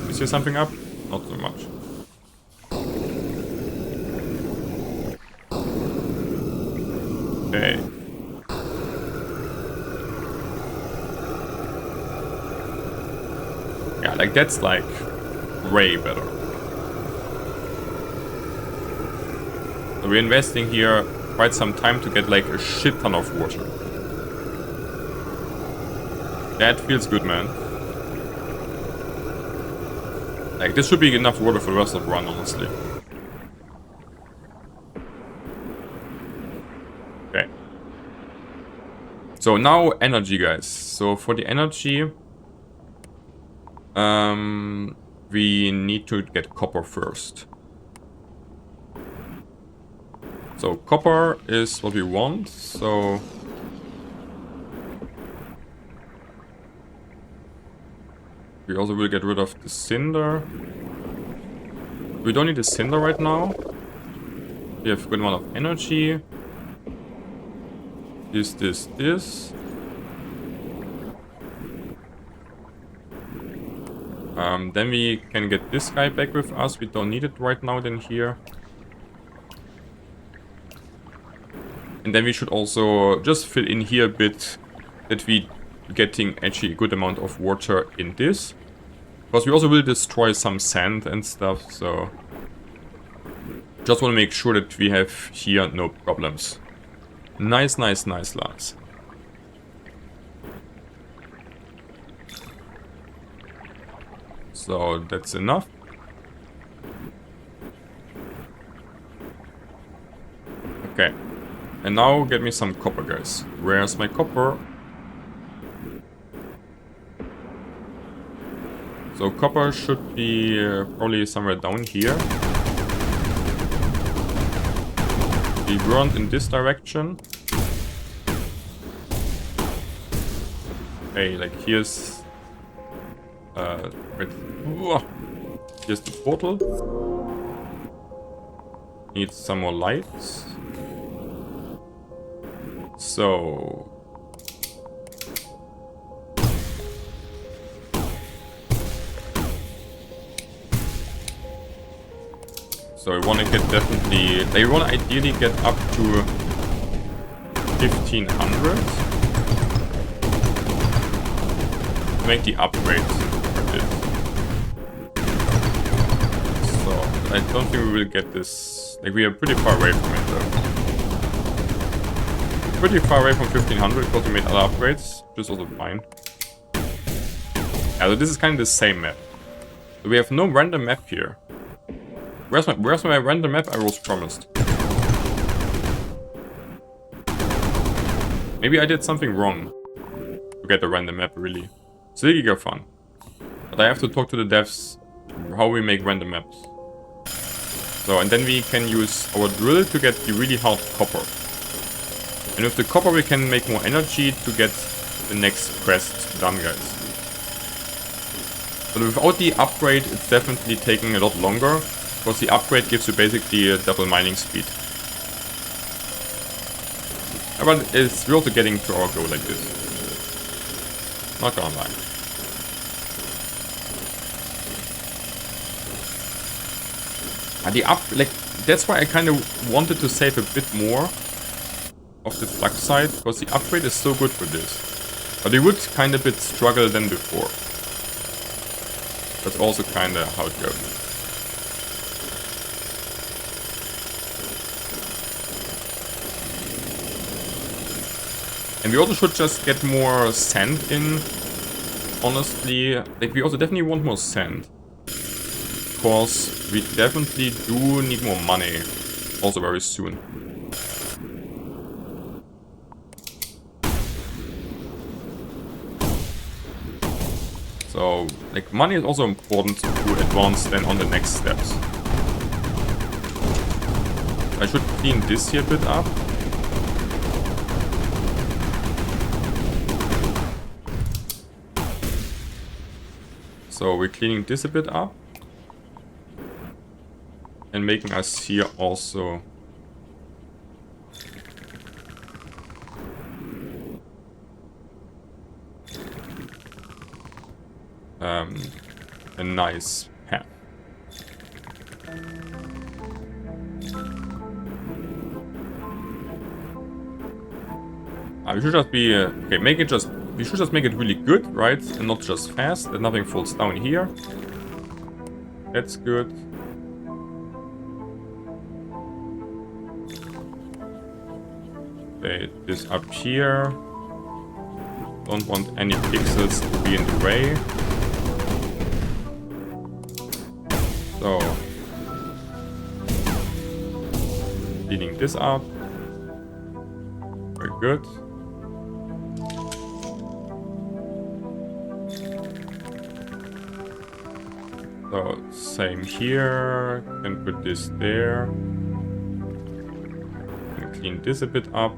Is here something up? Not so much. Okay. Yeah, like that's like way better. So we're investing here quite some time to get like a shit ton of water. That feels good, man. Like this should be enough water for the rest of the run, honestly. Okay. So now energy, guys. So for the energy, we need to get copper first. So copper is what we want, so we also will get rid of the cinder. We don't need the cinder right now. We have a good amount of energy. This. Then we can get this guy back with us. We don't need it right now then here. And then we should also just fill in here a bit that we getting actually a good amount of water in this. Because we also will destroy some sand and stuff, so just want to make sure that we have here no problems. Nice, Lars. So that's enough. Okay. And now get me some copper, guys. Where's my copper? So copper should be probably somewhere down here. Be burned in this direction. Okay, like here's here's the portal. Needs some more lights. So we want to get definitely, they want to ideally get up to 1500 to make the upgrade for this. So I don't think we will get this, like we are pretty far away from it though. Pretty far away from 1500 because we made other upgrades, which is also fine. Yeah, so this is kind of the same map. So we have no random map here. Where's my random map I was promised? Maybe I did something wrong to get a random map, really. Still giga fun. But I have to talk to the devs how we make random maps. So, and then we can use our drill to get the really hard copper. And with the copper we can make more energy to get the next quest done, guys. But without the upgrade it's definitely taking a lot longer. Because the upgrade gives you basically a double mining speed. But we're also getting to our goal like this. Not gonna lie. That's why I kind of wanted to save a bit more of the flux side, because the upgrade is so good for this. But we would kind of a bit struggle than before. That's also kind of how it goes. And we also should just get more sand in, honestly. Like, we also definitely want more sand. Because we definitely do need more money, also very soon. So, like, money is also important to advance then on the next steps. I should clean this here a bit up. So we're cleaning this a bit up. And making us here also a nice path. We should just be okay. We should just make it really good, right? And not just fast. That nothing falls down here. That's good. Okay, this up here. Don't want any pixels to be in the way. So, cleaning this up. Very good. So, same here. Can put this there. And clean this a bit up.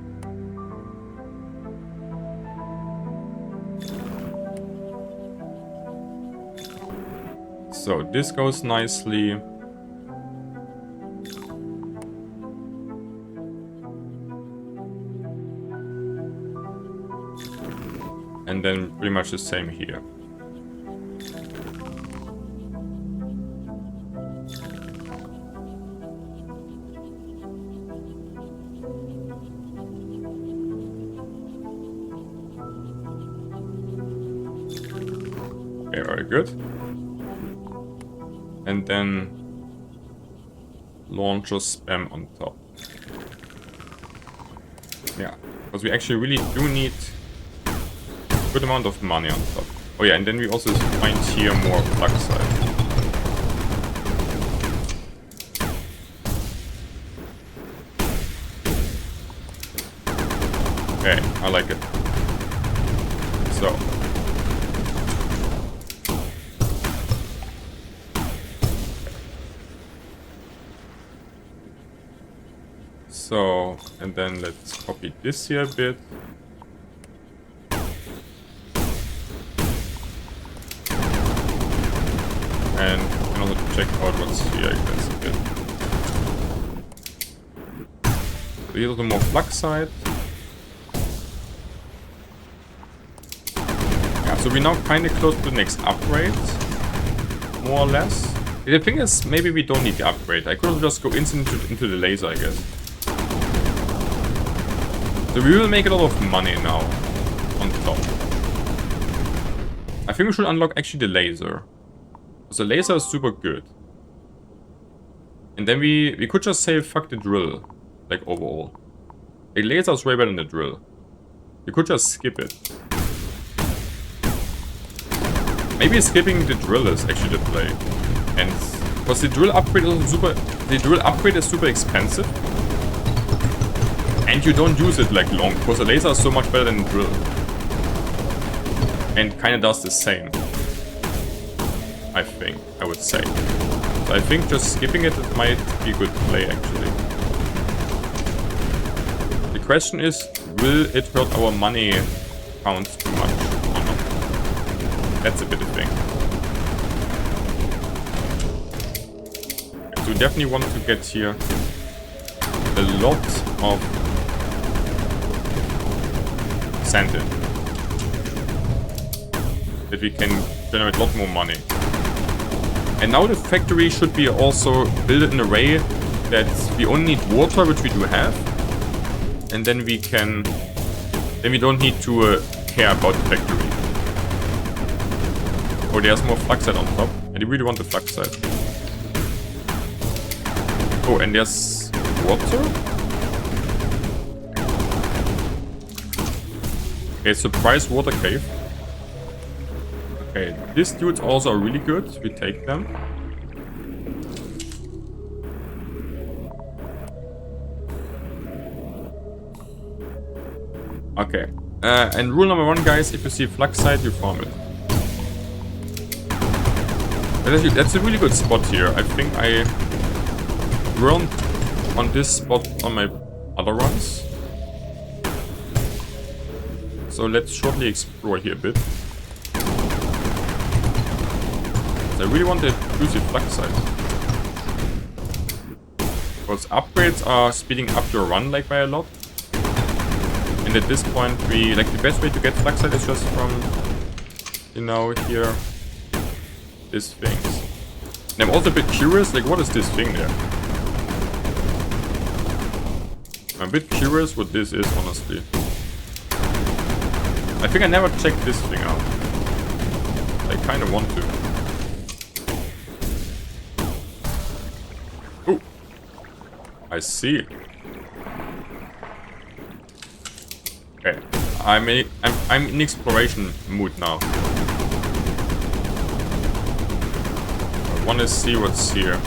So this goes nicely. And then pretty much the same here. Okay, very good. And then launcher spam on top. Yeah, because we actually really do need a good amount of money on top. Oh yeah, and then we also find here more plug side. Okay, I like it. So. So, and then let's copy this here a bit. And can also check out what's here, I guess, a bit. So here's the more plug side. Yeah, so we're now kind of close to the next upgrade, more or less. The thing is, maybe we don't need the upgrade. I could just go into the laser, I guess. So we will make a lot of money now on top. I think we should unlock actually the laser. Because the laser is super good. And then we could just say fuck the drill. Like overall. The laser is way better than the drill. We could just skip it. Maybe skipping the drill is actually the play. And because the drill upgrade is super expensive. And you don't use it like long, because the laser is so much better than the drill. And kinda does the same. I think, I would say. So I think just skipping it might be a good play actually. The question is, will it hurt our money count too much or not? That's a bit of thing. So we definitely want to get here a lot of sand in. That we can generate a lot more money. And now the factory should be also built in a way that we only need water, which we do have. And then we don't need to care about the factory. Oh, there's more flux side on top. I really want the flux side. Oh, and there's water? Okay, surprise water cave. Okay, these dudes also are really good. We take them. Okay. And rule number 1, guys, if you see flux side, you farm it. That's a really good spot here. I think I weren't on this spot on my other runs. So let's shortly explore here a bit. I really want the juicy flux side. Because upgrades are speeding up your run like by a lot. And at this point the best way to get flux side is just from, you know, here. this thing is. And I'm also a bit curious, like, what is this thing there? I'm a bit curious what this is, honestly. I think I never checked this thing out. I kind of want to. Oh, I see. Okay, I'm in exploration mood now. I want to see what's here.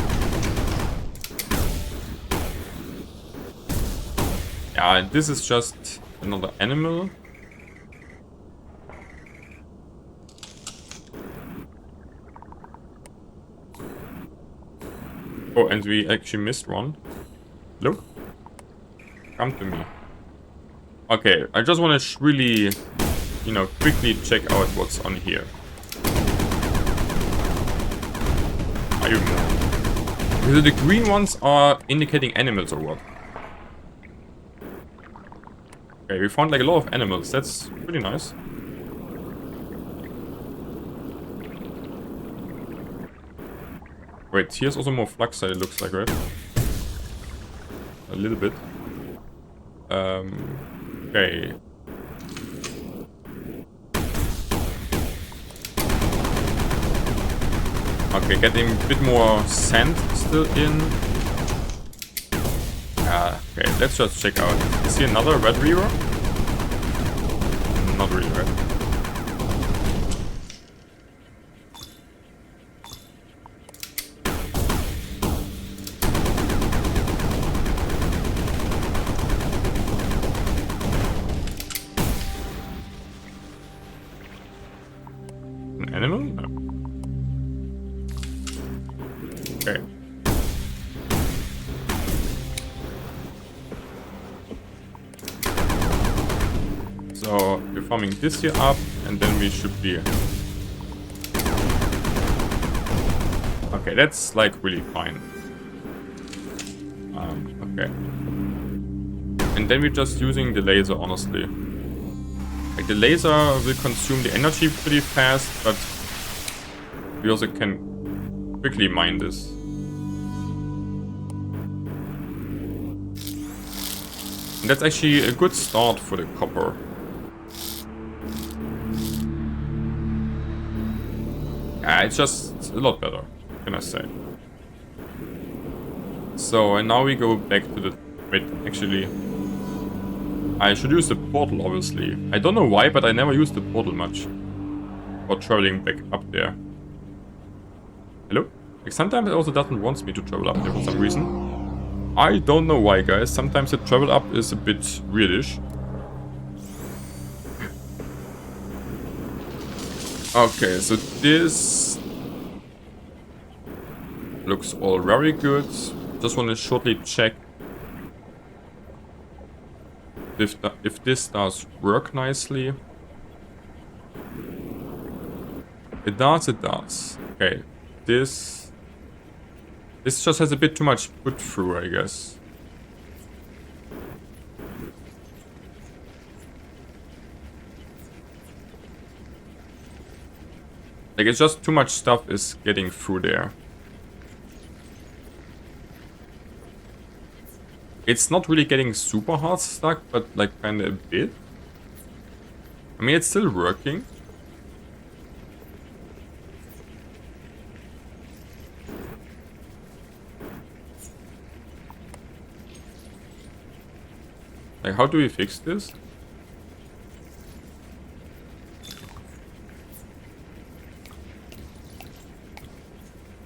Yeah, this is just another animal. Oh, and we actually missed one. Look. Come to me. Okay, I just want to really, you know, quickly check out what's on here. Are you more? Because the green ones are indicating animals or what? Okay, we found like a lot of animals. That's pretty nice. Wait, here's also more fluxite, it looks like, right? A little bit. Okay. Okay, getting a bit more sand still in. Okay, let's just check out. Is here another red river? Not really, right? An animal? No. Okay. So we're farming this here up, and then we should be... Okay, that's like really fine. Okay. And then we're just using the laser, honestly. Like the laser will consume the energy pretty fast, but we also can quickly mine this. And that's actually a good start for the copper. Yeah, it's just a lot better, can I say. So, and now we go back to the... Wait, actually... I should use the portal, obviously. I don't know why, but I never use the portal much. For traveling back up there. Hello? Like, sometimes it also doesn't want me to travel up there for some reason. I don't know why, guys. Sometimes the travel up is a bit weirdish. Okay, so this looks all very good. Just want to shortly check if this does work nicely. It does, it does. Okay, this just has a bit too much put through, I guess. Like, it's just too much stuff is getting through there. It's not really getting super hard stuck, but like kinda a bit. I mean, it's still working. Like, how do we fix this?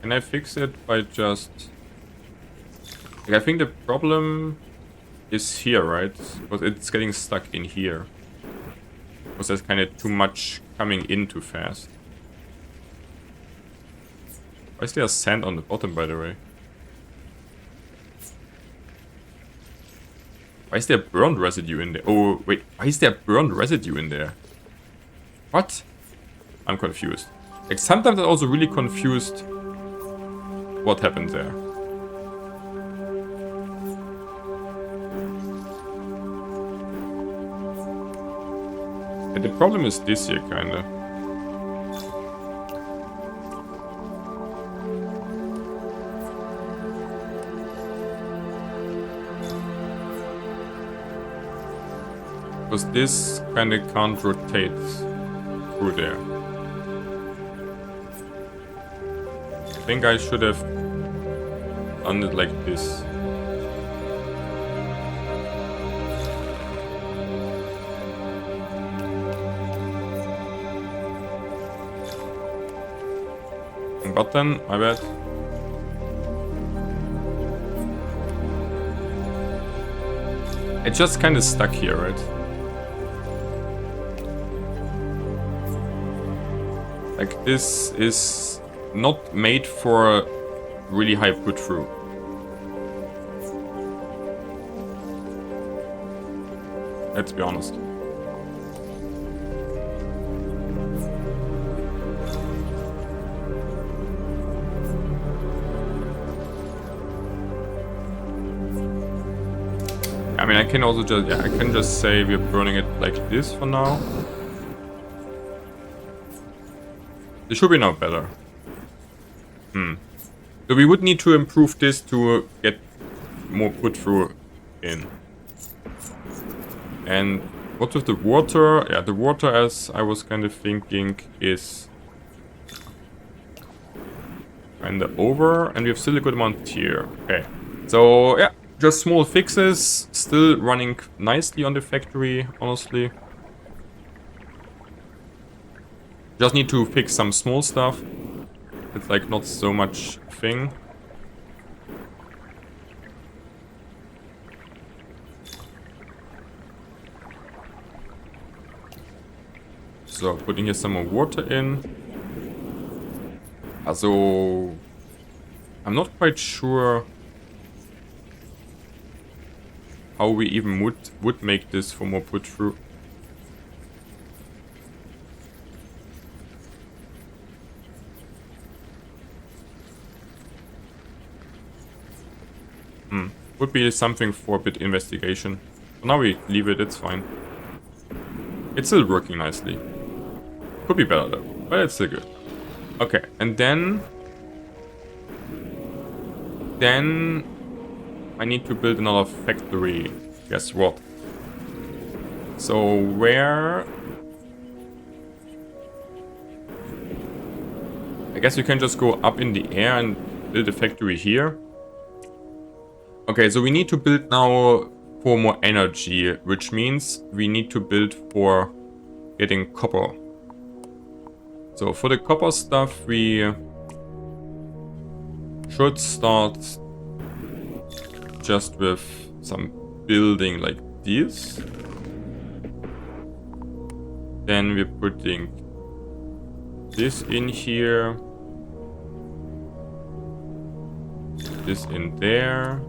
Can I fix it by just... Like, I think the problem is here, right? Because it's getting stuck in here. Because there's kind of too much coming in too fast. Why is there sand on the bottom, by the way? Why is there burned residue in there? Oh, wait. Why is there burned residue in there? What? I'm confused. Like, sometimes I'm also really confused what happened there. And the problem is this here, kinda. Because this kind of can't rotate through there. I think I should have done it like this. Button, my bad. It's just kind of stuck here, right? Like this is not made for really high put through. Let's be honest. I mean, I can also just, I can just say we're burning it like this for now. This should be now better. So we would need to improve this to get more put through in. And what with the water? Yeah, the water, as I was kind of thinking, is kind of over, and we have still a good amount here. Okay, so yeah. Just small fixes, still running nicely on the factory, honestly. Just need to fix some small stuff. It's like not so much thing. So putting here some more water in. Also, I'm not quite sure how we even would make this for more put through. Would be something for a bit investigation. For now we leave it, it's fine. It's still working nicely. Could be better though, but it's still good. Okay, and then I need to build another factory. Guess what? So where? I guess you can just go up in the air and build a factory here. Okay, so we need to build now for more energy, which means we need to build for getting copper. So for the copper stuff, we should start just with some building like this. Then we're putting this in here. This in there.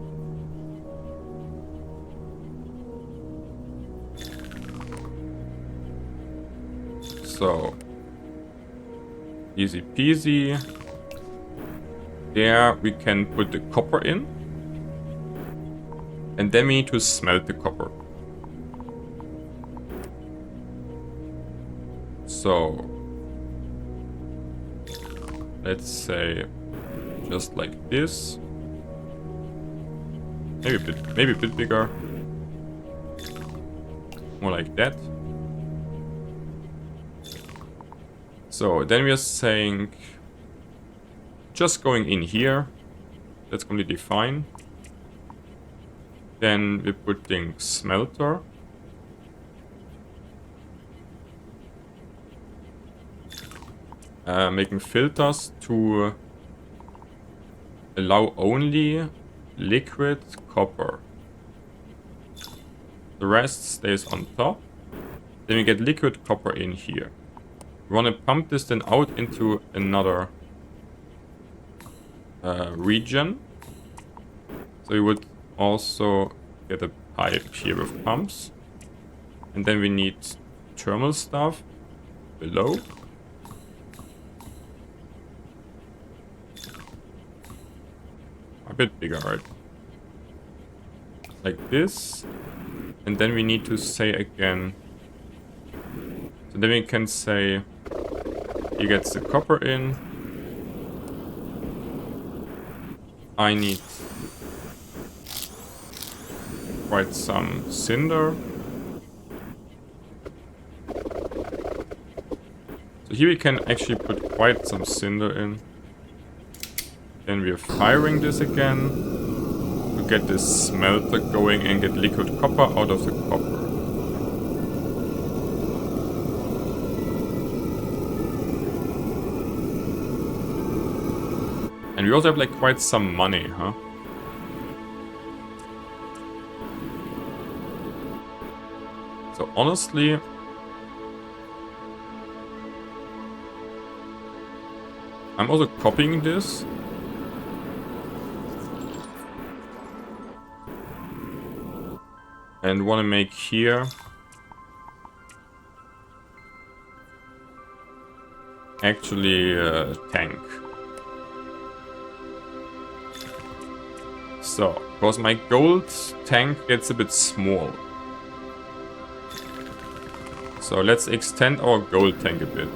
So, easy peasy. There we can put the copper in. And then we need to smelt the copper. So, let's say just like this. Maybe a bit bigger. More like that. So then we are saying just going in here. That's completely fine. Then we're putting smelter. Making filters to allow only liquid copper. The rest stays on top. Then we get liquid copper in here. We want to pump this then out into another region. So we would also get a pipe here with pumps. And then we need thermal stuff below. A bit bigger, right? Like this. And then we need to say again. So then we can say he gets the copper in. I need quite some cinder. here we can actually put quite some cinder in. Then we're firing this again to get this smelter going and get liquid copper out of the copper. And we also have like quite some money, huh? So honestly, I'm also copying this. And want to make here actually a tank. So, because my gold tank gets a bit small. So let's extend our gold tank a bit.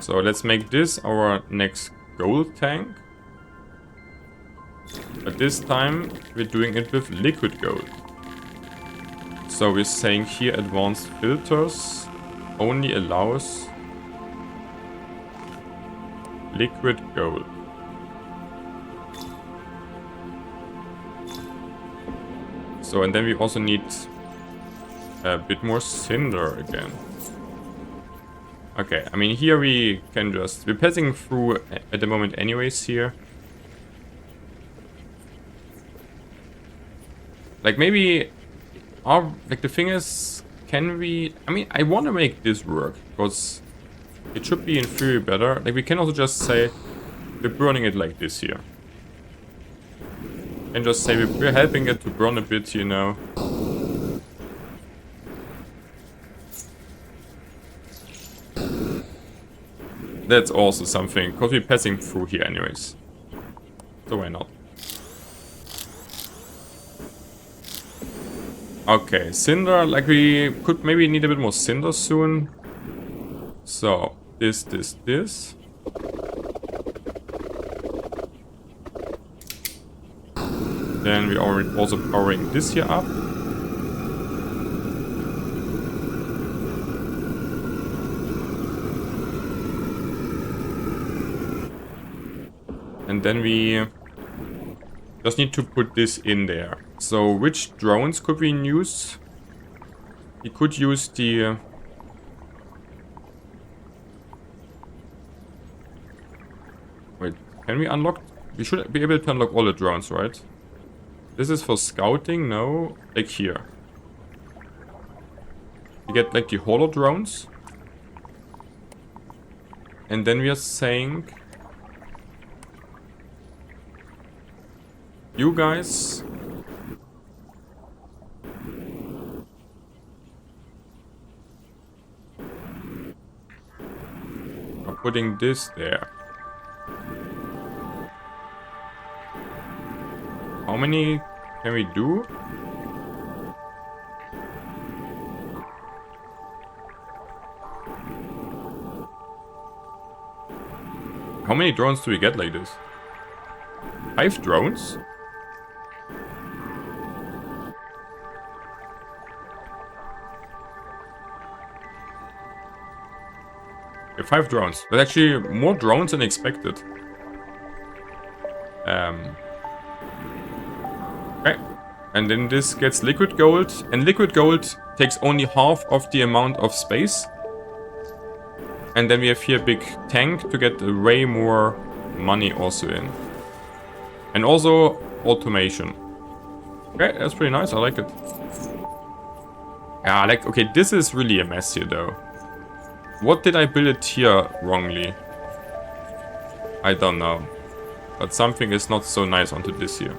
So let's make this our next gold tank. But this time we're doing it with liquid gold. So we're saying here advanced filters only allows liquid gold. So and then we also need a bit more cinder again. Okay, I mean here we can just... We're passing through at the moment anyways here. Like maybe... like the thing is... Can we... I mean I want to make this work. Because it should be in theory better. Like we can also just say... We're burning it like this here. And just say we're helping it to burn a bit, you know. That's also something, because we're passing through here anyways. So why not? Okay, cinder, like we could maybe need a bit more cinder soon. So, this. Then we are also powering this here up. And then we just need to put this in there. So which drones could we use? We could use the... Wait, can we unlock? We should be able to unlock all the drones, right? This is for scouting, no? Like here. We get like the holo drones. And then we are saying... You guys are putting this there. How many can we do? How many drones do we get like this? 5 drones? Okay, 5 drones. That's actually more drones than expected. Okay. And then this gets liquid gold. And liquid gold takes only half of the amount of space. And then we have here a big tank to get way more money also in. And also automation. Okay, that's pretty nice. I like it. Yeah, like, okay, this is really a mess here though. What did I build it here wrongly? I don't know. But something is not so nice onto this here.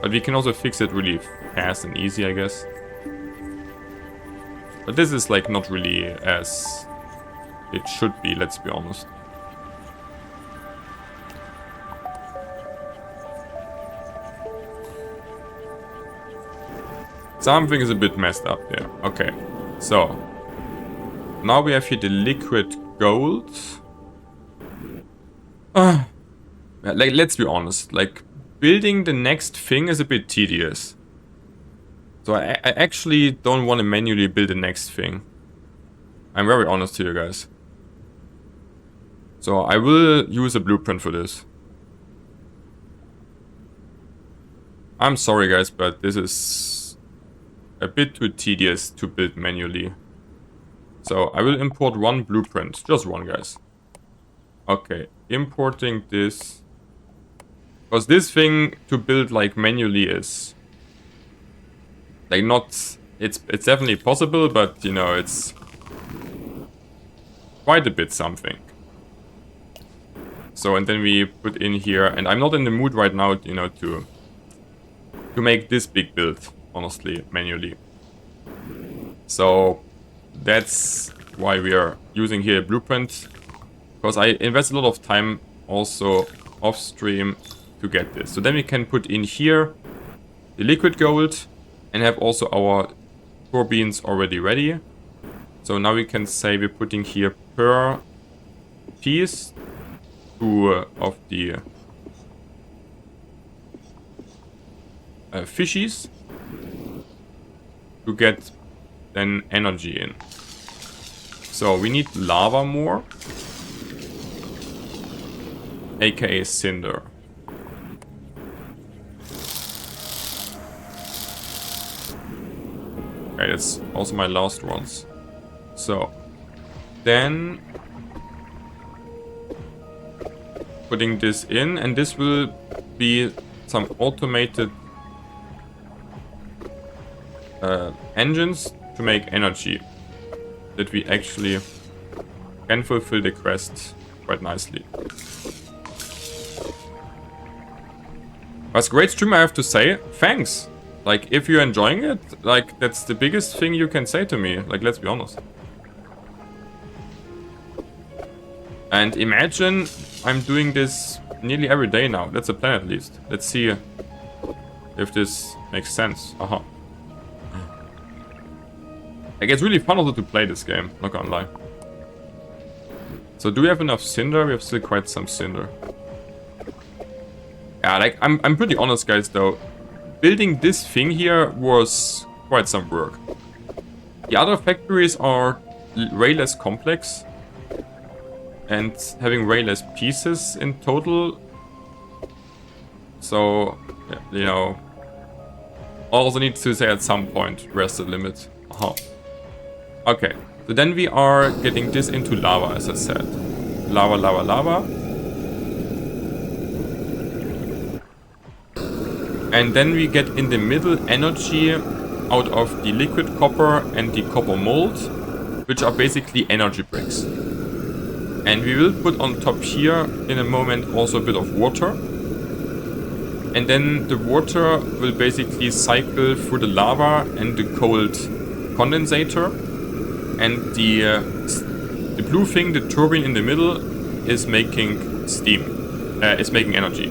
But we can also fix it really fast and easy, I guess. But this is like not really as it should be, let's be honest. Something is a bit messed up there. Okay, so now we have here the liquid gold. Like, let's be honest. Like, building the next thing is a bit tedious. So I actually don't want to manually build the next thing. I'm very honest to you guys. So I will use a blueprint for this. I'm sorry guys, but this is a bit too tedious to build manually. So I will import one blueprint, just one guys. Okay, importing this. Because this thing to build like manually is like not, it's definitely possible, but you know, it's quite a bit something. So, and then we put in here, and I'm not in the mood right now, you know, to make this big build, honestly, manually. So that's why we are using here a blueprint, because I invest a lot of time also off stream to get this. So then we can put in here the liquid gold and have also our turbines already ready. So now we can say we're putting here per piece two of the fishies to get then energy in. So we need lava more, aka cinder. Okay, that's also my last ones. So then putting this in, and this will be some automated engines to make energy that we actually can fulfill the quest quite nicely. That's a great stream, I have to say. Thanks. Like, if you're enjoying it, like, that's the biggest thing you can say to me. Like, let's be honest. And imagine I'm doing this nearly every day now. That's a plan at least. Let's see if this makes sense. Aha. Like, it's really fun also to play this game, not gonna lie. So do we have enough cinder? We have still quite some cinder. Yeah, like, I'm pretty honest, guys, though. Building this thing here was quite some work. The other factories are way less complex. And having way less pieces in total. So, yeah, you know. Also need to say at some point, where's the limit? Aha. Okay, so then we are getting this into lava, as I said. Lava, lava, lava. And then we get in the middle energy out of the liquid copper and the copper mold, which are basically energy bricks. And we will put on top here in a moment also a bit of water. And then the water will basically cycle through the lava and the cold condensator. And the blue thing, the turbine in the middle, is making steam, is making energy.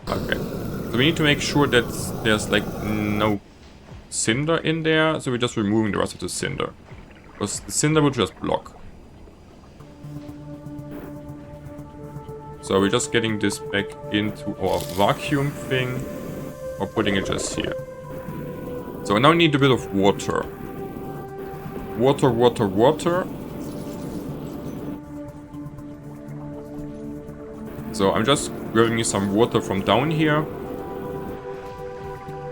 Okay, so we need to make sure that there's like no cinder in there, so we're just removing the rest of the cinder. Because the cinder will just block. So we're just getting this back into our vacuum thing, or putting it just here. So I now need a bit of water. Water, water, water. So I'm just grabbing me some water from down here.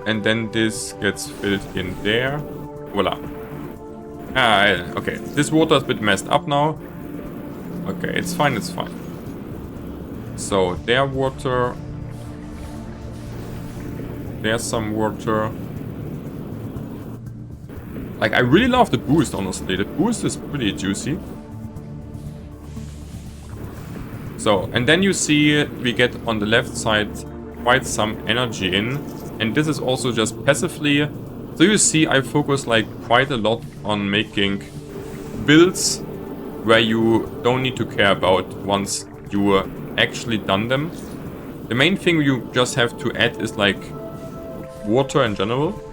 And then this gets filled in there. Voila. Okay. This water is a bit messed up now. Okay, it's fine, it's fine. So, their water. There's some water. Like, I really love the boost, honestly. The boost is pretty juicy. So, and then you see we get on the left side quite some energy in. And this is also just passively. So you see I focus like quite a lot on making builds where you don't need to care about once you actually done them. The main thing you just have to add is like water in general.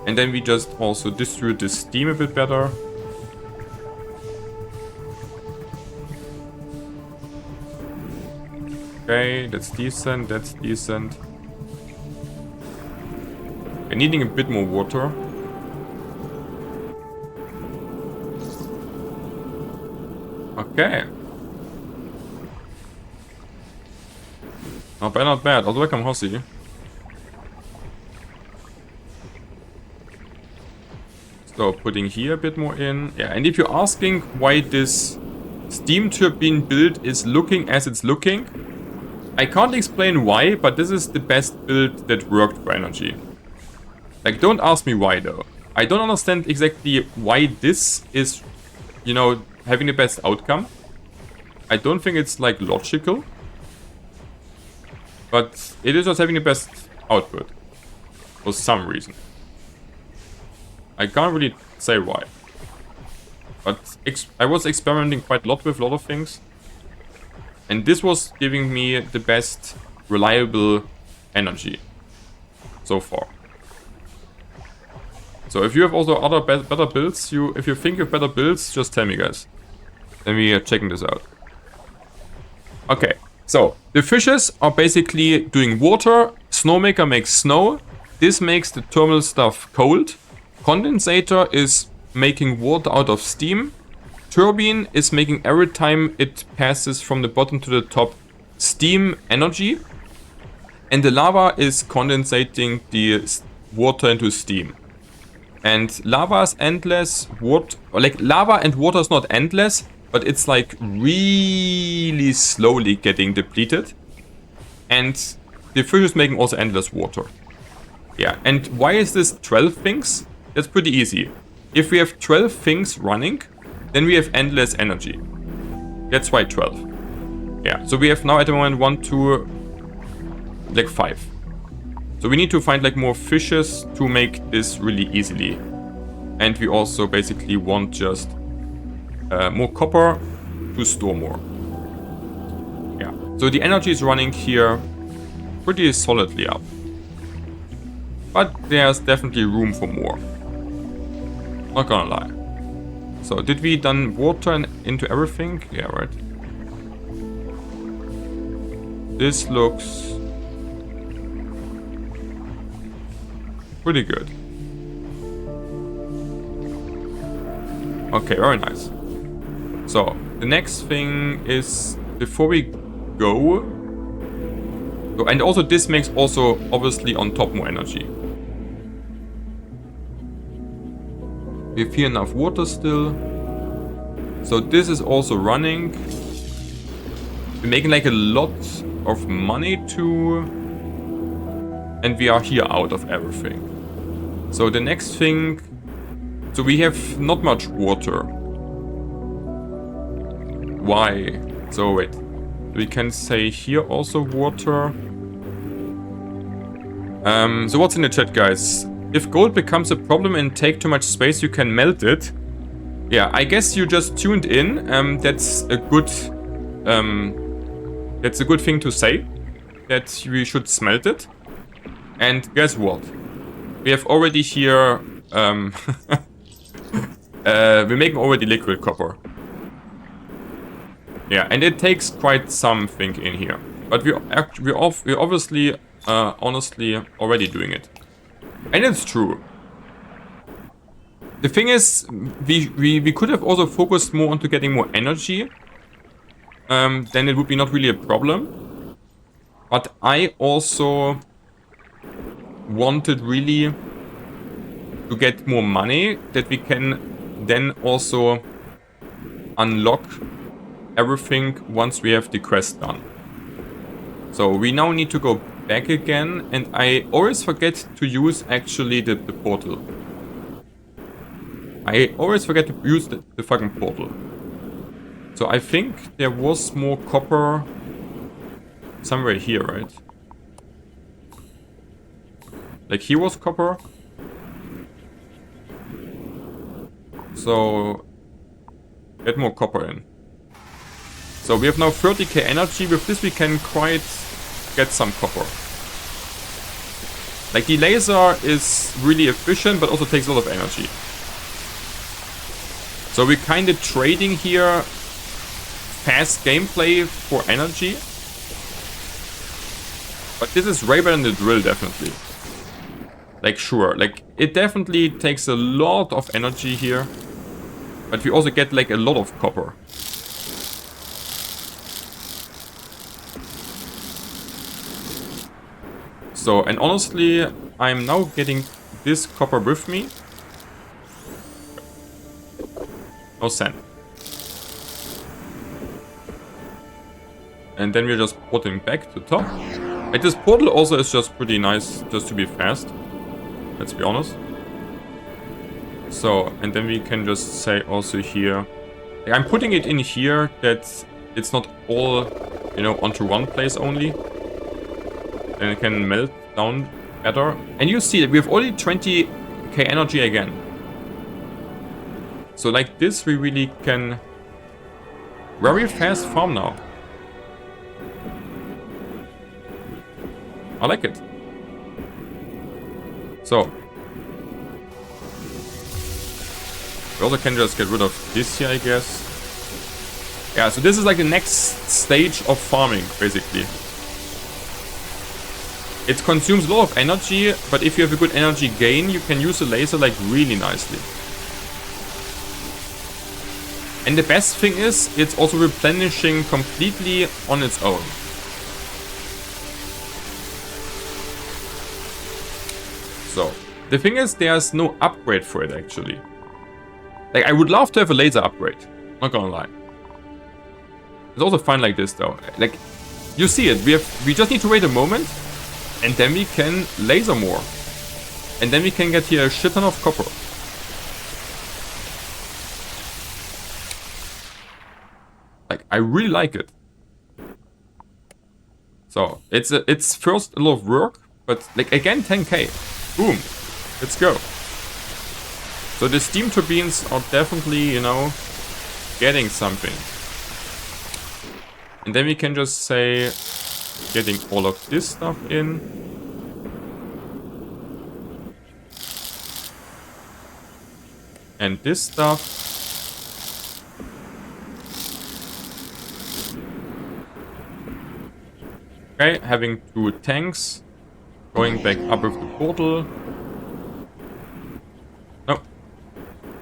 And then we just also distribute the steam a bit better. Okay, that's decent, that's decent. We're needing a bit more water. Okay. Not bad, not bad. Also welcome, Hossi. So putting here a bit more in. Yeah, and if you're asking why this steam turbine build is looking as it's looking, I can't explain why, but this is the best build that worked for energy. Like, don't ask me why though. I don't understand exactly why this is, you know, having the best outcome. I don't think it's like logical. But it is just having the best output. For some reason. I can't really say why. But I was experimenting quite a lot with a lot of things. And this was giving me the best reliable energy so far. So if you have also other better builds, if you think of better builds, just tell me, guys. Then we are checking this out. Okay, so the fishes are basically doing water. Snowmaker makes snow. This makes the thermal stuff cold. Condensator is making water out of steam. Turbine is making, every time it passes from the bottom to the top, steam energy. And the lava is condensating the water into steam. And lava is endless. Lava and water is not endless, but it's like really slowly getting depleted. And the fish is making also endless water. Yeah, and why is this 12 things? That's pretty easy. If we have 12 things running, then we have endless energy. That's why 12. Yeah, so we have now at the moment 1, 2, like 5. So we need to find like more fishes to make this really easily. And we also basically want just more copper to store more. Yeah, so the energy is running here pretty solidly up. But there's definitely room for more. Not gonna lie. So did we done water into everything? Yeah, right. This looks pretty good. Okay, very nice. So the next thing is, before we go, and also this makes also obviously on top more energy. We have here enough water still. So this is also running. We're making like a lot of money too. And we are here out of everything. So the next thing... So we have not much water. Why? So wait. We can say here also water. So what's in the chat, guys? If gold becomes a problem and take too much space, you can melt it. Yeah, I guess you just tuned in. That's a good thing to say. That we should smelt it. And guess what? We have already here... we're making already liquid copper. Yeah, and it takes quite something in here. But we're obviously, honestly, already doing it. And it's true. The thing is, we could have also focused more onto getting more energy. Then it would be not really a problem. But I also wanted really to get more money, that we can then also unlock everything once we have the quest done. So we now need to go back again, and I always forget to use actually the portal. I always forget to use the fucking portal. So I think there was more copper somewhere here, right? Like here was copper. So get more copper in. So we have now 30k energy. With this we can quite get some copper. Like the laser is really efficient, but also takes a lot of energy. So we're kind of trading here fast gameplay for energy. But this is way better than the drill, definitely. Like, sure, like, it definitely takes a lot of energy here. But we also get, like, a lot of copper. So, and honestly, I'm now getting this copper with me. No sand. And then we're just porting back to top. Like, this portal also is just pretty nice, just to be fast. Let's be honest. So, and then we can just say also here... Like, I'm putting it in here that it's not all, you know, onto one place only. Then it can melt down better. And you see that we have only 20k energy again. So like this, we really can very fast farm now. I like it. So. We also can just get rid of this here, I guess. Yeah, so this is like the next stage of farming, basically. It consumes a lot of energy, but if you have a good energy gain, you can use the laser like really nicely. And the best thing is, it's also replenishing completely on its own. So, the thing is, there's no upgrade for it actually. Like, I would love to have a laser upgrade, not gonna lie. It's also fine like this though. Like, you see it, we just need to wait a moment, and then we can laser more. And then we can get here a shit ton of copper. Like, I really like it. So, it's first a lot of work, but like again 10k. Boom. Let's go. So the steam turbines are definitely, you know, getting something. And then we can just say getting all of this stuff in. And this stuff. Okay, having 2 tanks. Going back up with the portal. No.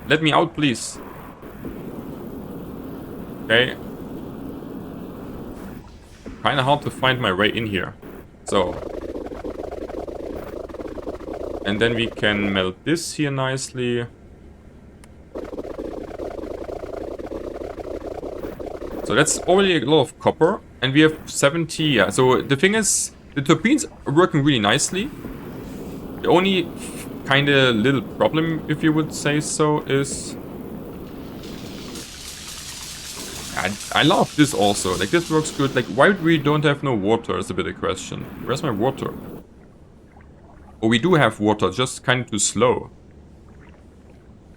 Let me out, please. Okay. Kinda hard to find my way in here. So. And then we can melt this here nicely. So that's already a lot of copper. And we have 70, yeah. So the thing is, the turbines are working really nicely. The only kind of little problem, if you would say so, is... I love this also. Like, this works good. Like, why we don't have no water is a bit of a question. Where's my water? Oh, we do have water, just kind of too slow.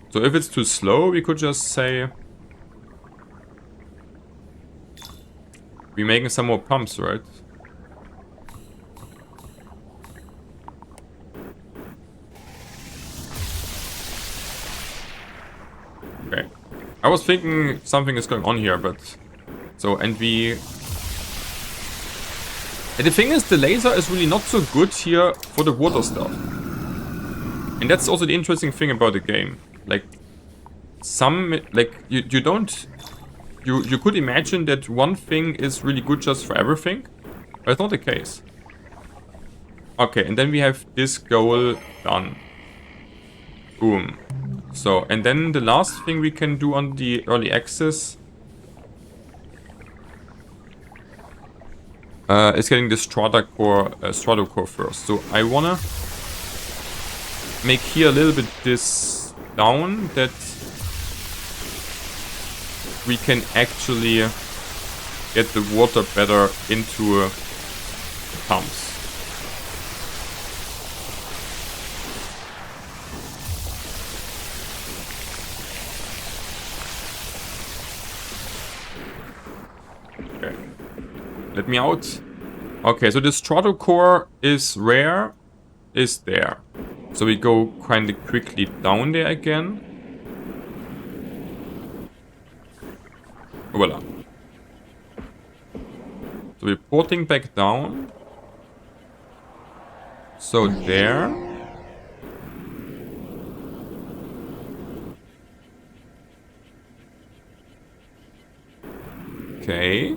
So if it's too slow, we could just say... We're making some more pumps, right? Okay. I was thinking something is going on here, but... So, and we... And the thing is, the laser is really not so good here for the water stuff. And that's also the interesting thing about the game. Like, you don't... You could imagine that one thing is really good just for everything, but it's not the case. Okay, and then we have this goal done. Boom. So, and then the last thing we can do on the early access is getting the strata core first. So I wanna make here a little bit this down, that we can actually get the water better into the pumps. Okay. Let me out. Okay, so the stratocore is rare, is there. So we go kind of quickly down there again. Voila. So we're porting back down. So there. Okay.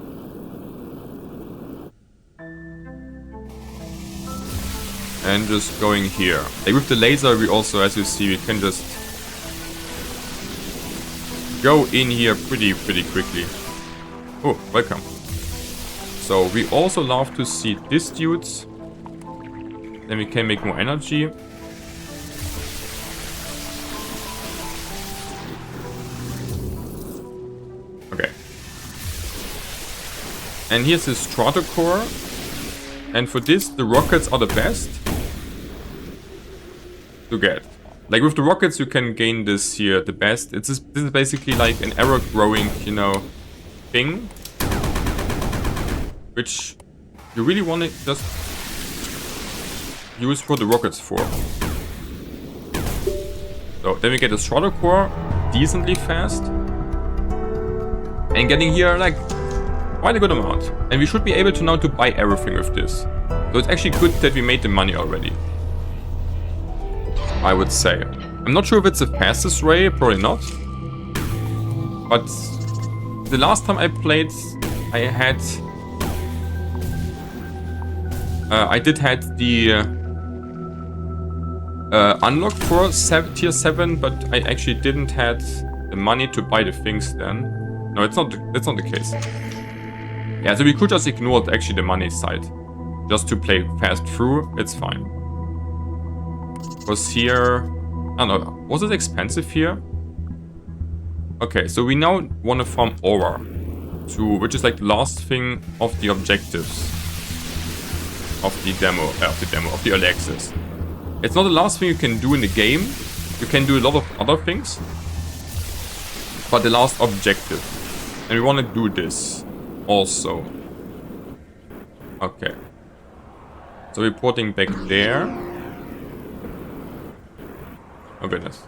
And just going here. Like with the laser, we also, as you see, we can just go in here pretty quickly. Oh, welcome. So we also love to see these dudes. Then we can make more energy. Okay. And here's the Stratocore. And for this, the rockets are the best to get. Like with the rockets, you can gain this here, the best. This is basically like an arrow growing, you know, thing. Which you really want to just use for the rockets for. So then we get the Stratocore decently fast. And getting here like quite a good amount. And we should be able to now to buy everything with this. So it's actually good that we made the money already. I would say. I'm not sure if it's the fastest way, probably not. But the last time I played, I had... I did had the unlock for tier 7, but I actually didn't had the money to buy the things then. No, that's not the case. Yeah, so we could just ignore actually the money side. Just to play fast through, it's fine. Was here... I don't know, was it expensive here? Okay, so we now want to farm Aura. Which is like the last thing of the objectives. Of the early access. It's not the last thing you can do in the game. You can do a lot of other things. But the last objective. And we want to do this also. Okay. So we're porting back there. Oh goodness.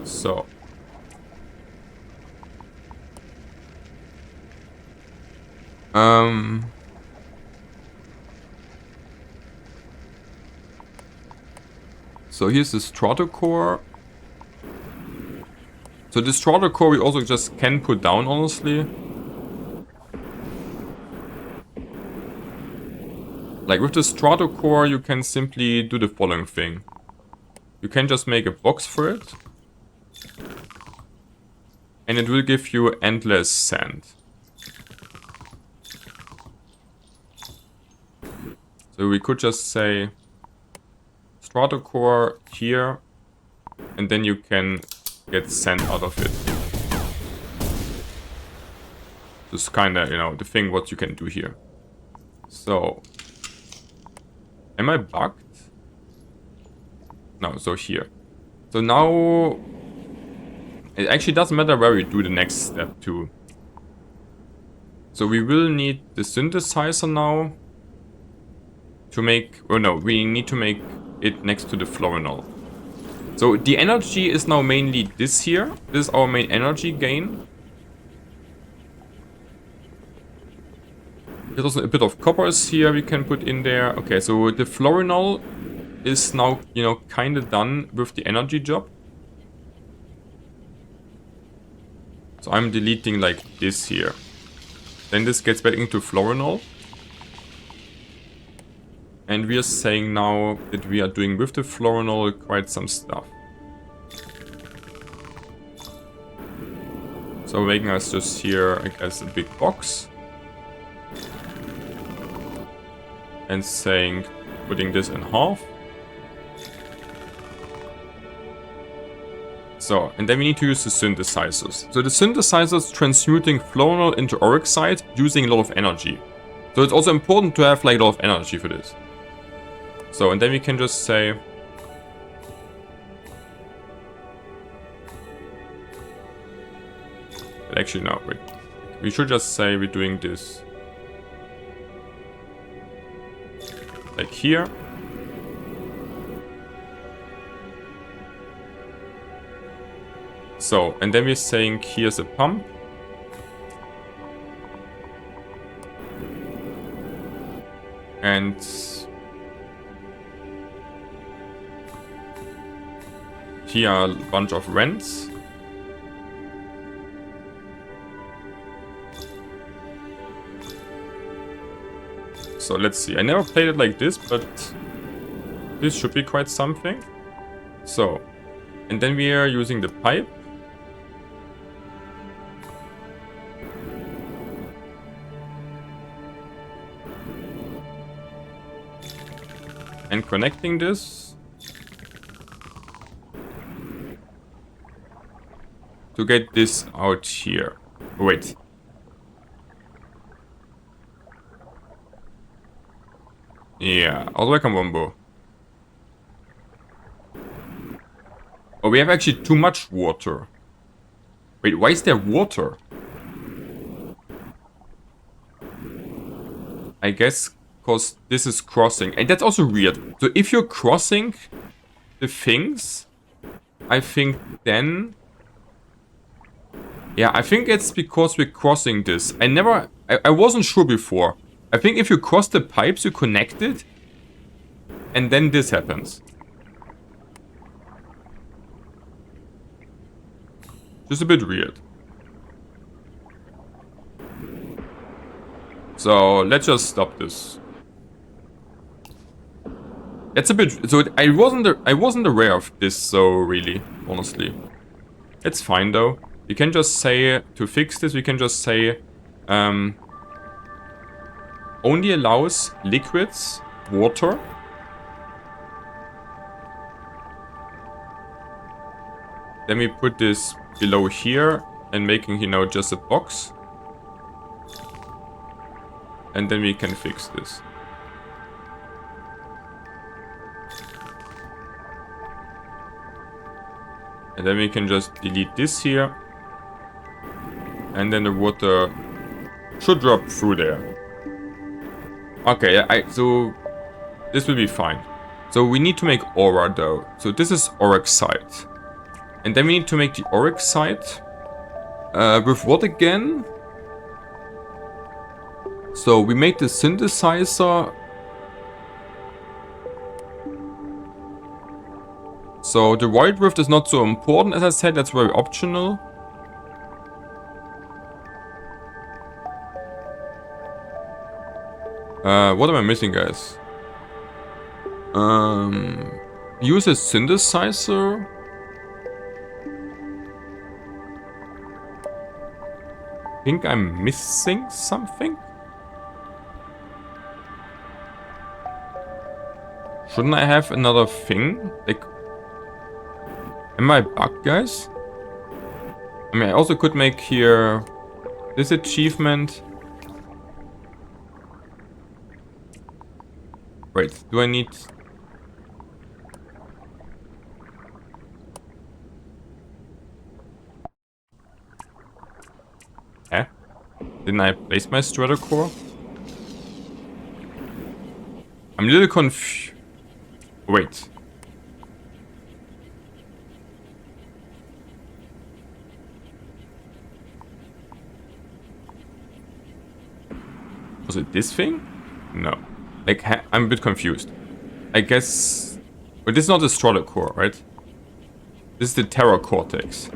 So. So here's the Stratocore. So the Stratocore we also just can put down, honestly. Like with the Stratocore you can simply do the following thing. You can just make a box for it. And it will give you endless sand. So we could just say Stratocore here, and then you can get sand out of it. Just kinda, you know, the thing what you can do here. So, am I bugged? No, so here. So now, it actually doesn't matter where we do the next step too. So we will need the synthesizer now. To make, oh no, we need to make it next to the florinol. So the energy is now mainly this here. This is our main energy gain. There's also a bit of coppers here we can put in there. Okay, so the florinol is now, you know, kind of done with the energy job. So I'm deleting like this here. Then this gets back into florinol. And we are saying now that we are doing with the florinol quite some stuff. So making us just here, I guess, a big box. And saying, putting this in half. So, and then we need to use the synthesizers. So the synthesizers transmuting florinol into oryxite using a lot of energy. So it's also important to have like a lot of energy for this. So, and then we can just say... But actually, no, wait. We should just say we're doing this... like here. So, and then we're saying here's a pump. And... here are a bunch of vents. So let's see. I never played it like this, but this should be quite something. So, and then we are using the pipe. And connecting this to get this out here. Wait. Yeah, all the way combo. Oh, we have actually too much water. Wait, why is there water? I guess because this is crossing. And that's also weird. So if you're crossing the things, I think then... Yeah, I think it's because we're crossing this. I wasn't sure before. I think if you cross the pipes, you connect it. And then this happens. Just a bit weird. So let's just stop this. It's a bit. So I wasn't aware of this. So really, honestly, it's fine though. You can just say to fix this. We can just say only allows liquids, water. Then we put this below here and making, you know, just a box. And then we can fix this. And then we can just delete this here. And then the water should drop through there. Okay, so this will be fine. So we need to make aura though. So this is Oryxite. And then we need to make the Oryxite. With what again? So we made the synthesizer. So the Wild Rift is not so important, as I said, that's very optional. What am I missing, guys? Use a synthesizer. I think I'm missing something. Shouldn't I have another thing? Like, am I bugged, guys? I mean, I also could make here this achievement. Wait, do I need... Eh? Didn't I place my Stratocore? I'm a little confused. Wait. Was it this thing? No. Like, I'm a bit confused. I guess... But this is not the Stratocore, right? This is the Terra Cortex.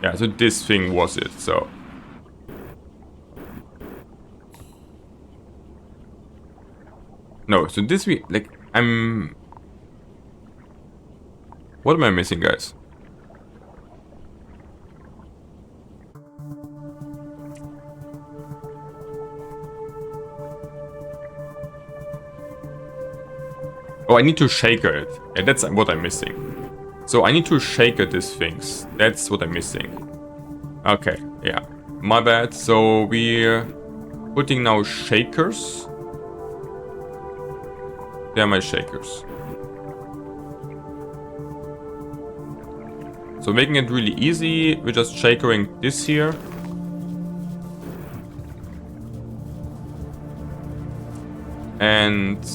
Yeah, so this thing was it, so... No, so this we... Like, I'm... What am I missing, guys? Oh, I need to shaker it. Yeah, that's what I'm missing. So I need to shaker these things. That's what I'm missing. Okay, yeah. My bad. So we're putting now shakers. They are my shakers. So making it really easy, we're just shakering this here. And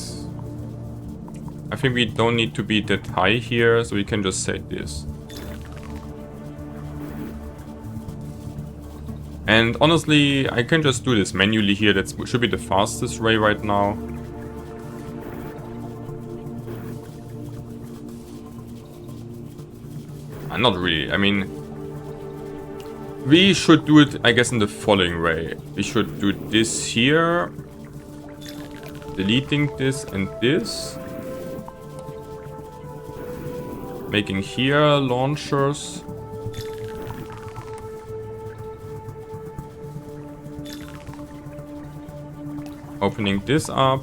I think we don't need to be that high here, so we can just set this. And honestly, I can just do this manually here. That should be the fastest way right now. Not really. I mean, we should do it, I guess, in the following way. We should do this here. Deleting this and this. Making here launchers. Opening this up.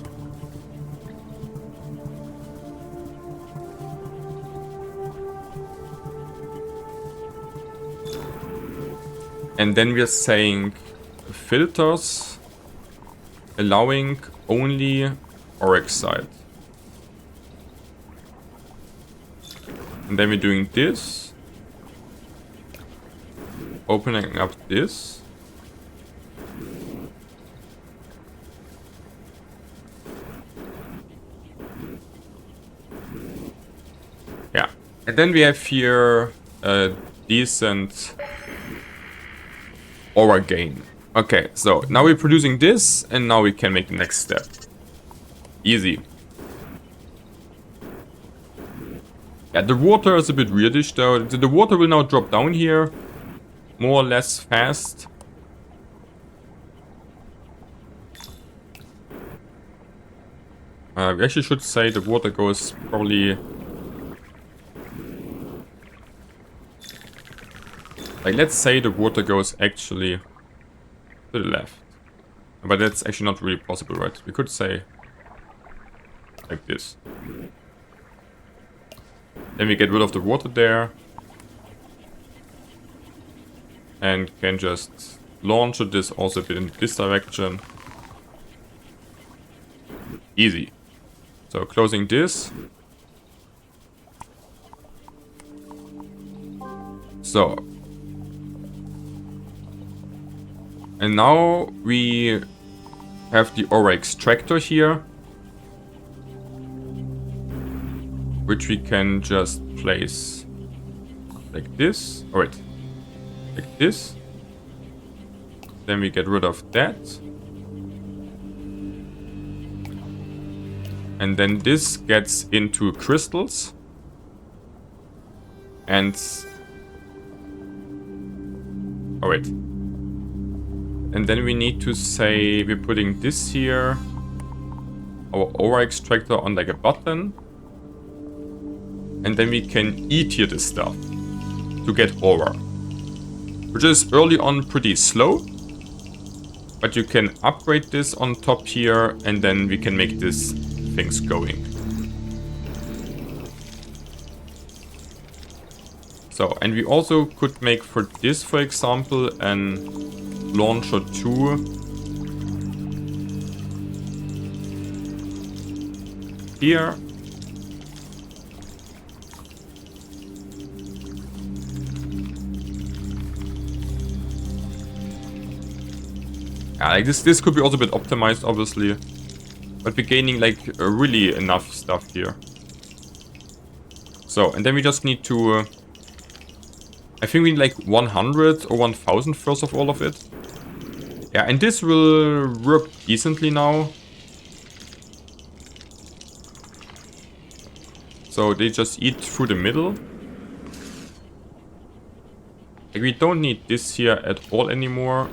And then we're saying filters allowing only Oryx side. And then we're doing this. Opening up this. Yeah. And then we have here a decent aura gain. Okay, so now we're producing this, and now we can make the next step. Easy. Yeah, the water is a bit weirdish though. The water will now drop down here, more or less fast. We actually should say the water goes probably... Like, let's say the water goes actually to the left. But that's actually not really possible, right? We could say like this. Then we get rid of the water there. And can just launch this also a bit in this direction. Easy. So closing this. So. And now we have the aura extractor here. Which we can just place like this. Alright. Like this. Then we get rid of that. And then this gets into crystals. And... Alright. And then we need to say we're putting this here. Our aura extractor on like a button. And then we can eat here this stuff to get aura. Which is early on pretty slow. But you can upgrade this on top here and then we can make these things going. So, and we also could make for this, for example, an launcher 2. Here. Yeah, like this could be also a bit optimized, obviously. But we're gaining like really enough stuff here. So, and then we just need to... I think we need like 100 or 1000 first of all of it. Yeah, and this will work decently now. So they just eat through the middle. Like we don't need this here at all anymore.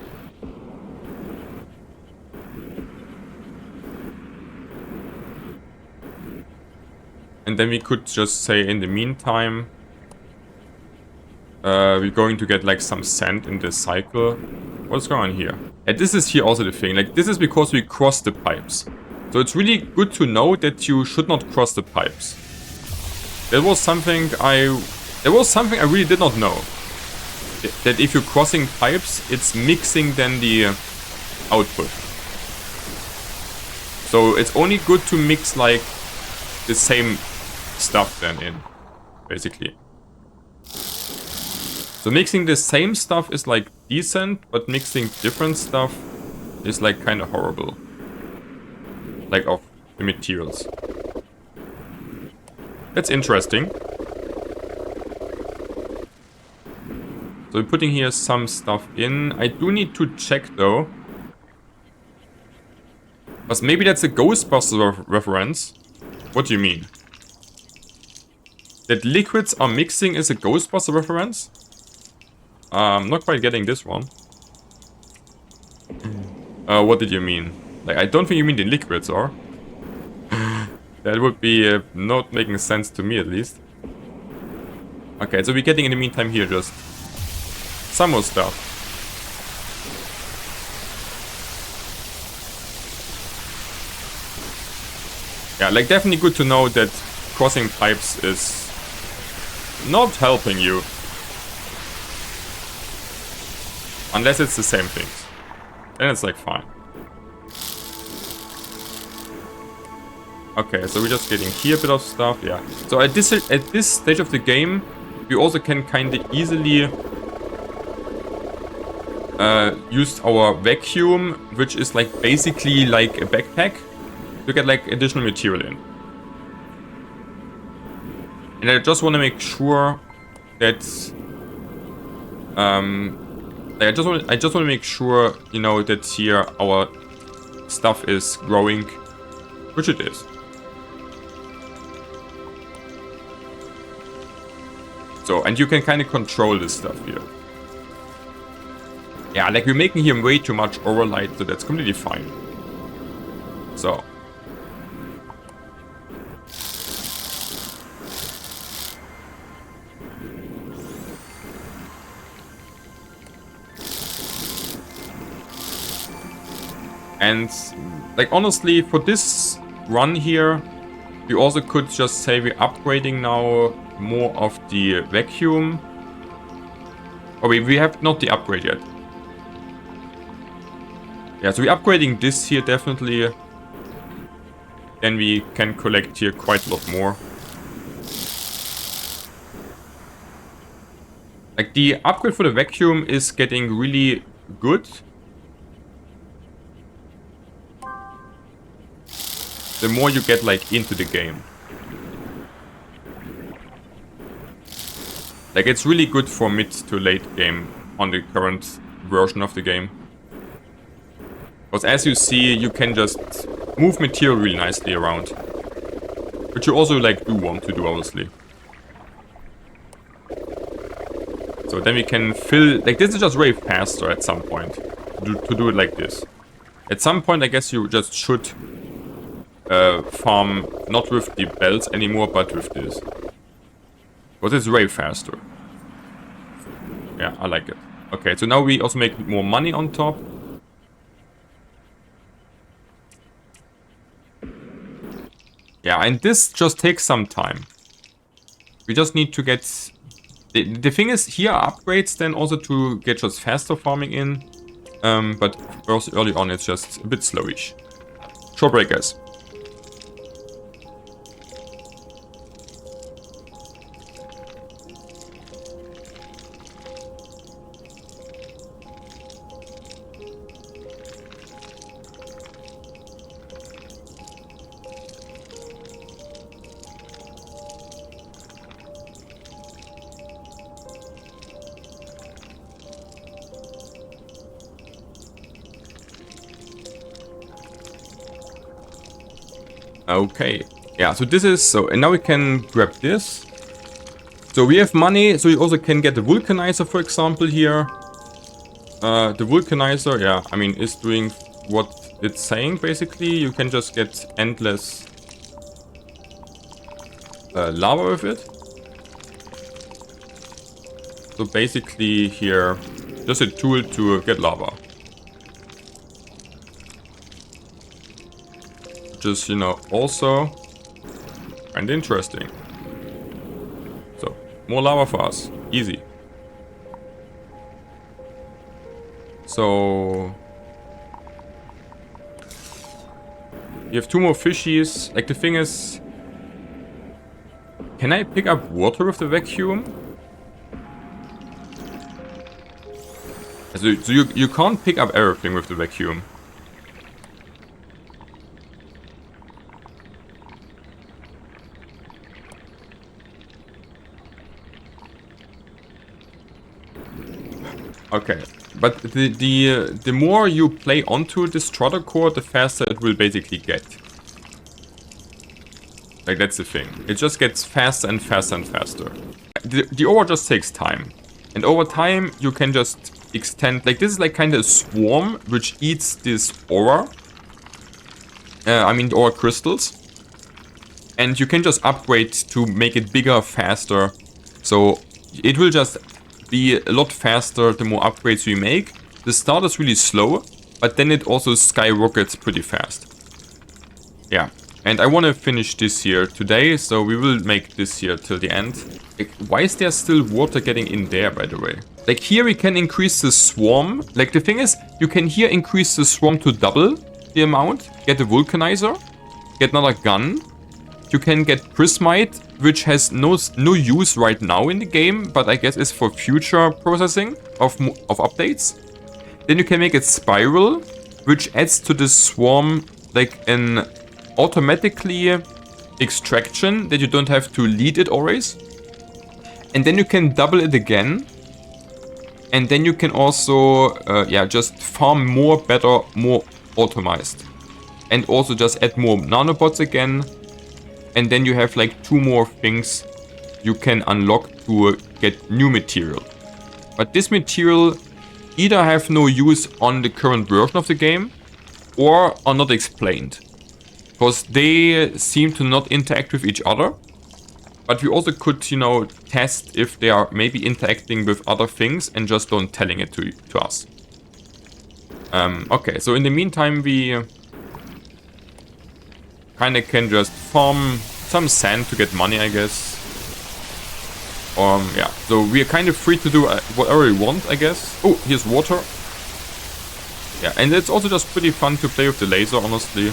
And then we could just say in the meantime, we're going to get like some sand in this cycle. What's going on here? And this is here also the thing. Like this is because we cross the pipes. So it's really good to know that you should not cross the pipes. That was something I really did not know. That if you're crossing pipes, it's mixing then the output. So it's only good to mix like the same stuff then in, basically. So mixing the same stuff is like decent, but mixing different stuff is like kind of horrible. Like of the materials. That's interesting. So we're putting here some stuff in. I do need to check though. Because maybe that's a Ghostbuster reference. What do you mean? That liquids are mixing is a Ghostbuster reference? I'm not quite getting this one. What did you mean? Like, I don't think you mean the liquids are. That would be not making sense to me, at least. Okay, so we're getting in the meantime here just some more stuff. Yeah, like definitely good to know that crossing pipes is not helping you. Unless it's the same things. Then it's like fine. Okay, so we're just getting here a bit of stuff, yeah. So at this stage of the game, we also can kind of easily use our vacuum, which is like basically like a backpack, to get like additional material in. And I just want to make sure that I just want to make sure, you know, that here our stuff is growing, which it is. So, and you can kind of control this stuff here. Yeah, like we're making here way too much overlight, so that's completely fine. So. And, like, honestly, for this run here, we also could just say we're upgrading now more of the vacuum. Oh, we have not the upgrade yet. Yeah, so we're upgrading this here definitely. Then we can collect here quite a lot more. Like, the upgrade for the vacuum is getting really good. The more you get, like, into the game. Like, it's really good for mid to late game on the current version of the game. Because as you see, you can just move material really nicely around. Which you also, like, do want to do, obviously. So then we can fill... Like, this is just way faster at some point. To do it like this. At some point, I guess you just should... farm not with the belts anymore, but with this. Because it's way faster. Yeah, I like it. Okay, so now we also make more money on top. Yeah, and this just takes some time. We just need to get... The thing is, here are upgrades then also to get just faster farming in. But also early on it's just a bit slowish. Short break, guys. Okay, yeah, so this is, so, and now we can grab this. So we have money, so you also can get the vulcanizer, for example, here. The vulcanizer, yeah, I mean, is doing what it's saying, basically. You can just get endless lava with it. So basically here, just a tool to get lava. Just, you know, also kind of interesting. So, more lava for us. Easy. So, you have 2 more fishies. Like, the thing is, can I pick up water with the vacuum? So you can't pick up everything with the vacuum. Okay, but the more you play onto this trotter core, the faster it will basically get. Like, that's the thing. It just gets faster and faster and faster. The ore just takes time. And over time, you can just extend... Like, this is like kind of a swarm which eats this ore. I mean, the ore crystals. And you can just upgrade to make it bigger, faster. So it will just be a lot faster the more upgrades we make. The start is really slow, but then it also skyrockets pretty fast. Yeah, and I want to finish this here today, so we will make this here till the end. Like, why is there still water getting in there, by the way? Like, here we can increase the swarm. Like, the thing is, you can here increase the swarm to double the amount. Get a vulcanizer. Get another gun. You can get prismite, which has no use right now in the game, but I guess is for future processing of updates. Then you can make it spiral, which adds to the swarm like an automatically extraction that you don't have to lead it always. And then you can double it again. And then you can also, just farm more, better, more automized. And also just add more nanobots again. And then you have like 2 more things you can unlock to get new material. But this material either have no use on the current version of the game or are not explained. Because they seem to not interact with each other. But we also could, you know, test if they are maybe interacting with other things and just don't telling it to us. Okay, so in the meantime we kinda can just farm some sand to get money, I guess. Yeah, so we are kind of free to do whatever we want, I guess. Oh, here's water. Yeah, and it's also just pretty fun to play with the laser, honestly.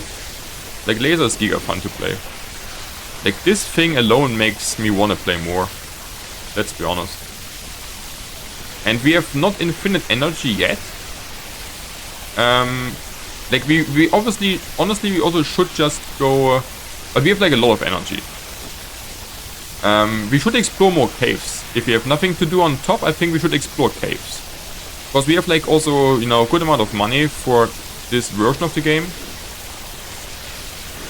Like, laser is giga fun to play. Like, this thing alone makes me want to play more. Let's be honest. And we have not infinite energy yet. Like, we obviously, honestly, we also should just go... but we have, like, a lot of energy. We should explore more caves. If we have nothing to do on top, I think we should explore caves. Because we have, like, also, you know, a good amount of money for this version of the game.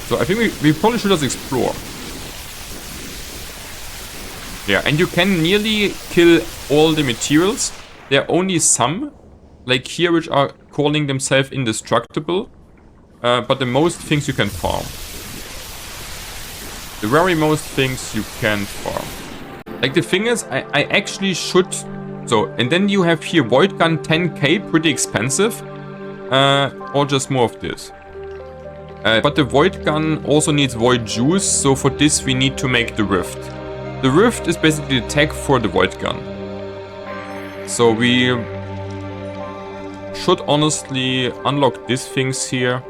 So I think we probably should just explore. Yeah, and you can nearly kill all the materials. There are only some, like here, which are calling themselves indestructible. But the most things you can farm. The very most things you can farm. Like, the thing is, I actually should... So, and then you have here Void Gun 10k, pretty expensive. Or just more of this. But the Void Gun also needs Void Juice, so for this we need to make the Rift. The Rift is basically the tag for the Void Gun. So we should honestly unlock these things here.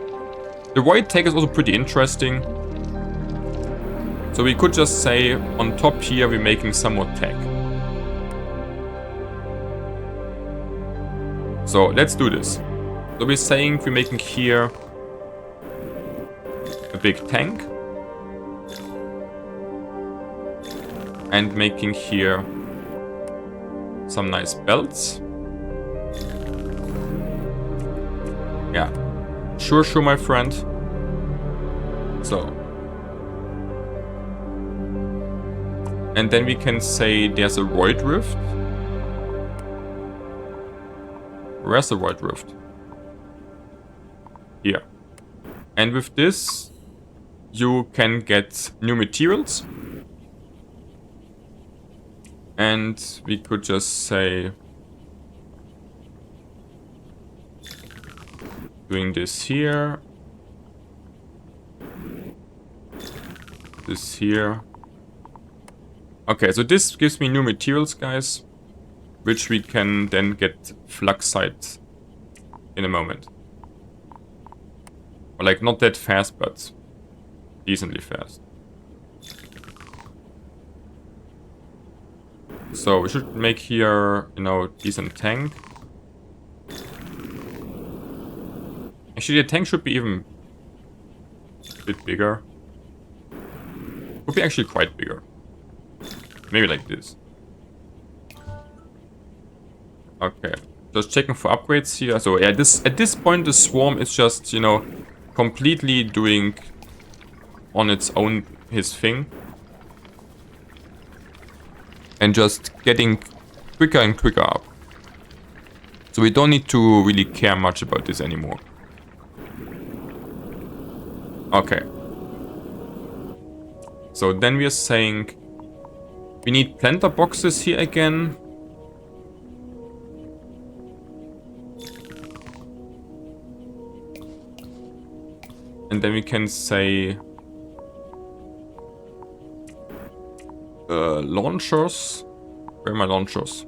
The Void tag is also pretty interesting. So we could just say, on top here we're making some more tag. So let's do this. So we're saying we're making here a big tank. And making here some nice belts. Yeah. Sure, my friend. So. And then we can say there's a Void Rift. Where's the Void Rift? Here. And with this, you can get new materials. And we could just say, doing this here, this here. Okay, so this gives me new materials, guys, which we can then get fluxite in a moment. Or like, not that fast, but decently fast. So we should make here, you know, decent tank. Actually, the tank should be even a bit bigger. Would be actually quite bigger. Maybe like this. Okay, just checking for upgrades here. So yeah, at this point the swarm is just, you know, completely doing on its own his thing. And just getting quicker and quicker up. So we don't need to really care much about this anymore. Okay. So then we are saying we need planter boxes here again. And then we can say launchers. Where are my launchers?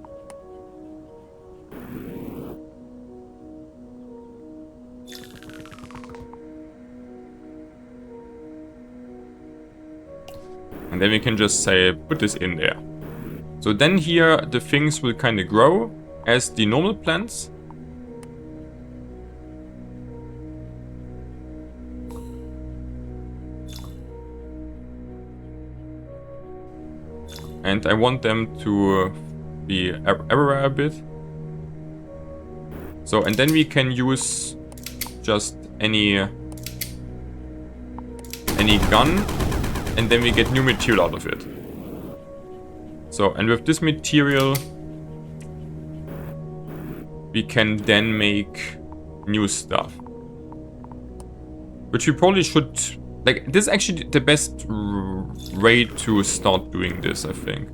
And then we can just say put this in there. So then here the things will kind of grow as the normal plants. And I want them to be everywhere a bit. So, and then we can use just any gun, and then we get new material out of it. So, and with this material, we can then make new stuff. Which we probably should... Like, this is actually the best way to start doing this, I think.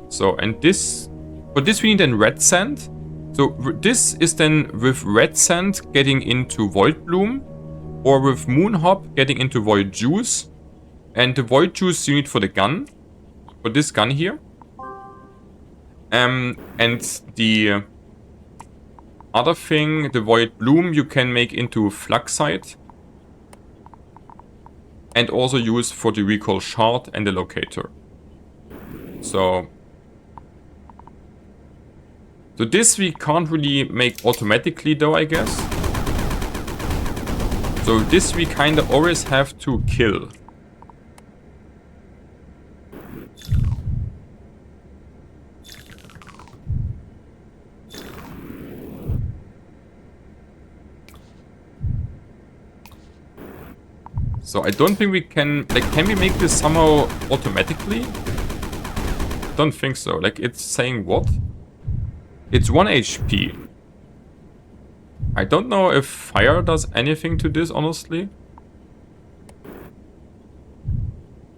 So, and this... For this we need then red sand. So, this is then with red sand getting into void bloom. Or with moonhop getting into void juice. And the void juice you need for the gun. For this gun here. And the other thing, the void bloom, you can make into fluxite. And also use for the recall shard and the locator. So this we can't really make automatically though, I guess. So this we kind of always have to kill. So I don't think we can... Like, can we make this somehow automatically? Don't think so. Like, it's saying what? It's 1 HP. I don't know if fire does anything to this, honestly.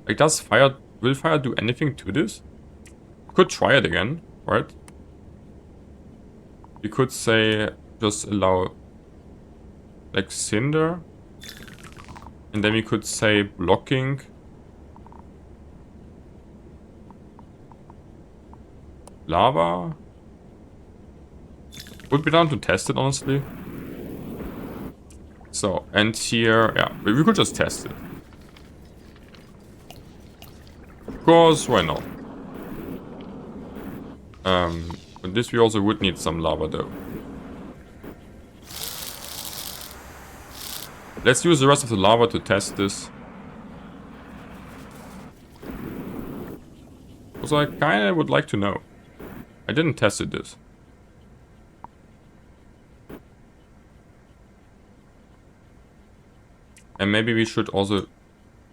Like, will fire do anything to this? Could try it again, right? We could say, just allow, like, cinder. And then we could say blocking. Lava. Would be down to test it, honestly. So, and here, yeah, we could just test it. Of course, why not? But this we also would need some lava though. Let's use the rest of the lava to test this. Because I kinda would like to know. I didn't test this. And maybe we should also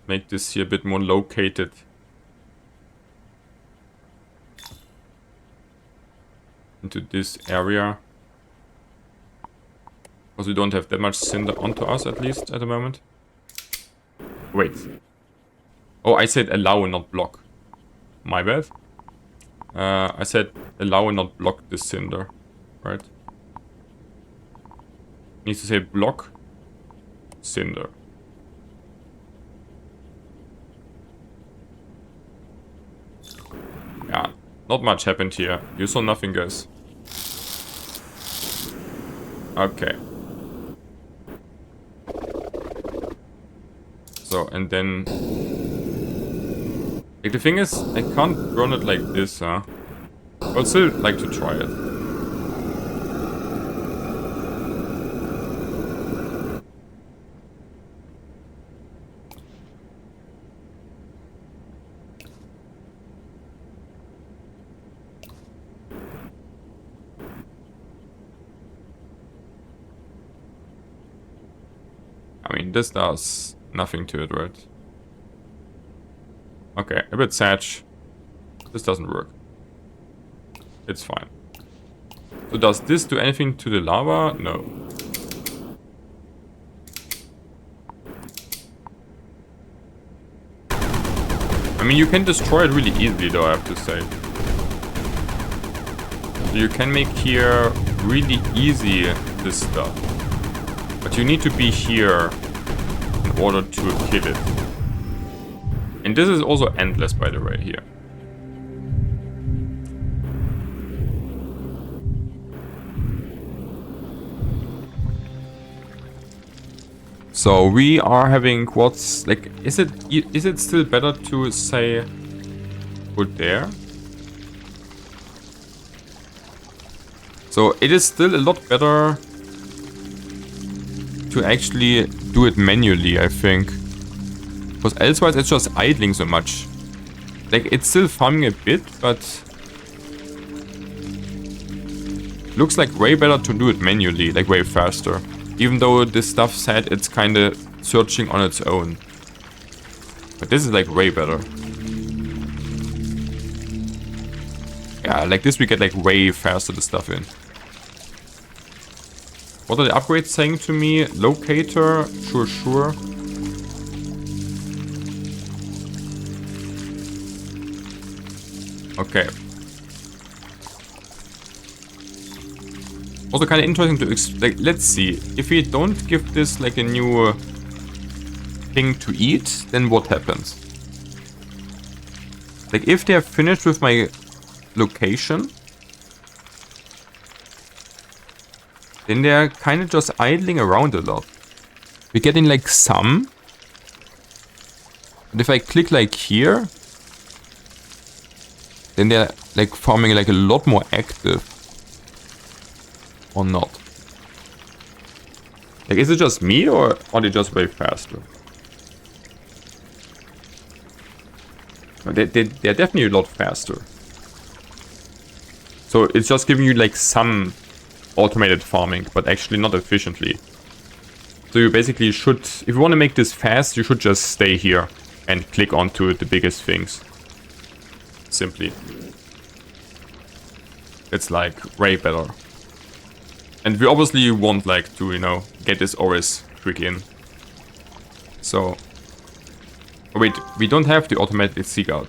make this here a bit more located. Into this area. Because we don't have that much cinder onto us, at least, at the moment. Wait. Oh, I said allow and not block. My bad. I said allow and not block the cinder. Right? Needs to say block cinder. Yeah, not much happened here. You saw nothing, guys. Okay. So, and then... Like, the thing is, I can't run it like this, huh? I would still like to try it. I mean, this does nothing to it, right? Okay, a bit sad. This doesn't work. It's fine. So does this do anything to the lava? No. I mean, you can destroy it really easily though, I have to say. So you can make here really easy this stuff. But you need to be here in order to kill it. And this is also endless, by the way, here. So we are having quartz, like, is it still better to say put there? So it is still a lot better to actually do it manually, I think. Because elsewise it's just idling so much. Like, it's still farming a bit, but looks like way better to do it manually, like way faster. Even though this stuff said it's kind of searching on its own. But this is like way better. Yeah, like this we get like way faster the stuff in. What are the upgrades saying to me? Locator, sure. Okay. Also kind of interesting to like, let's see. If we don't give this like a new thing to eat, then what happens? Like if they're finished with my location, then they're kind of just idling around a lot. We're getting like some. But if I click like here, then they're like farming like a lot more active. Or not. Like, is it just me or are they just way faster? They're definitely a lot faster. So it's just giving you like some automated farming, but actually not efficiently. So you basically should, if you want to make this fast, you should just stay here and click onto the biggest things. Simply. It's like way better. And we obviously want like to, you know, get this OS quick in. So, oh wait, we don't have the automatic seek out.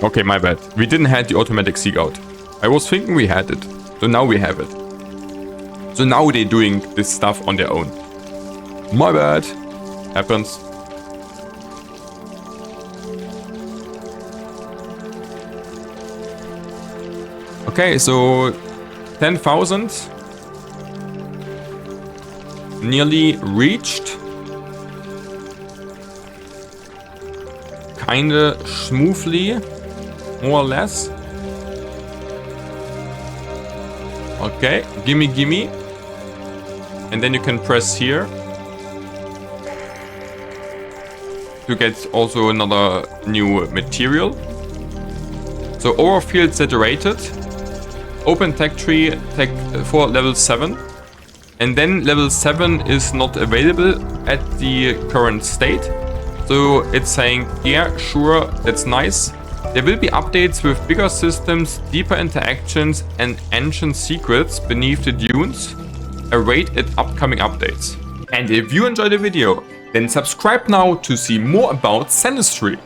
Okay, my bad. We didn't have the automatic seek out. I was thinking we had it. So now we have it. So now they're doing this stuff on their own. My bad. Happens. Okay, so 10,000 nearly reached. Kinda smoothly, more or less. Okay, gimme. And then you can press here to get also another new material. So overfield saturated. Open tech tree, tech for level 7. And then level 7 is not available at the current state. So it's saying, yeah, sure, that's nice. There will be updates with bigger systems, deeper interactions and ancient secrets beneath the dunes. Await at upcoming updates. And if you enjoyed the video, then subscribe now to see more about Sandustry.